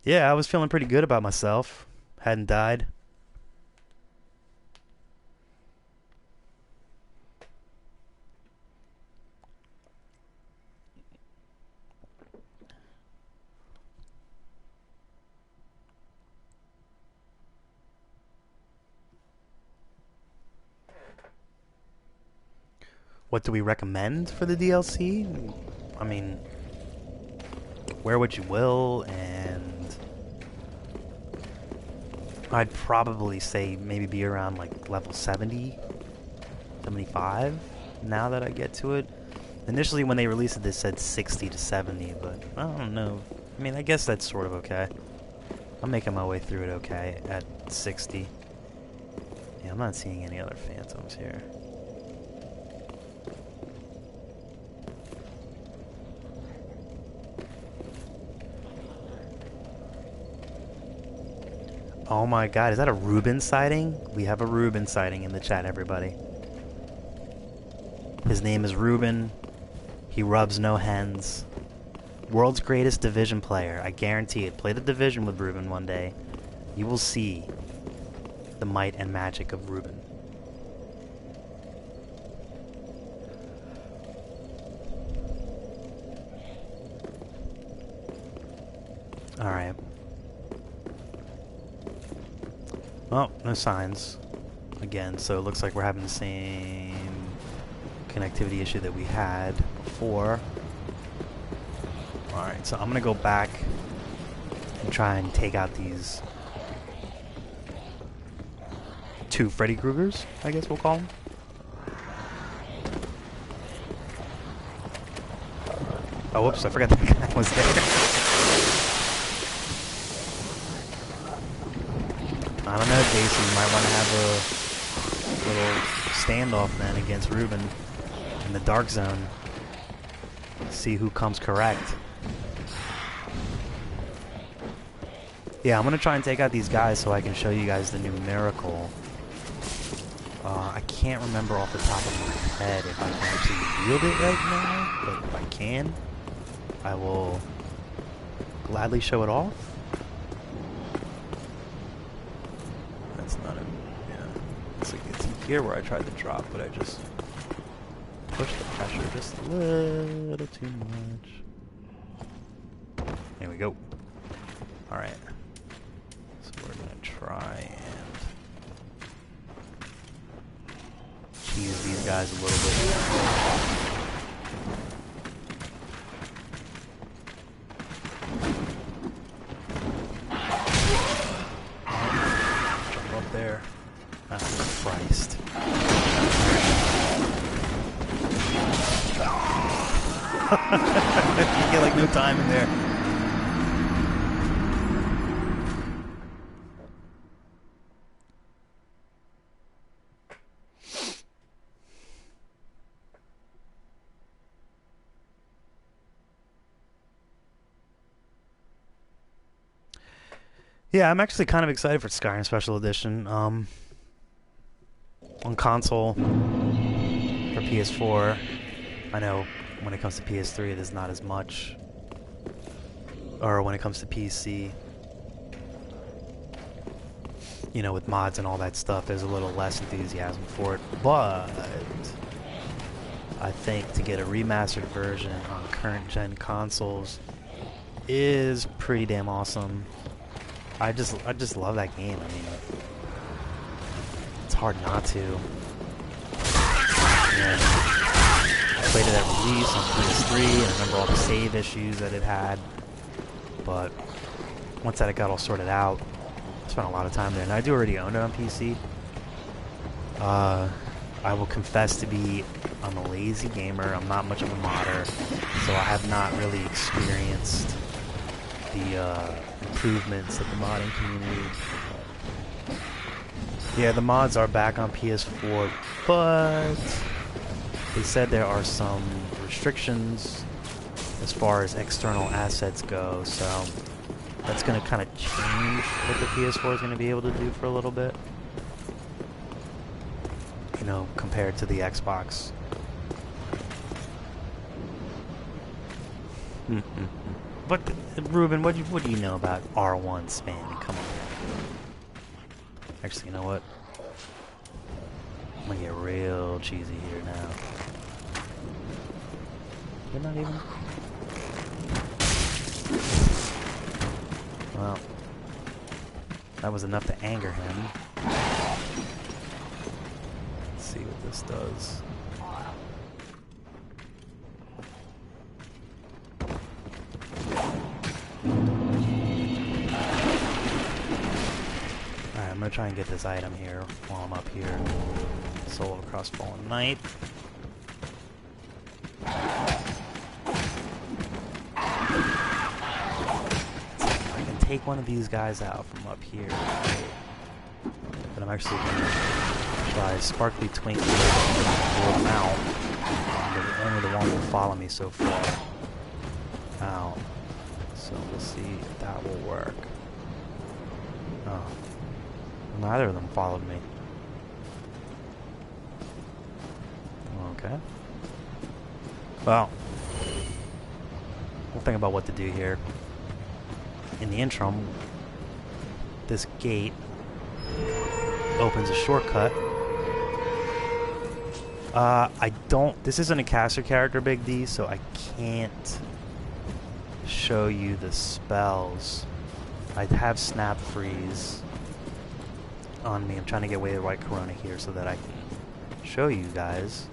Yeah, I was feeling pretty good about myself. Hadn't died. What do we recommend for the DLC? I mean, wear what you will, and I'd probably say maybe be around like level 70, 75 now that I get to it. Initially when they released it, they said 60 to 70, but I don't know. I mean, I guess that's sort of okay. I'm making my way through it okay at 60. Yeah, I'm not seeing any other phantoms here. Oh my god, is that a Reuben sighting? We have a Reuben sighting in the chat, everybody. His name is Reuben. He rubs no hens. World's greatest Division player. I guarantee it. Play the Division with Reuben one day. You will see the might and magic of Reuben. Alright. Oh, no signs. Again, so it looks like we're having the same connectivity issue that we had before. Alright, so I'm gonna go back and try and take out these two Freddy Kruegers, I guess we'll call them. Oh, whoops, I forgot that guy was there. I don't know, Jason, you might want to have a little standoff then against Reuben in the Dark Zone. See who comes correct. Yeah, I'm going to try and take out these guys so I can show you guys the new miracle. I can't remember off the top of my head if I can actually wield it right now, but if I can, I will gladly show it off. That's not a... yeah. It's here where I tried to drop, but I just pushed the pressure just a little too much. There we go. Alright. So we're going to try and cheese these guys a little bit. Jump up there. Oh, Christ. You get like no time in there. Yeah, I'm actually kind of excited for Skyrim Special Edition. On console, for PS4, I know when it comes to PS3 there's not as much. Or when it comes to PC. you know, with mods and all that stuff, there's a little less enthusiasm for it. But I think to get a remastered version on current gen consoles is pretty damn awesome. I just love that game. I mean, it's hard not to. And I played it at release on PS3, and I remember all the save issues that it had. But once that it got all sorted out, I spent a lot of time there, and I do already own it on PC. I will confess to be, I'm a lazy gamer. I'm not much of a modder, so I have not really experienced the improvements of the modding community. Yeah, the mods are back on PS4, but they said there are some restrictions as far as external assets go, so that's going to kind of change what the PS4 is going to be able to do for a little bit. You know, compared to the Xbox. But Ruben, what do you know about R1 spamming? Come on. Actually, you know what? I'm gonna get real cheesy here now. You're not even. Well, that was enough to anger him. Let's see what this does. Alright, I'm gonna try and get this item here while I'm up here. Soul of Across Fallen Night. Take one of these guys out from up here, but I'm actually going to try Sparkly Twinkle and out. Only the one will follow me so far out, so we'll see if that will work. Oh, neither of them followed me. Okay. Well, we'll think about what to do here. In the interim, this gate opens a shortcut. This isn't a caster character, Big D, so I can't show you the spells. I have Snap Freeze on me. I'm trying to get away the White Corona here so that I can show you guys.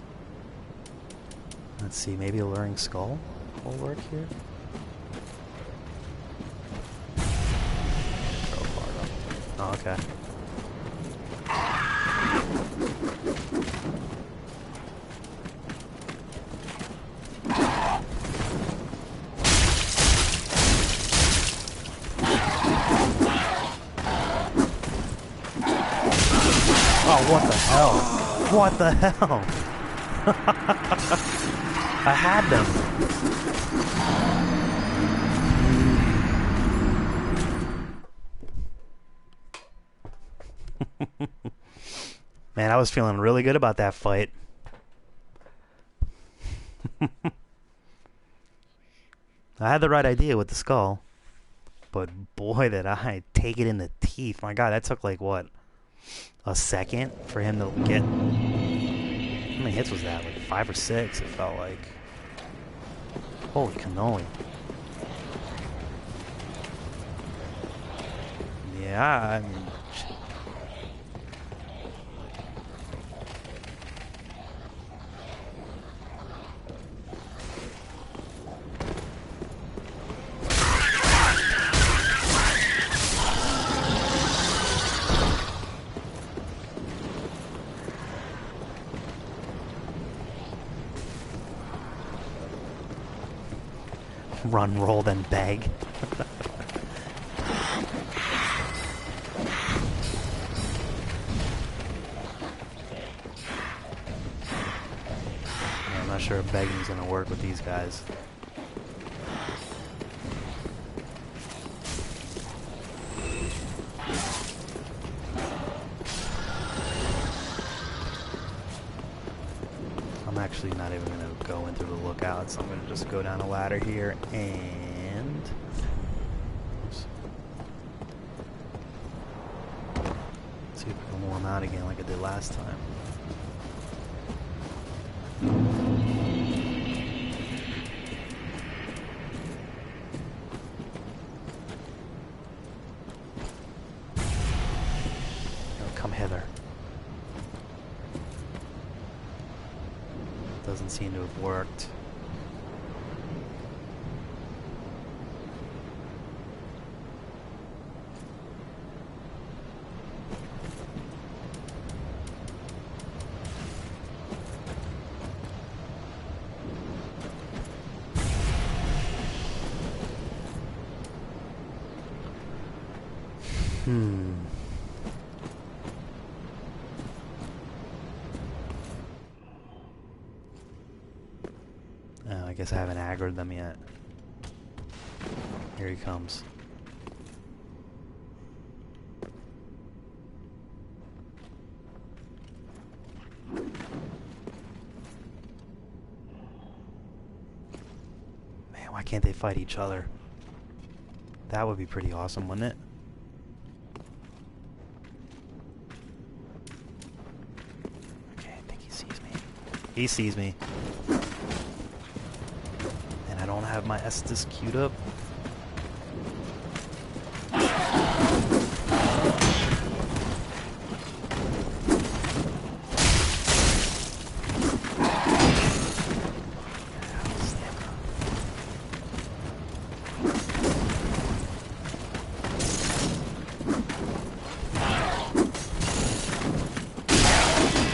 Let's see, maybe Alluring Skull will work here. Oh, okay. Oh, what the hell? What the hell? I had them. Man, I was feeling really good about that fight. I had the right idea with the skull, but boy, did I take it in the teeth. My God, that took like, what, a second for him to get... How many hits was that? Like 5 or 6, it felt like. Holy cannoli. Yeah, I mean... Run, roll, then beg. I'm not sure if begging is going to work with these guys. I'm actually not even going to go into the lookout, so I'm going to just go down a ladder here and... Oops. See if I can lure him out again like I did last time. Oh, come hither. Doesn't seem to have worked. Oh, I guess I haven't aggroed them yet. Here he comes. Man, why can't they fight each other? That would be pretty awesome, wouldn't it? Okay, I think he sees me. He sees me. And I don't have my Estus queued up.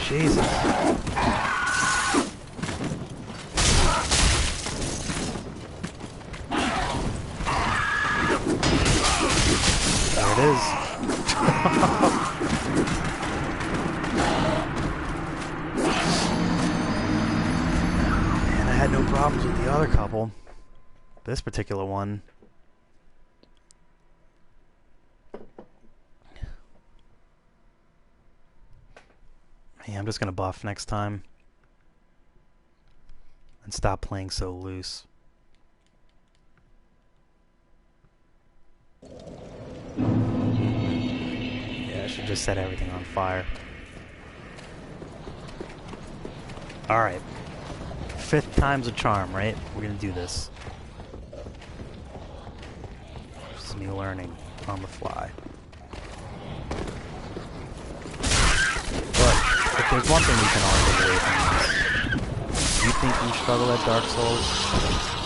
Jesus. There it is. And I had no problems with the other couple. This particular one. Yeah, I'm just gonna buff next time and stop playing so loose. Yeah, I should just set everything on fire. Alright. 5th time's a charm, right? We're gonna do this. This is me learning on the fly. If there's one thing we can all take away from this, you think you struggle at Dark Souls,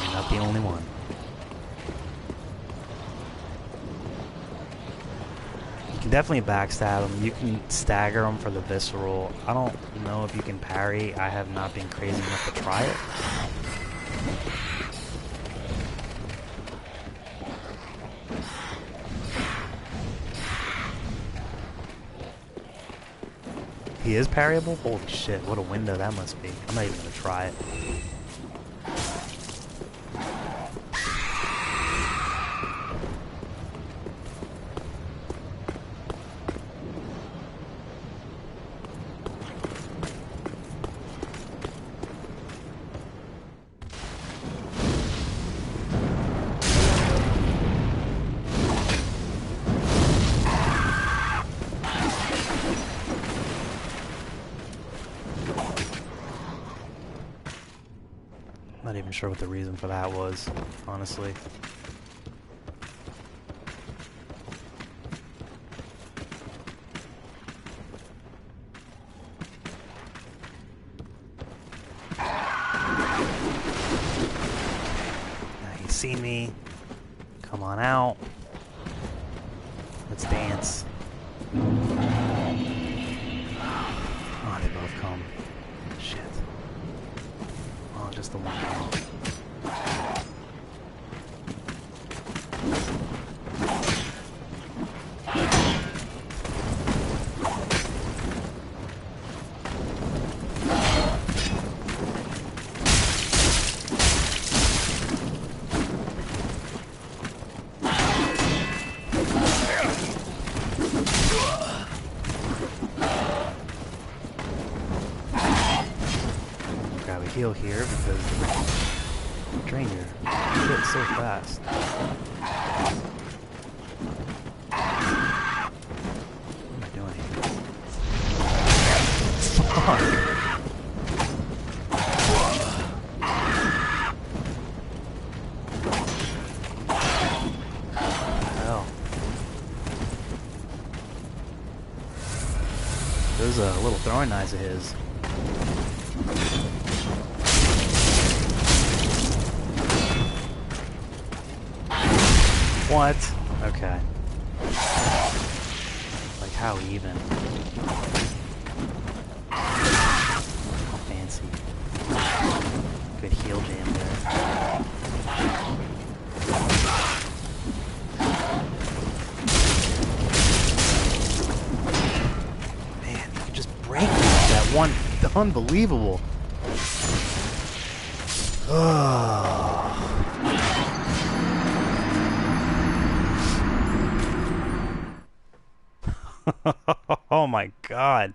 you're not the only one. You can definitely backstab them, you can stagger them for the visceral. I don't know if you can parry, I have not been crazy enough to try it. He is parryable? Holy shit, what a window that must be. I'm not even gonna try it. Not even sure what the reason for that was, honestly. Now you see me. Come on out. Let's dance. Oh, they both come. Shit. Oh, just the one. Heal here because drain your shit so fast. What am I doing here? Hell. There's a little throwing knives of his. What? Okay. Like how even? How fancy. Good heal jam there. Man, you can just break that one. Unbelievable. Oh my god.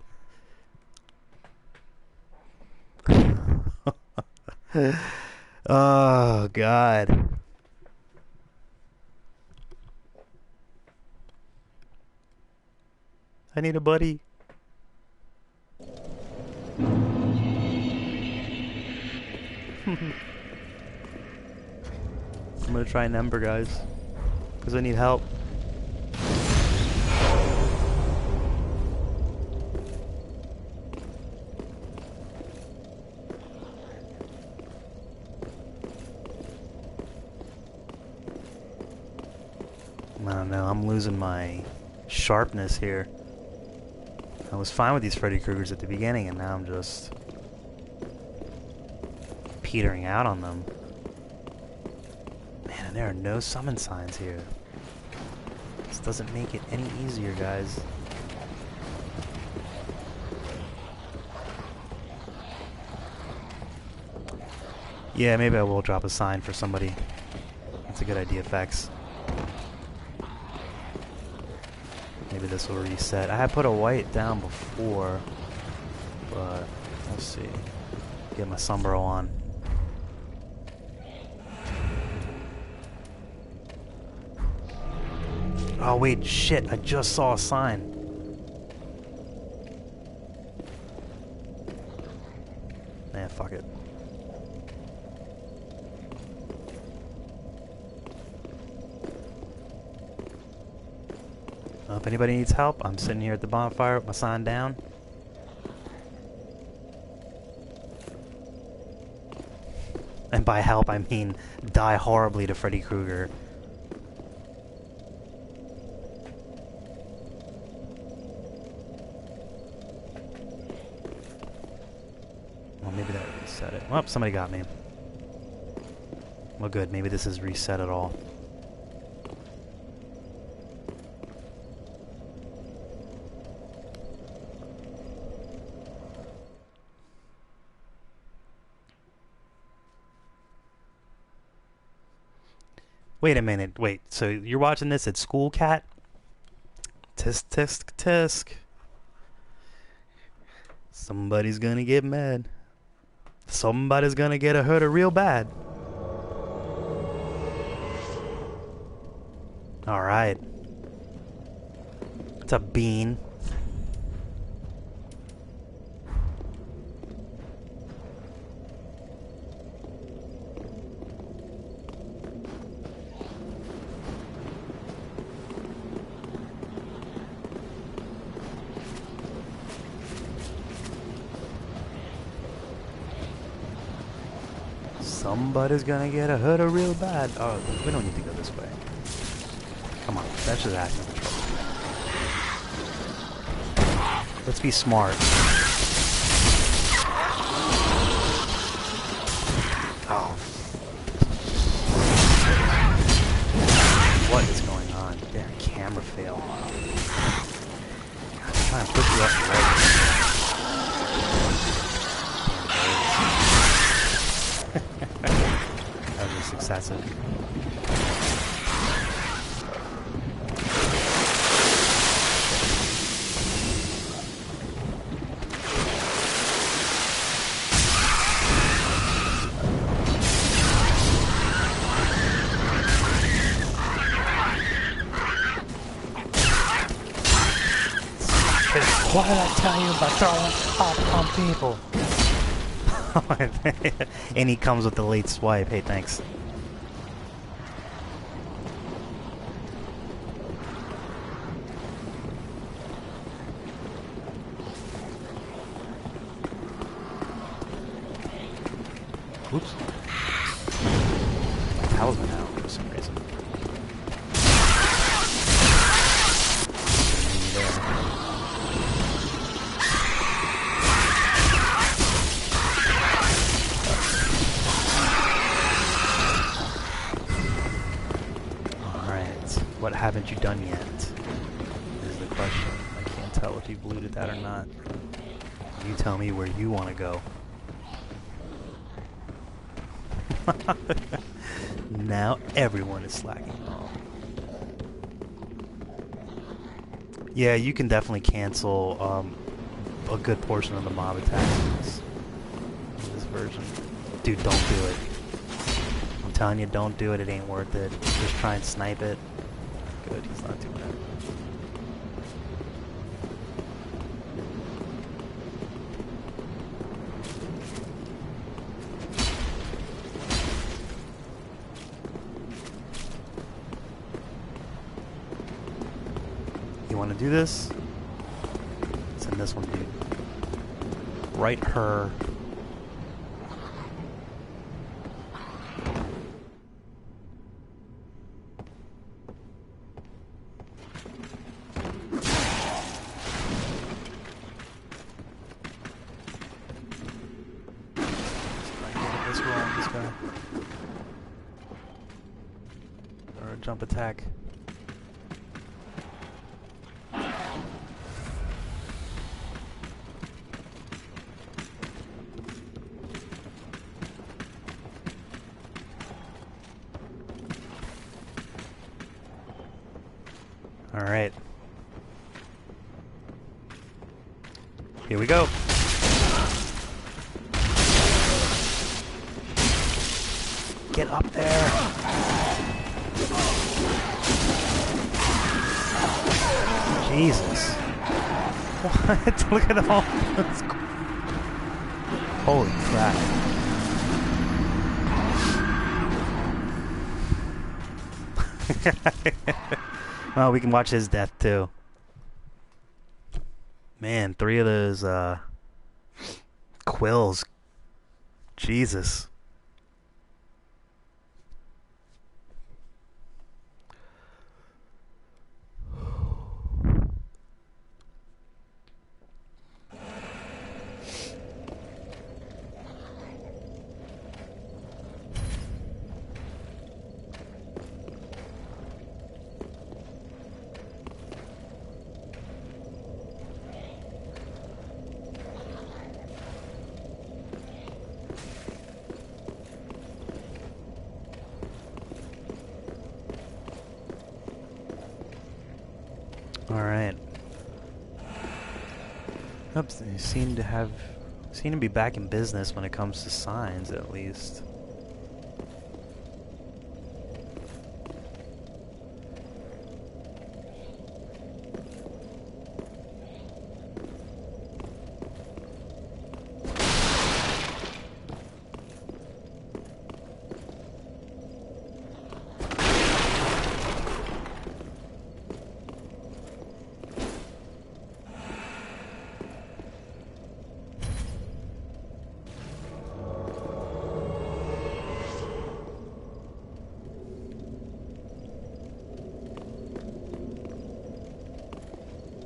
Oh god. I need a buddy. I'm gonna try an ember, guys, because I need help. I don't know, I'm losing my sharpness here. I was fine with these Freddy Kruegers at the beginning, and now I'm just petering out on them. Man, and there are no summon signs here. This doesn't make it any easier, guys. Yeah, maybe I will drop a sign for somebody. That's a good idea, Fex. Maybe this will reset. I had put a white down before, but we'll see. Get my Sunbro on. Oh wait, shit, I just saw a sign. Nah, fuck it. If anybody needs help, I'm sitting here at the bonfire with my sign down. And by help, I mean die horribly to Freddy Krueger. Well, maybe that reset it. Well, somebody got me. Well, good. Maybe this is reset at all. Wait a minute, wait, so you're watching this at school, Cat? Tisk, tisk, tisk. Somebody's gonna get mad. Somebody's gonna get hurt real bad. Alright. What's up, Bean? Somebody's gonna get hurt real bad. Oh, we don't need to go this way. Come on, that's just acting control. Let's be smart. Oh. What is going on? Damn, camera fail. God, I'm trying to push you up the right. That was excessive. What did I tell you about throwing up on people? And he comes with the late swipe. Hey, thanks. Oops. My talisman out for some reason. What haven't you done yet? Is the question. I can't tell if you've looted that or not. You tell me where you want to go. Now everyone is slacking off. Yeah, you can definitely cancel a good portion of the mob attacks in this version. Dude, don't do it. I'm telling you, don't do it. It ain't worth it. Just try and snipe it. Good, he's not doing that. You want to do this? Send this one, dude. Right her. Or jump attack. All right. Here we go. Get up there. Jesus. What? Look at all this. Holy crap. Well, we can watch his death too. Man, 3 of those quills. Jesus. Alright. Oops, they seem to be back in business when it comes to signs, at least.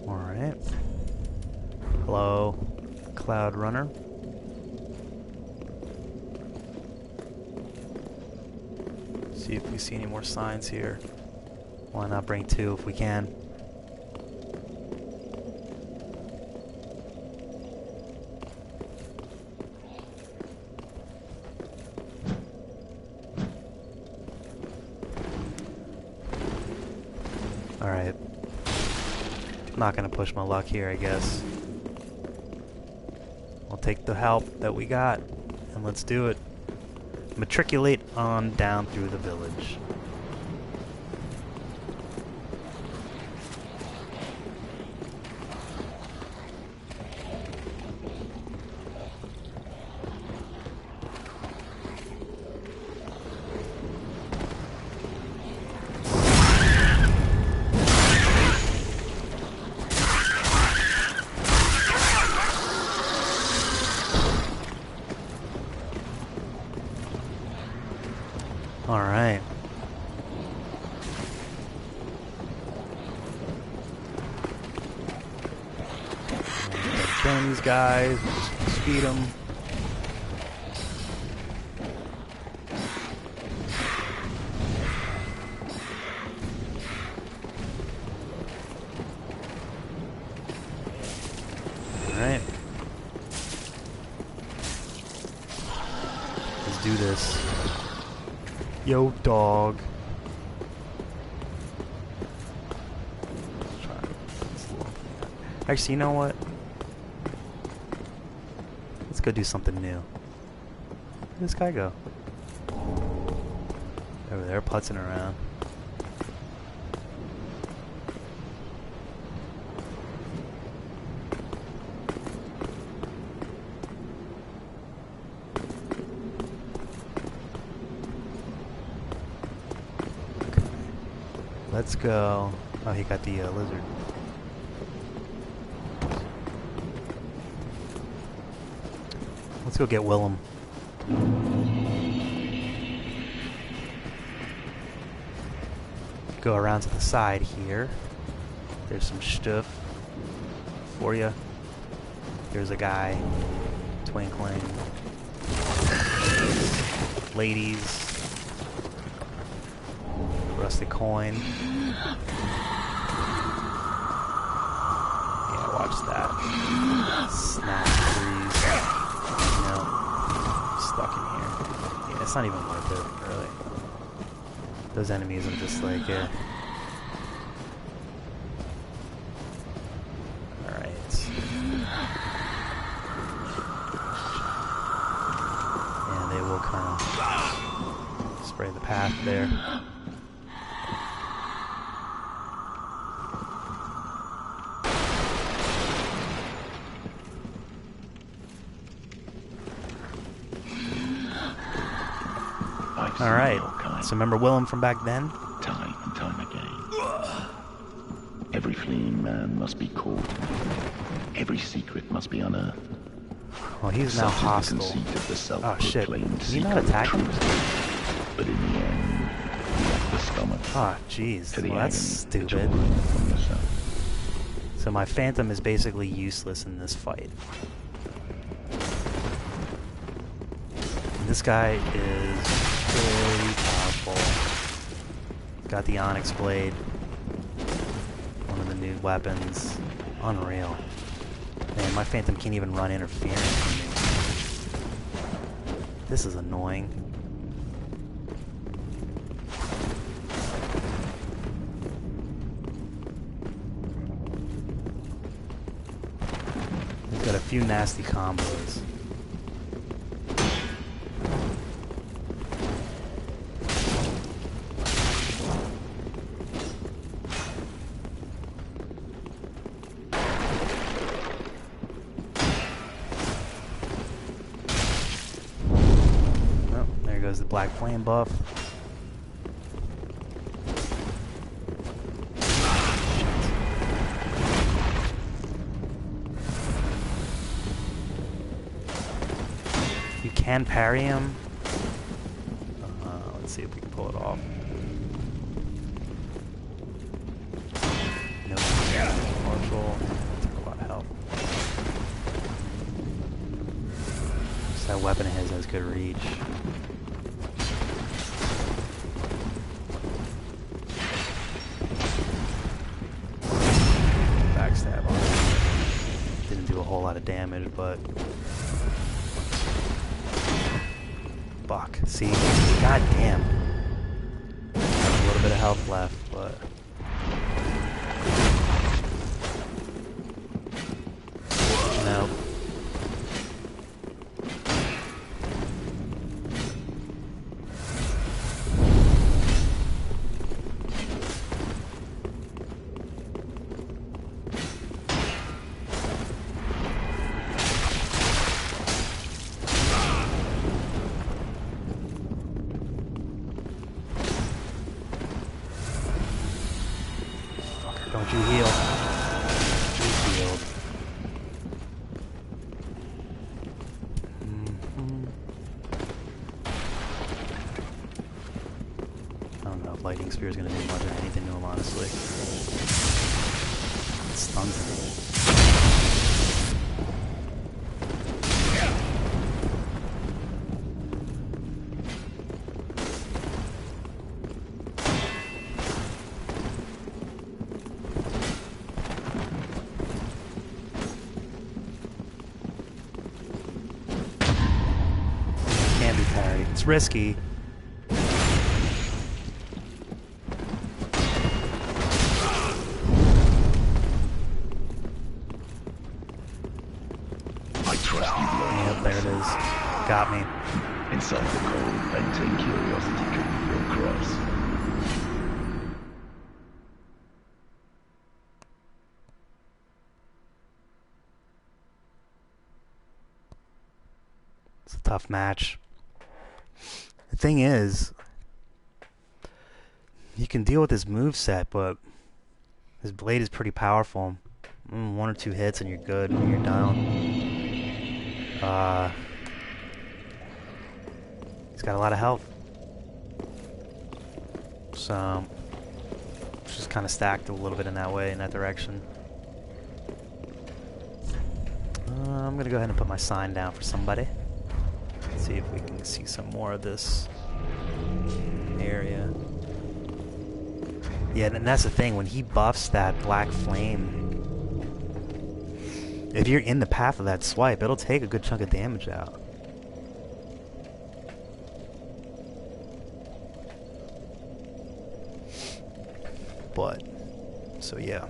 Alright. Hello, Cloud Runner. See if we see any more signs here. Why not bring 2 if we can? Alright. I'm not gonna push my luck here, I guess. We'll take the help that we got, and let's do it. Matriculate on down through the village. killing these guys. Just speed them. Alright. Let's do this. Yo, dog. Actually, you know what? Let's go do something new. Where'd this guy go? Over there, putzing around. Okay. Let's go. Oh, he got the lizard. Let's go get Willem. Go around to the side here. There's some stuff for you. Here's a guy twinkling. Ladies. Rusty coin. Yeah, watch that. Snap trees. Stuck in here. Yeah, it's not even worth it, really. Those enemies are just like, yeah. Alright. And they will kind of spray the path there. Alright, so remember Willem from back then? Time and time again. Every fleeing man must be caught. Every secret must be unearthed. Well, he's now hostile. Oh shit, can you not attack him? But in the end, you have the stomach. Oh jeez, well that's stupid. So my Phantom is basically useless in this fight. And this guy is very powerful. Got the Onyx Blade. One of the new weapons. Unreal. Man, my Phantom can't even run interference from me. This is annoying. He's got a few nasty combos. The black flame buff. You can parry him. Let's see if we can pull it off. No, partial. Took a lot of help. Just that weapon of his has good reach. Didn't do a whole lot of damage, but fuck. See, god damn. A little bit of health left, but nope. Don't you heal. You healed. I don't know if Lightning Spear is going to do much or anything to him, honestly. It stuns him. risky. I trust you, Lord. Yep, there it is. Got me. Inside the cold, Bentane curiosity could be real cross. It's a tough match. The thing is, you can deal with his moveset, but his blade is pretty powerful. One or two hits and you're good, and you're down. He's got a lot of health. So, it's just kind of stacked a little bit in that way, in that direction. I'm going to go ahead and put my sign down for somebody. See if we can see some more of this area. Yeah, and that's the thing, when he buffs that black flame, if you're in the path of that swipe, it'll take a good chunk of damage out. But, so yeah.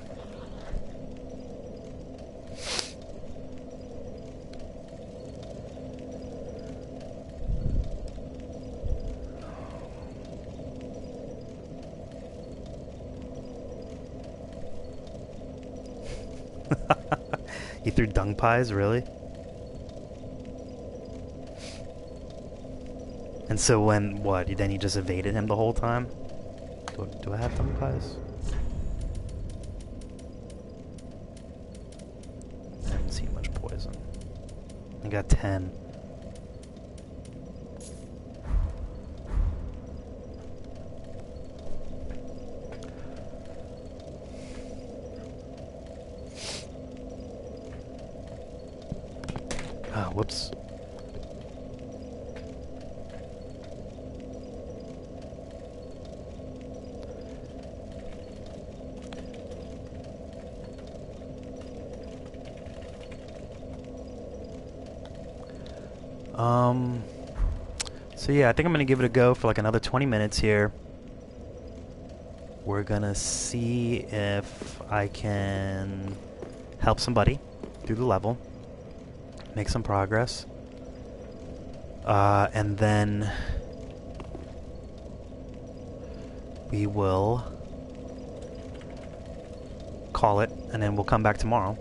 You threw dung pies, really? And so when, what, then you just evaded him the whole time? Do I have dung pies? I haven't seen much poison. I got 10. Ah, whoops. So yeah, I think I'm gonna give it a go for like another 20 minutes here. We're gonna see if I can help somebody through the level, make some progress, and then we will call it, and then we'll come back tomorrow.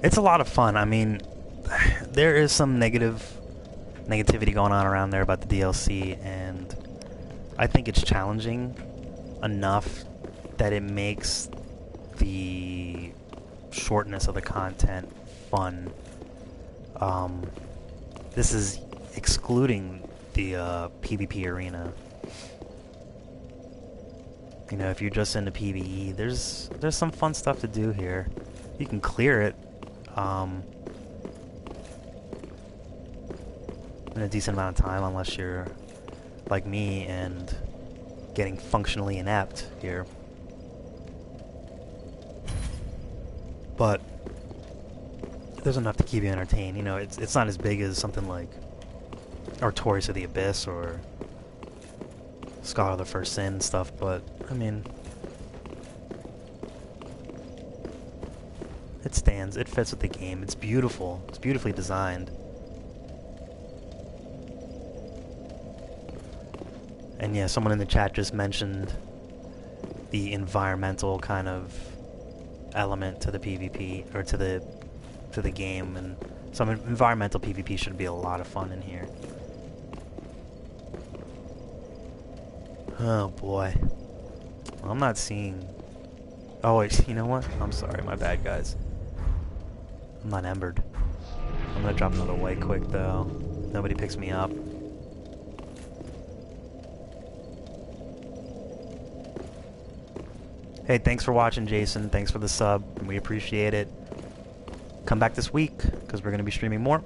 It's a lot of fun. I mean, there is some negativity going on around there about the DLC, and I think it's challenging enough that it makes the shortness of the content fun. This is excluding the PvP arena. You know, if you're just into PvE, there's some fun stuff to do here. You can clear it in a decent amount of time, unless you're like me and getting functionally inept here. But there's enough to keep you entertained. You know, it's not as big as something like Artorias of the Abyss or Scholar of the First Sin and stuff, but I mean, it stands. It fits with the game. It's beautiful. It's beautifully designed. And yeah, someone in the chat just mentioned the environmental kind of element to the PvP, or to the game, and some environmental PvP should be a lot of fun in here. Oh boy. Well, I'm not seeing... Oh wait, you know what? I'm sorry, my bad, guys. I'm not embered. I'm gonna drop another white quick though. Nobody picks me up. Hey, thanks for watching, Jason. Thanks for the sub. We appreciate it. Come back this week, because we're going to be streaming more.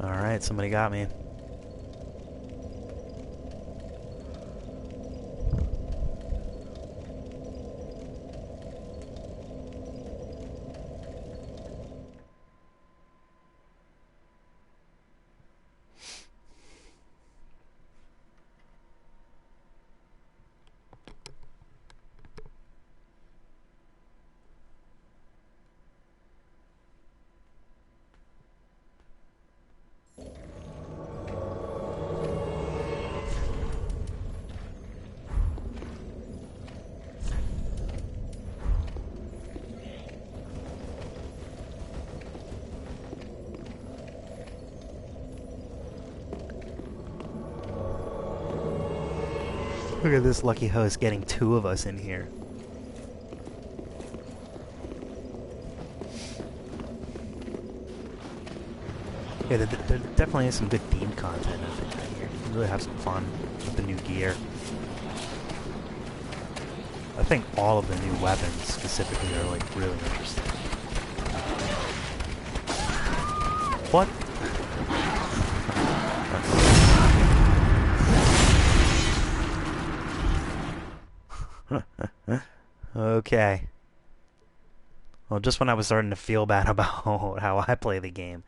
Alright, somebody got me. Look at this lucky host getting 2 of us in here. Yeah, there definitely is some good theme content I think right here. You can really have some fun with the new gear. I think all of the new weapons specifically are like really interesting. What? Okay. Well, just when I was starting to feel bad about how I play the game.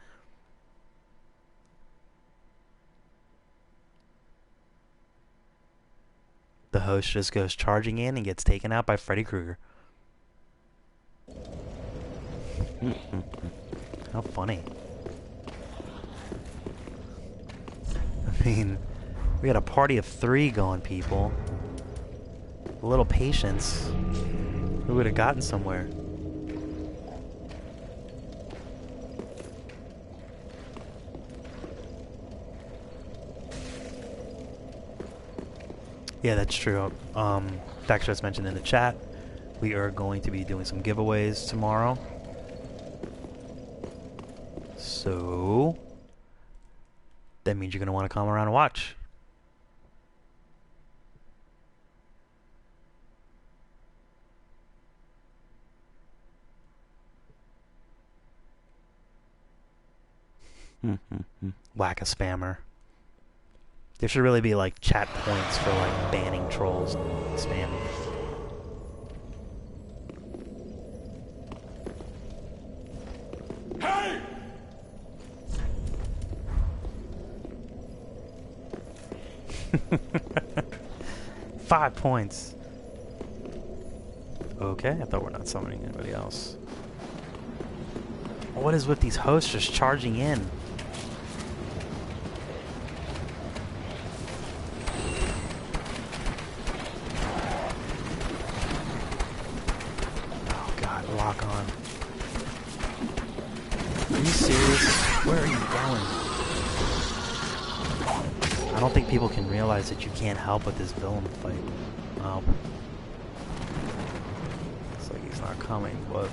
The host just goes charging in and gets taken out by Freddy Krueger. How funny. I mean, we got a party of 3 going, people. A little patience. We would have gotten somewhere. Yeah, that's true. Dexter just mentioned in the chat, we are going to be doing some giveaways tomorrow. So, that means you're going to want to come around and watch. Whack a spammer. There should really be like chat points for like banning trolls and spamming. Hey! Five points. Okay, I thought we're not summoning anybody else. What is with these hosts just charging in? Lock on. Are you serious? Where are you going? I don't think people can realize that you can't help with this villain fight. Oh. Looks like he's not coming, but...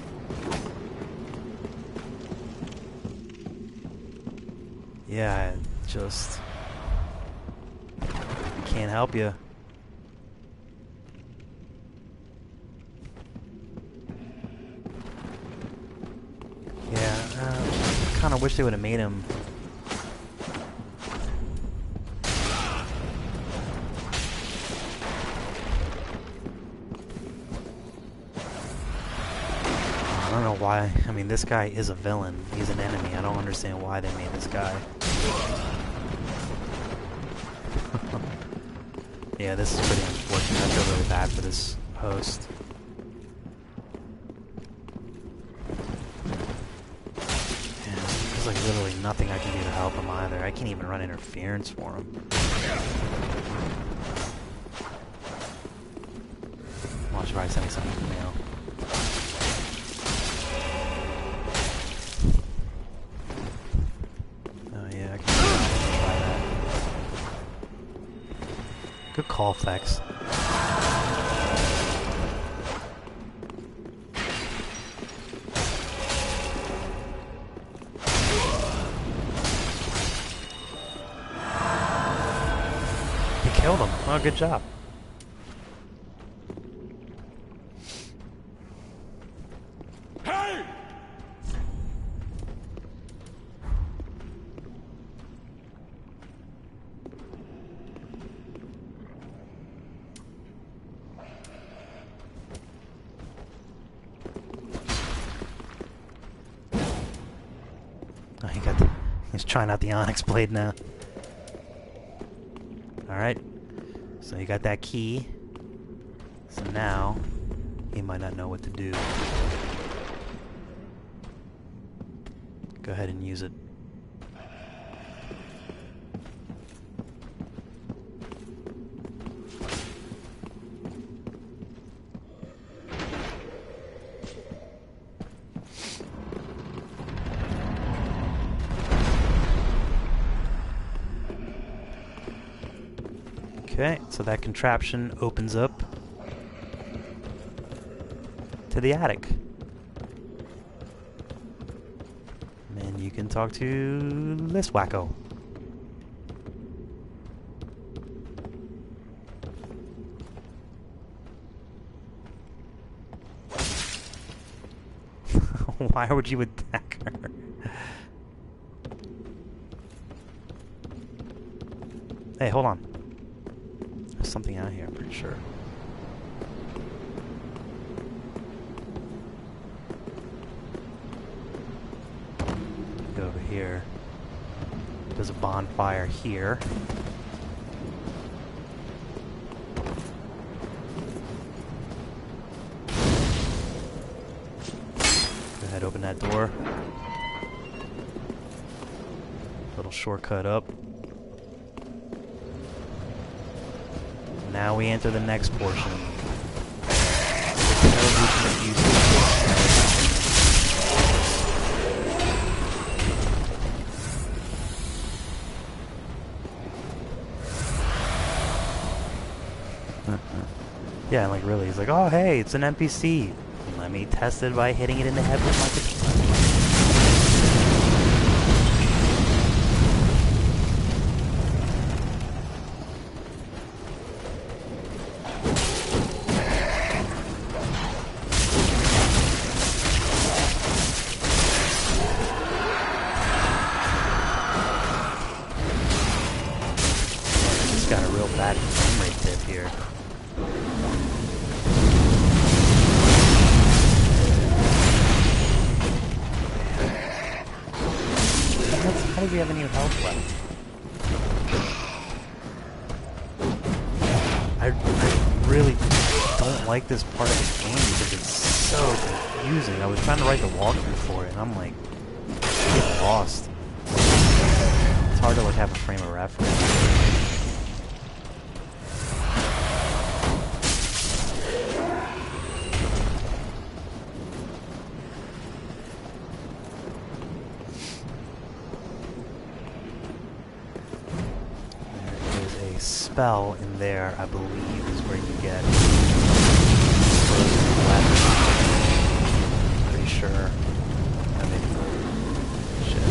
yeah, just... can't help you. I kind of wish they would have made him. I don't know why. I mean, this guy is a villain. He's an enemy. I don't understand why they made this guy. Yeah, this is pretty unfortunate. I feel really bad for this host. There's like literally nothing I can do to help him either. I can't even run interference for him. Well, I should probably send me some email. Oh yeah, I can try that. call effects. You killed him. Oh, good job. Oh, he's trying out the Onyx blade now. Alright. So you got that key. So now, he might not know what to do. Go ahead and use it. Okay, so that contraption opens up to the attic. And you can talk to this wacko. Why would you attack her? Hey, hold on. There's something out here, I'm pretty sure. Go over here. There's a bonfire here. Go ahead, open that door. Little shortcut up. Now we enter the next portion. Yeah, like really, he's like, oh hey, it's an NPC. Let me test it by hitting it in the head with my controller. Got a real bad frame rate dip here. How do we have any health left? I really don't like this part of the game because it's so confusing. I was trying to write the walkthrough for it and I'm like, get lost. It's hard to like have a frame of reference. Spell in there, I believe, is where you get weapons. Pretty sure. I mean, shit.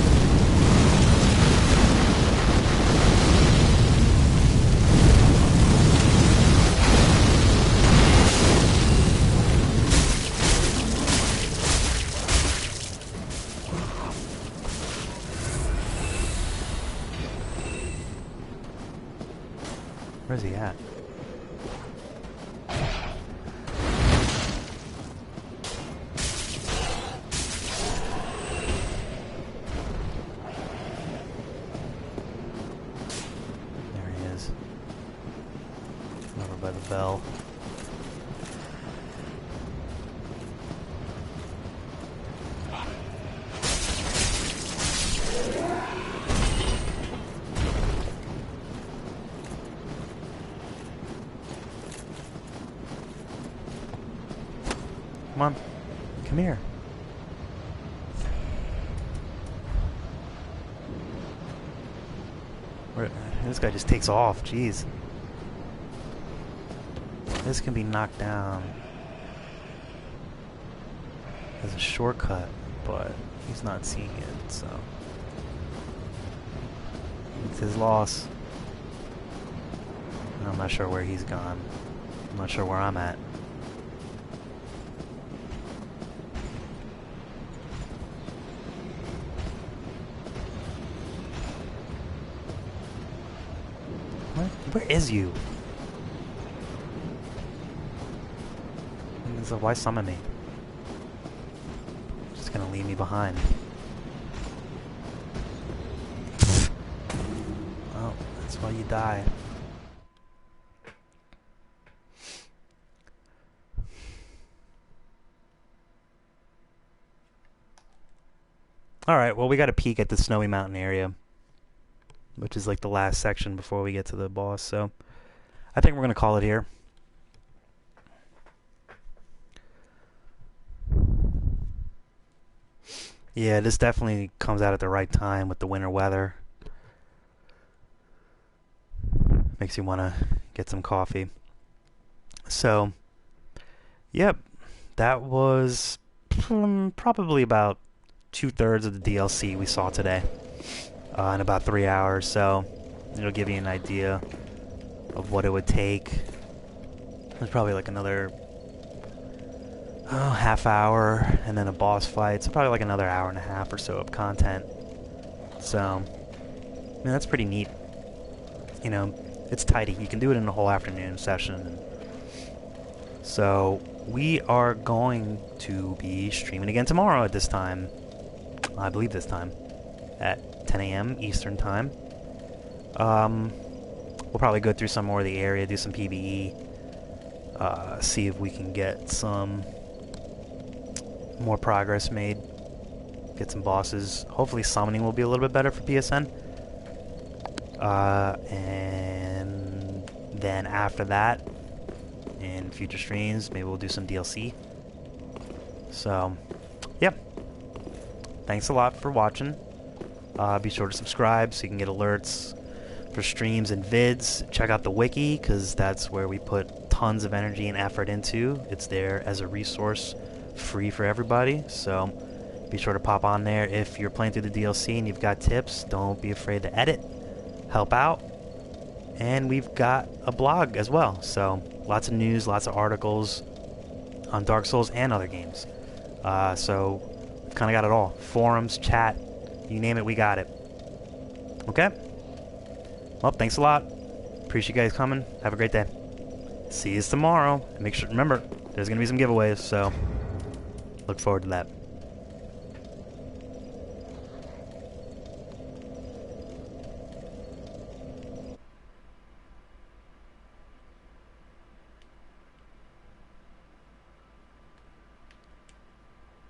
Where's he at? There he is. Over by the bell. Come on. Come here. This guy just takes off. Jeez. This can be knocked down as a shortcut, but he's not seeing it, so it's his loss. I'm not sure where he's gone. I'm not sure where I'm at. Where is you? So why summon me? Just gonna leave me behind. Oh, that's why you die. Alright, well we got a peek at the Snowy Mountain area, which is like the last section before we get to the boss, so I think we're gonna call it here. Yeah, this definitely comes out at the right time with the winter weather. Makes you want to get some coffee. So, yep, that was probably about 2/3 of the DLC we saw today in about 3 hours. So, it'll give you an idea of what it would take. There's probably like another half hour and then a boss fight, so probably like another hour and a half or so of content. So, I mean, that's pretty neat. You know, it's tidy. You can do it in a whole afternoon session. So, we are going to be streaming again tomorrow at this time. I believe this time. At 10 a.m. Eastern Time. We'll probably go through some more of the area, do some PvE. See if we can get some more progress made, get some bosses. Hopefully summoning will be a little bit better for PSN. And then after that, in future streams, maybe we'll do some DLC. So, yeah. Thanks a lot for watching. Be sure to subscribe so you can get alerts for streams and vids. Check out the wiki, because that's where we put tons of energy and effort into. It's there as a resource, free for everybody, so be sure to pop on there. If you're playing through the DLC and you've got tips, don't be afraid to edit, help out. And we've got a blog as well, so lots of news, lots of articles on Dark Souls and other games. So we've kind of got it all. Forums, chat, you name it, we got it. Okay? Well, thanks a lot. Appreciate you guys coming. Have a great day. See you tomorrow. And make sure, remember, there's going to be some giveaways, so look forward to that.